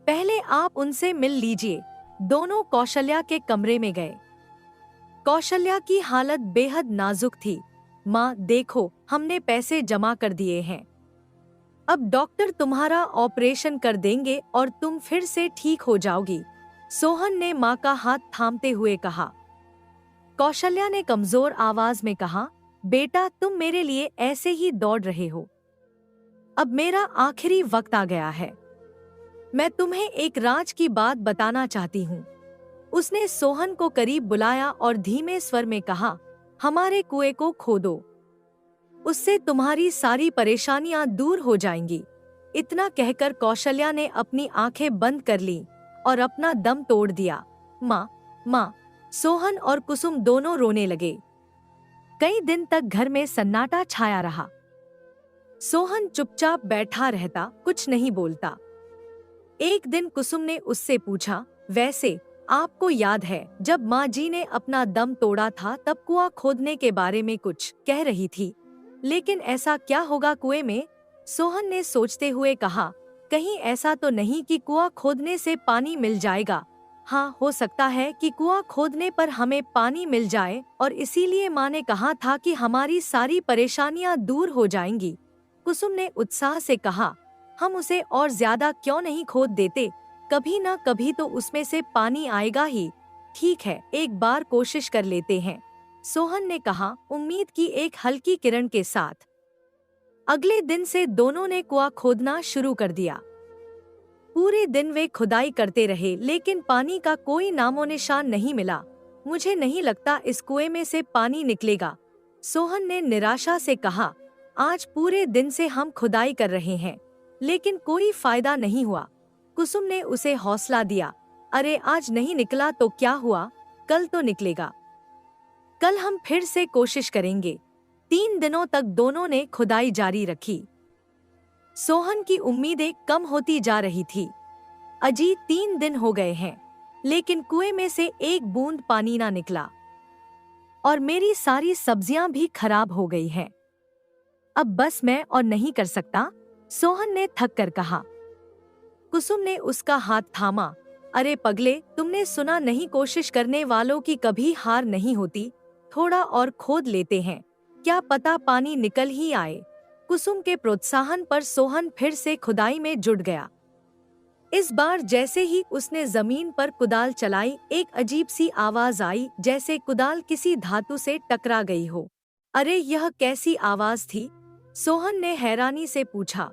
पहले आप उनसे मिल लीजिए। दोनों कौशल्या के कमरे में गए। कौशल्या की हालत बेहद नाजुक थी। माँ देखो, हमने पैसे जमा कर दिए हैं। अब डॉक्टर तुम्हारा ऑपरेशन कर देंगे और तुम फिर से ठीक हो जाओगी। सोहन ने माँ का हाथ थामते हुए कहा। कौशल्या ने कमजोर आवाज में कहा, बेटा तुम मेरे लिए ऐसे ही दौड़ रहे हो। अब मेरा आखिरी वक्त आ गया है। मैं तुम्हें एक राज की बात बताना चाहती हूँ। उसने सोहन को करीब बुलाया और धीमे स्वर में कहा, हमारे कुएं को खोदो। उससे तुम्हारी सारी परेशानियां दूर हो जाएंगी। इतना कहकर कौशल्या ने अपनी आंखें बंद कर लीं और अपना दम तोड़ दिया। माँ, माँ। सोहन और कुसुम दोनों रोने लगे। कई दिन तक घर में सन्नाटा छाया रहा। सोहन चुपचाप बैठा रहता, कुछ नहीं बोलता। एक दिन कुसुम ने उससे पूछा, वैसे आपको याद है जब माँ जी ने अपना दम तोड़ा था तब कुआं खोदने के बारे में कुछ कह रही थी, लेकिन ऐसा क्या होगा कुएं में? सोहन ने सोचते हुए कहा, कहीं ऐसा तो नहीं कि कुआं खोदने से पानी मिल जाएगा। हाँ, हो सकता है कि कुआं खोदने पर हमें पानी मिल जाए और इसीलिए माँ ने कहा था कि हमारी सारी परेशानियां दूर हो जाएंगी। कुसुम ने उत्साह से कहा, हम उसे और ज्यादा क्यों नहीं खोद देते? कभी ना कभी तो उसमें से पानी आएगा ही। ठीक है, एक बार कोशिश कर लेते हैं, सोहन ने कहा, उम्मीद की एक हल्की किरण के साथ। अगले दिन से दोनों ने कुआं खोदना शुरू कर दिया। पूरे दिन वे खुदाई करते रहे, लेकिन पानी का कोई नामो निशान नहीं मिला। मुझे नहीं लगता इस कुएं में से पानी निकलेगा, सोहन ने निराशा से कहा। आज पूरे दिन से हम खुदाई कर रहे हैं, लेकिन कोई फायदा नहीं हुआ। कुसुम ने उसे हौसला दिया। अरे आज नहीं निकला तो क्या हुआ, कल तो निकलेगा। कल हम फिर से कोशिश करेंगे। 3 दिनों तक दोनों ने खुदाई जारी रखी। सोहन की उम्मीदें कम होती जा रही थी। अजी 3 दिन हो गए हैं, लेकिन कुएं में से एक बूंद पानी ना निकला और मेरी सारी सब्जियां भी खराब हो गई हैं। अब बस मैं और नहीं कर सकता, सोहन ने थक कर कहा। कुसुम ने उसका हाथ थामा। अरे पगले, तुमने सुना नहीं, कोशिश करने वालों की कभी हार नहीं होती। थोड़ा और खोद लेते हैं, क्या पता पानी निकल ही आए। कुसुम के प्रोत्साहन पर सोहन फिर से खुदाई में जुट गया। इस बार जैसे ही उसने जमीन पर कुदाल चलाई, एक अजीब सी आवाज आई, जैसे कुदाल किसी धातु से टकरा गई हो। अरे यह कैसी आवाज थी? सोहन ने हैरानी से पूछा।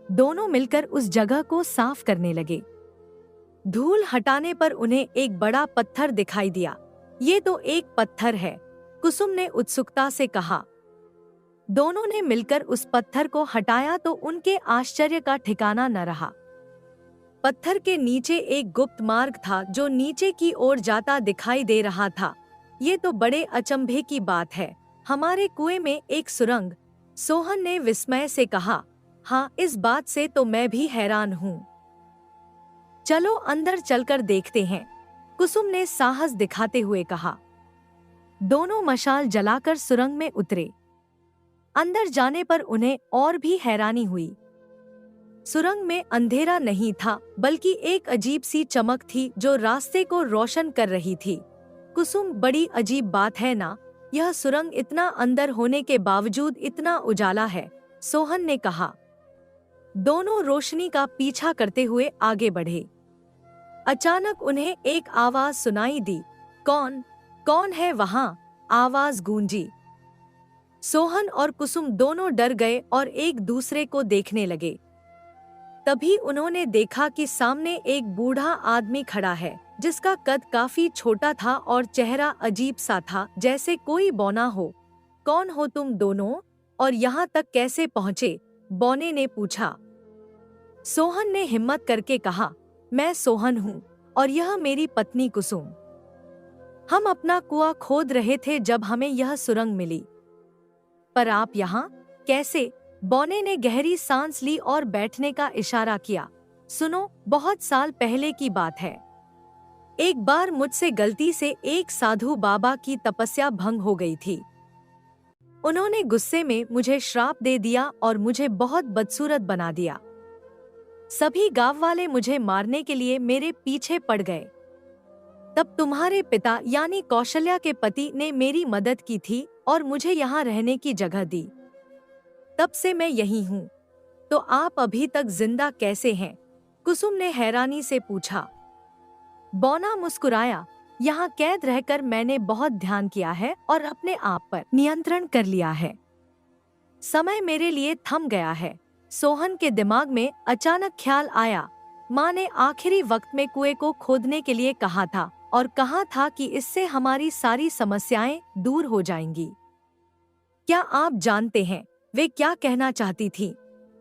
दोनों मिलकर उस जगह को साफ करने लगे। धूल हटाने पर उन्हें एक बड़ा पत्थर दिखाई दिया। ये तो एक पत्थर है, कुसुम ने उत्सुकता से कहा। दोनों ने मिलकर उस पत्थर को हटाया तो उनके आश्चर्य का ठिकाना न रहा। पत्थर के नीचे एक गुप्त मार्ग था जो नीचे की ओर जाता दिखाई दे रहा था। ये तो बड़े अचंभे की बात है, हमारे कुएं में एक सुरंग, सोहन ने विस्मय से कहा। हाँ, इस बात से तो मैं भी हैरान हूँ। चलो अंदर चलकर देखते हैं, कुसुम ने साहस दिखाते हुए कहा। दोनों मशाल जलाकर सुरंग में उतरे। अंदर जाने पर उन्हें और भी हैरानी हुई। सुरंग में अंधेरा नहीं था, बल्कि एक अजीब सी चमक थी जो रास्ते को रोशन कर रही थी। कुसुम, बड़ी अजीब बात है ना, यह सुरंग इतना अंदर होने के बावजूद इतना उजाला है, सोहन ने कहा। दोनों रोशनी का पीछा करते हुए आगे बढ़े। अचानक उन्हें एक आवाज सुनाई दी। कौन कौन है वहां? आवाज गूंजी। सोहन और कुसुम दोनों डर गए और एक दूसरे को देखने लगे। तभी उन्होंने देखा कि सामने एक बूढ़ा आदमी खड़ा है, जिसका कद काफी छोटा था और चेहरा अजीब सा था, जैसे कोई बौना हो। कौन हो तुम दोनों और यहाँ तक कैसे पहुँचे? बौने ने पूछा। सोहन ने हिम्मत करके कहा, मैं सोहन हूँ और यह मेरी पत्नी कुसुम। हम अपना कुआं खोद रहे थे जब हमें यह सुरंग मिली। पर आप यहाँ कैसे? बौने ने गहरी सांस ली और बैठने का इशारा किया। सुनो, बहुत साल पहले की बात है। एक बार मुझसे गलती से एक साधु बाबा की तपस्या भंग हो गई थी। उन्होंने गुस्से में मुझे श्राप दे दिया और मुझे बहुत बदसूरत बना दिया। सभी गांव वाले मुझे मारने के लिए मेरे पीछे पड़ गए। तब तुम्हारे पिता यानी कौशल्या के पति ने मेरी मदद की थी और मुझे यहाँ रहने की जगह दी। तब से मैं यही हूँ। तो आप अभी तक जिंदा कैसे हैं? कुसुम ने हैरानी से पूछा। बौना मुस्कुराया, यहाँ कैद रहकर मैंने बहुत ध्यान किया है और अपने आप पर नियंत्रण कर लिया है। समय मेरे लिए थम गया है। सोहन के दिमाग में अचानक ख्याल आया, माँ ने आखिरी वक्त में कुएं को खोदने के लिए कहा था और कहा था कि इससे हमारी सारी समस्याएं दूर हो जाएंगी। क्या आप जानते हैं वे क्या कहना चाहती थी?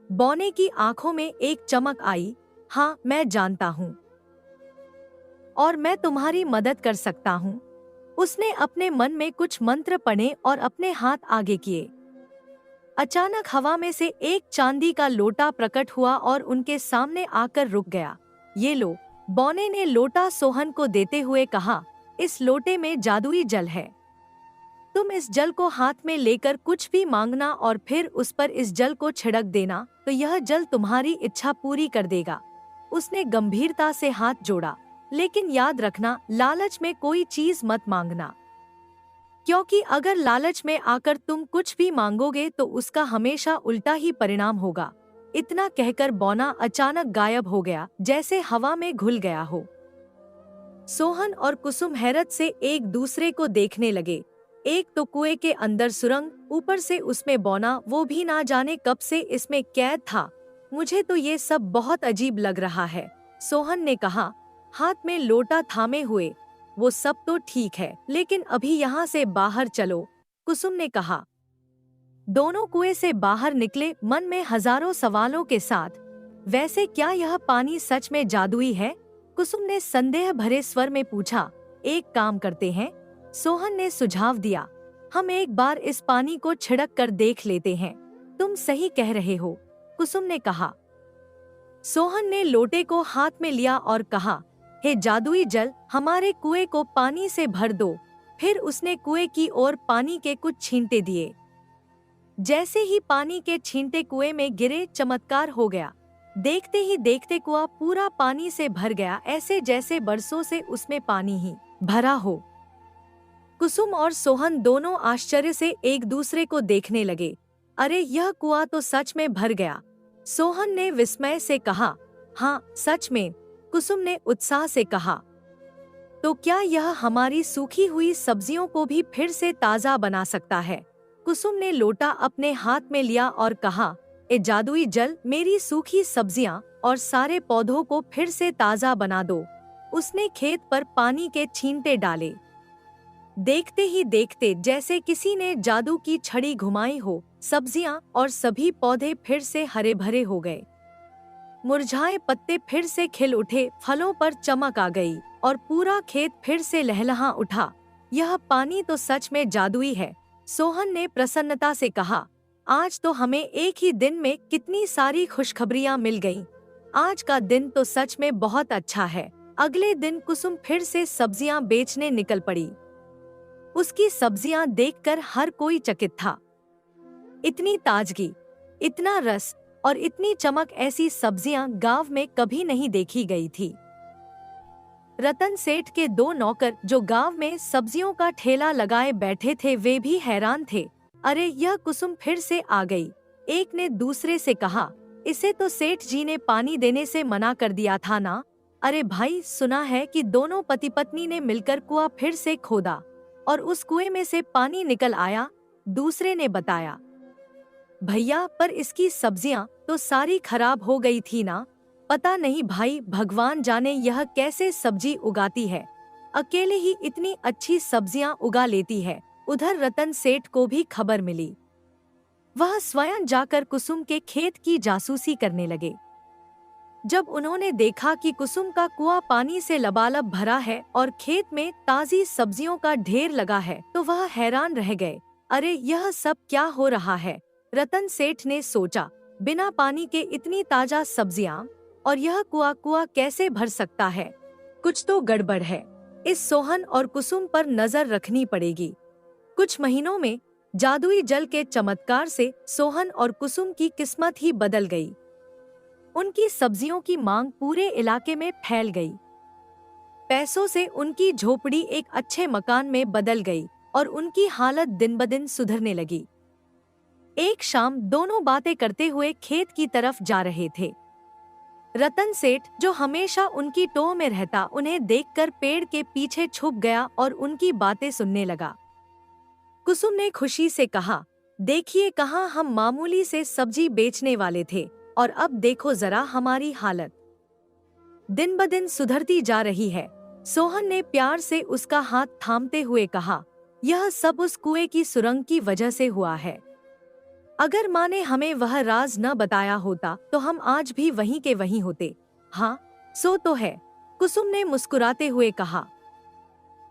बौने की आंखों में एक चमक आई। हाँ, मैं जानता हूँ और मैं तुम्हारी मदद कर सकता हूँ। उसने अपने मन में कुछ मंत्र पढ़े और अपने हाथ आगे किए। अचानक हवा में से एक चांदी का लोटा प्रकट हुआ और उनके सामने आकर रुक गया। ये लो, बौने ने लोटा सोहन को देते हुए कहा, इस लोटे में जादुई जल है। तुम इस जल को हाथ में लेकर कुछ भी मांगना और फिर उस पर इस जल को छिड़क देना, तो यह जल तुम्हारी इच्छा पूरी कर देगा। उसने गंभीरता से हाथ जोड़ा, लेकिन याद रखना, लालच में कोई चीज मत मांगना, क्योंकि अगर लालच में आकर तुम कुछ भी मांगोगे तो उसका हमेशा उल्टा ही परिणाम होगा। इतना कहकर बौना अचानक गायब हो गया, जैसे हवा में घुल गया हो। सोहन और कुसुम हैरत से एक दूसरे को देखने लगे। एक तो कुएं के अंदर सुरंग, ऊपर से उसमें बौना, वो भी ना जाने कब से इसमें कैद था। मुझे तो ये सब बहुत अजीब लग रहा है, सोहन ने कहा, हाथ में लोटा थामे हुए। वो सब तो ठीक है, लेकिन अभी यहाँ से बाहर चलो, कुसुम ने कहा। दोनों कुएं से बाहर निकले, मन में हजारों सवालों के साथ। वैसे क्या यह पानी सच में जादुई है? कुसुम ने संदेह भरे स्वर में पूछा। एक काम करते हैं, सोहन ने सुझाव दिया, हम एक बार इस पानी को छिड़क कर देख लेते हैं। तुम सही कह रहे हो, कुसुम ने कहा। सोहन ने लोटे को हाथ में लिया और कहा, हे जादुई जल, हमारे कुएं को पानी से भर दो। फिर उसने कुएं की ओर पानी के कुछ छींटे दिए। जैसे ही पानी के छींटे कुएं में गिरे, चमत्कार हो गया। देखते ही देखते कुआं पूरा पानी से भर गया, ऐसे जैसे बरसों से उसमें पानी ही भरा हो। कुसुम और सोहन दोनों आश्चर्य से एक दूसरे को देखने लगे। अरे, यह कुआं तो सच में भर गया, सोहन ने विस्मय से कहा। हाँ, सच में, कुसुम ने उत्साह से कहा। तो क्या यह हमारी सूखी हुई सब्जियों को भी फिर से ताजा बना सकता है? कुसुम ने लोटा अपने हाथ में लिया और कहा, ए जादुई जल, मेरी सूखी सब्जियां और सारे पौधों को फिर से ताजा बना दो। उसने खेत पर पानी के छींटे डाले। देखते ही देखते जैसे किसी ने जादू की छड़ी घुमाई हो, सब्जियां और सभी पौधे फिर से हरे भरे हो गए। मुरझाए पत्ते फिर से खिल उठे, फलों पर चमक आ गई और पूरा खेत फिर से लहलहा उठा। यह पानी तो सच में जादुई है, सोहन ने प्रसन्नता से कहा। आज तो हमें एक ही दिन में कितनी सारी खुशखबरियां मिल गईं। आज का दिन तो सच में बहुत अच्छा है। अगले दिन कुसुम फिर से सब्जियां बेचने निकल पड़ी। उसकी सब्जियां देखकर हर कोई चकित था। इतनी ताजगी, इतना रस और इतनी चमक, ऐसी सब्जियां गांव में कभी नहीं देखी गई थी। रतन सेठ के दो नौकर जो गांव में सब्जियों का ठेला लगाए बैठे थे, वे भी हैरान थे। अरे, यह कुसुम फिर से आ गई। एक ने दूसरे से कहा, इसे तो सेठ जी ने पानी देने से मना कर दिया था ना। अरे भाई, सुना है कि दोनों पति पत्नी ने मिलकर कुआं फिर से खोदा और उस कुएं में से पानी निकल आया, दूसरे ने बताया। भैया, पर इसकी सब्जियां तो सारी खराब हो गई थी ना। पता नहीं भाई, भगवान जाने यह कैसे सब्जी उगाती है, अकेले ही इतनी अच्छी सब्जियां उगा लेती है। उधर रतन सेठ को भी खबर मिली। वह स्वयं जाकर कुसुम के खेत की जासूसी करने लगे। जब उन्होंने देखा कि कुसुम का कुआं पानी से लबालब भरा है और खेत में ताजी सब्जियों का ढेर लगा है, तो वह हैरान रह गए। अरे, यह सब क्या हो रहा है? रतन सेठ ने सोचा, बिना पानी के इतनी ताजा सब्जियां और यह कुआं कैसे भर सकता है? कुछ तो गड़बड़ है। इस सोहन और कुसुम पर नजर रखनी पड़ेगी। कुछ महीनों में जादुई जल के चमत्कार से सोहन और कुसुम की किस्मत ही बदल गई। उनकी सब्जियों की मांग पूरे इलाके में फैल गई। पैसों से उनकी झोपड़ी एक अच्छे मकान में बदल गई और उनकी हालत दिन ब दिन सुधरने लगी। एक शाम दोनों बातें करते हुए खेत की तरफ जा रहे थे। रतन सेठ, जो हमेशा उनकी टोह में रहता, उन्हें देखकर पेड़ के पीछे छुप गया और उनकी बातें सुनने लगा। कुसुम ने खुशी से कहा, देखिए, कहाँ हम मामूली से सब्जी बेचने वाले थे और अब देखो जरा हमारी हालत दिन ब दिन सुधरती जा रही है। सोहन ने प्यार से उसका हाथ थामते हुए कहा, यह सब उस कुएं की सुरंग की वजह से हुआ है। अगर माँ ने हमें वह राज न बताया होता तो हम आज भी वहीं के वहीं होते। हाँ, सो तो है, कुसुम ने मुस्कुराते हुए कहा।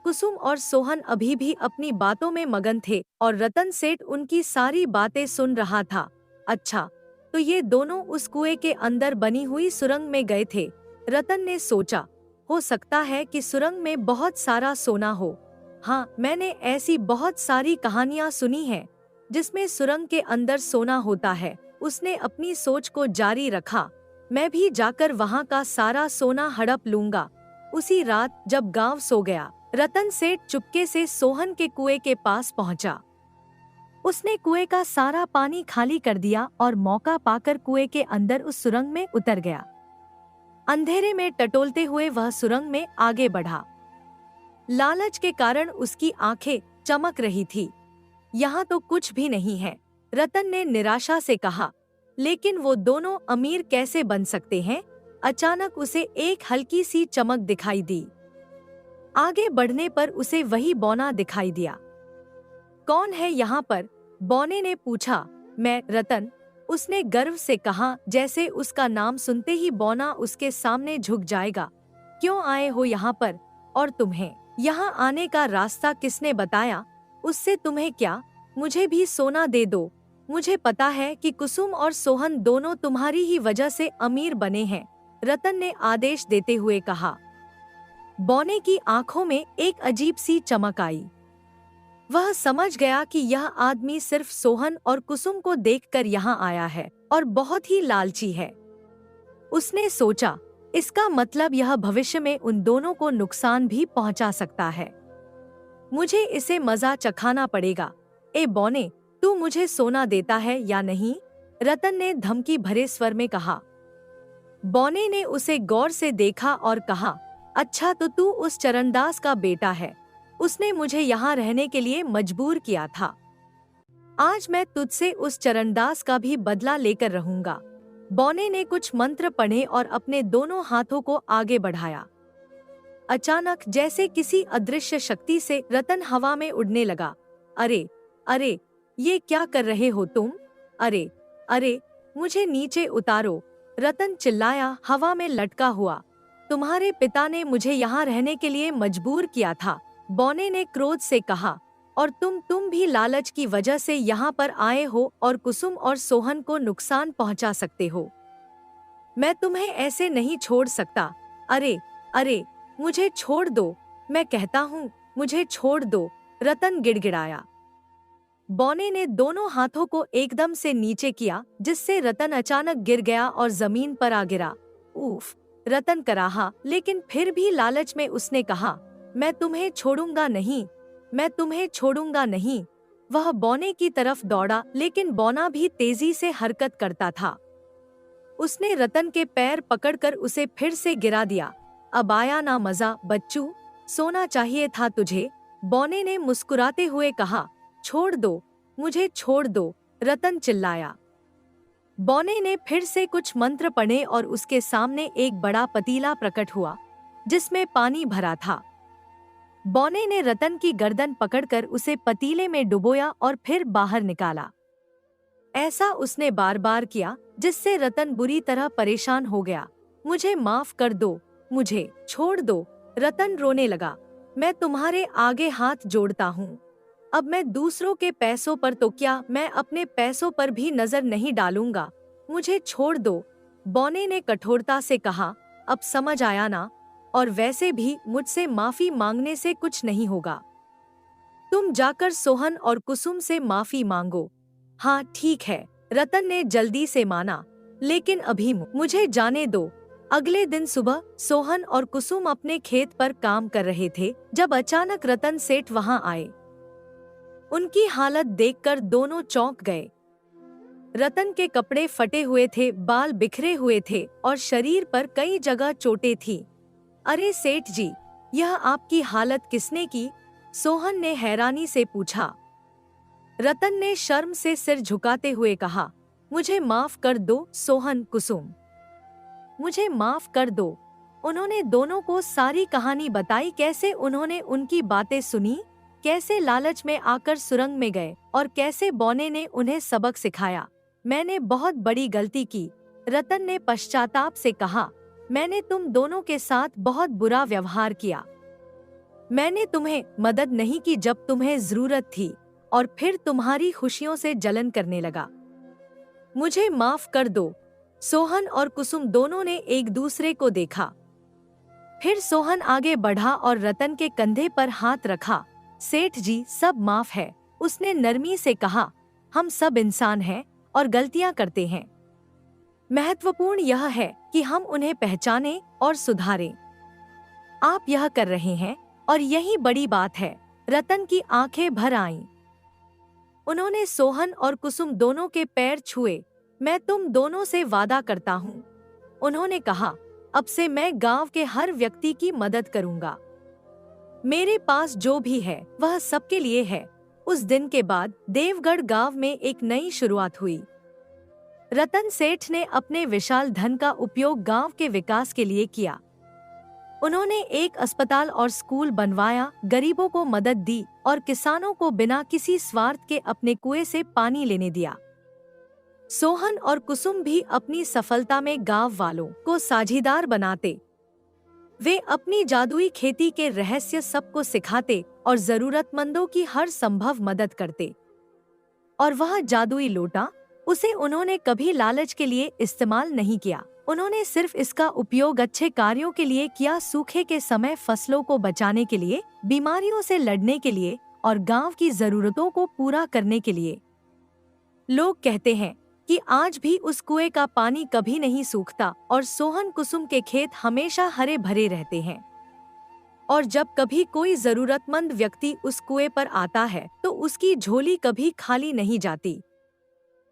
कुसुम और सोहन अभी भी अपनी बातों में मगन थे और रतन सेठ उनकी सारी बातें सुन रहा था। अच्छा, तो ये दोनों उस कुएं के अंदर बनी हुई सुरंग में गए थे। रतन ने सोचा, हो सकता है कि सुरंग में बहुत सारा सोना हो। हाँ, मैंने ऐसी बहुत सारी कहानियाँ सुनी हैं जिसमें सुरंग के अंदर सोना होता है। उसने अपनी सोच को जारी रखा, मैं भी जाकर वहाँ का सारा सोना हड़प लूंगा। उसी रात जब गांव सो गया, रतन सेठ चुपके से सोहन के कुएं के पास पहुंचा। उसने कुएं का सारा पानी खाली कर दिया और मौका पाकर कुएं के अंदर उस सुरंग में उतर गया। अंधेरे में टटोलते हुए वह सुरंग में आगे बढ़ा। लालच के कारण उसकी आंखें चमक रही थी। यहाँ तो कुछ भी नहीं है, रतन ने निराशा से कहा। लेकिन वो दोनों अमीर कैसे बन सकते हैं? अचानक उसे एक हल्की सी चमक दिखाई दी। आगे बढ़ने पर उसे वही बौना दिखाई दिया। कौन है यहाँ पर? बौने ने पूछा। मैं, रतन, उसने गर्व से कहा, जैसे उसका नाम सुनते ही बौना उसके सामने झुक जाएगा। क्यों आए हो यहाँ पर? और तुम्हें यहाँ आने का रास्ता किसने बताया? उससे तुम्हें क्या? मुझे भी सोना दे दो। मुझे पता है कि कुसुम और सोहन दोनों तुम्हारी ही वजह से अमीर बने हैं, रतन ने आदेश देते हुए कहा। बौने की आंखों में एक अजीब सी चमक आई। वह समझ गया कि यह आदमी सिर्फ सोहन और कुसुम को देखकर यहाँ आया है और बहुत ही लालची है। उसने सोचा, इसका मतलब यह भविष्य में उन दोनों को नुकसान भी पहुँचा सकता है। मुझे इसे मजा चखाना पड़ेगा। ए बौने, तू मुझे सोना देता है या नहीं? रतन ने धमकी भरे स्वर में कहा। बौने ने उसे गौर से देखा और कहा, अच्छा, तो तू उस चरणदास का बेटा है। उसने मुझे यहाँ रहने के लिए मजबूर किया था। आज मैं तुझसे उस चरणदास का भी बदला लेकर रहूंगा। बौने ने कुछ मंत्र पढ़े और अपने दोनों हाथों को आगे बढ़ाया। अचानक जैसे किसी अदृश्य शक्ति से रतन हवा में उड़ने लगा। अरे अरे, ये क्या कर रहे हो तुम? अरे अरे, मुझे नीचे उतारो, रतन चिल्लाया हवा में लटका हुआ। तुम्हारे पिता ने मुझे यहाँ रहने के लिए मजबूर किया था, बौने ने क्रोध से कहा। और तुम भी लालच की वजह से यहाँ पर आए हो और कुसुम और सोहन को नुकसान पहुँचा सकते हो। मैं तुम्हें ऐसे नहीं छोड़ सकता। अरे अरे, मुझे छोड़ दो, मैं कहता हूँ, मुझे छोड़ दो, रतन गिड़गिड़ाया। बौने ने दोनों हाथों को एकदम से नीचे किया, जिससे रतन अचानक गिर गया और जमीन पर आ गिरा। उफ, रतन कराहा, लेकिन फिर भी लालच में उसने कहा, मैं तुम्हें छोड़ूंगा नहीं, मैं तुम्हें छोड़ूंगा नहीं। वह बौने की तरफ दौड़ा, लेकिन बौना भी तेजी से हरकत करता था। उसने रतन के पैर पकड़कर उसे फिर से गिरा दिया। अब आया ना मजा बच्चू, सोना चाहिए था तुझे, बौने ने मुस्कुराते हुए कहा। छोड़ दो, मुझे छोड़ दो, रतन चिल्लाया। बौने ने फिर से कुछ मंत्र पढ़े और उसके सामने एक बड़ा पतीला प्रकट हुआ, जिसमें पानी भरा था। बौने ने रतन की गर्दन पकड़कर उसे पतीले में डुबोया और फिर बाहर निकाला। ऐसा उसने बार बार किया, जिससे रतन बुरी तरह परेशान हो गया। मुझे माफ कर दो, मुझे छोड़ दो, रतन रोने लगा। मैं तुम्हारे आगे हाथ जोड़ता हूँ। अब मैं दूसरों के पैसों पर तो क्या, मैं अपने पैसों पर भी नजर नहीं डालूंगा। मुझे छोड़ दो, बौने ने कठोरता से कहा। अब समझ आया ना? और वैसे भी मुझसे माफी मांगने से कुछ नहीं होगा। तुम जाकर सोहन और कुसुम से माफी मांगो। हाँ ठीक है, रतन ने जल्दी से माना, लेकिन अभी मुझे जाने दो। अगले दिन सुबह सोहन और कुसुम अपने खेत पर काम कर रहे थे जब अचानक रतन सेठ वहां आए। उनकी हालत देखकर दोनों चौंक गए। रतन के कपड़े फटे हुए थे, बाल बिखरे हुए थे और शरीर पर कई जगह चोटें थीं। अरे सेठ जी, यह आपकी हालत किसने की? सोहन ने हैरानी से पूछा। रतन ने शर्म से सिर झुकाते हुए कहा, मुझे माफ कर दो सोहन, कुसुम, मुझे माफ कर दो। उन्होंने दोनों को सारी कहानी बताई, कैसे उन्होंने उनकी बातें सुनी, कैसे लालच में आकर सुरंग में गए और कैसे बौने ने उन्हें सबक सिखाया। मैंने बहुत बड़ी गलती की, रतन ने पश्चाताप से कहा। मैंने तुम दोनों के साथ बहुत बुरा व्यवहार किया। मैंने तुम्हें मदद नहीं की जब तुम्हें जरूरत थी और फिर तुम्हारी खुशियों से जलन करने लगा। मुझे माफ कर दो। सोहन और कुसुम दोनों ने एक दूसरे को देखा। फिर सोहन आगे बढ़ा और रतन के कंधे पर हाथ रखा। सेठ जी, सब माफ है, उसने नरमी से कहा। हम सब इंसान हैं और गलतियां करते हैं। महत्वपूर्ण यह है कि हम उन्हें पहचानें और सुधारें। आप यह कर रहे हैं और यही बड़ी बात है। रतन की आंखें भर आईं। उन्होंने सोहन और कुसुम दोनों के पैर छुए। मैं तुम दोनों से वादा करता हूँ, उन्होंने कहा, अब से मैं गांव के हर व्यक्ति की मदद करूंगा। मेरे पास जो भी है वह सबके लिए है। उस दिन के बाद देवगढ़ गांव में एक नई शुरुआत हुई। रतन सेठ ने अपने विशाल धन का उपयोग गांव के विकास के लिए किया। उन्होंने एक अस्पताल और स्कूल बनवाया, गरीबों को मदद दी और किसानों को बिना किसी स्वार्थ के अपने कुएं से पानी लेने दिया। सोहन और कुसुम भी अपनी सफलता में गांव वालों को साझीदार बनाते। वे अपनी जादुई खेती के रहस्य सबको सिखाते और जरूरतमंदों की हर संभव मदद करते। और वह जादुई लोटा, उसे उन्होंने कभी लालच के लिए इस्तेमाल नहीं किया। उन्होंने सिर्फ इसका उपयोग अच्छे कार्यों के लिए किया, सूखे के समय फसलों को बचाने के लिए, बीमारियों से लड़ने के लिए और गांव की जरूरतों को पूरा करने के लिए। लोग कहते हैं कि आज भी उस कुएं का पानी कभी नहीं सूखता और सोहन कुसुम के खेत हमेशा हरे भरे रहते हैं। और जब कभी कोई जरूरतमंद व्यक्ति उस कुएं पर आता है तो उसकी झोली कभी खाली नहीं जाती।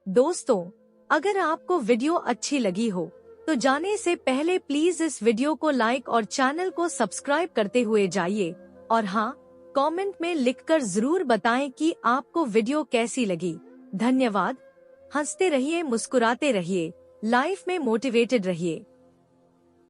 दोस्तों, अगर आपको वीडियो अच्छी लगी हो तो जाने से पहले प्लीज इस वीडियो को लाइक और चैनल को सब्सक्राइब करते हुए जाइए। और हाँ, कमेंट में लिखकर जरूर बताएं कि आपको वीडियो कैसी लगी। धन्यवाद। हंसते रहिए, मुस्कुराते रहिए, लाइफ में मोटिवेटेड रहिए।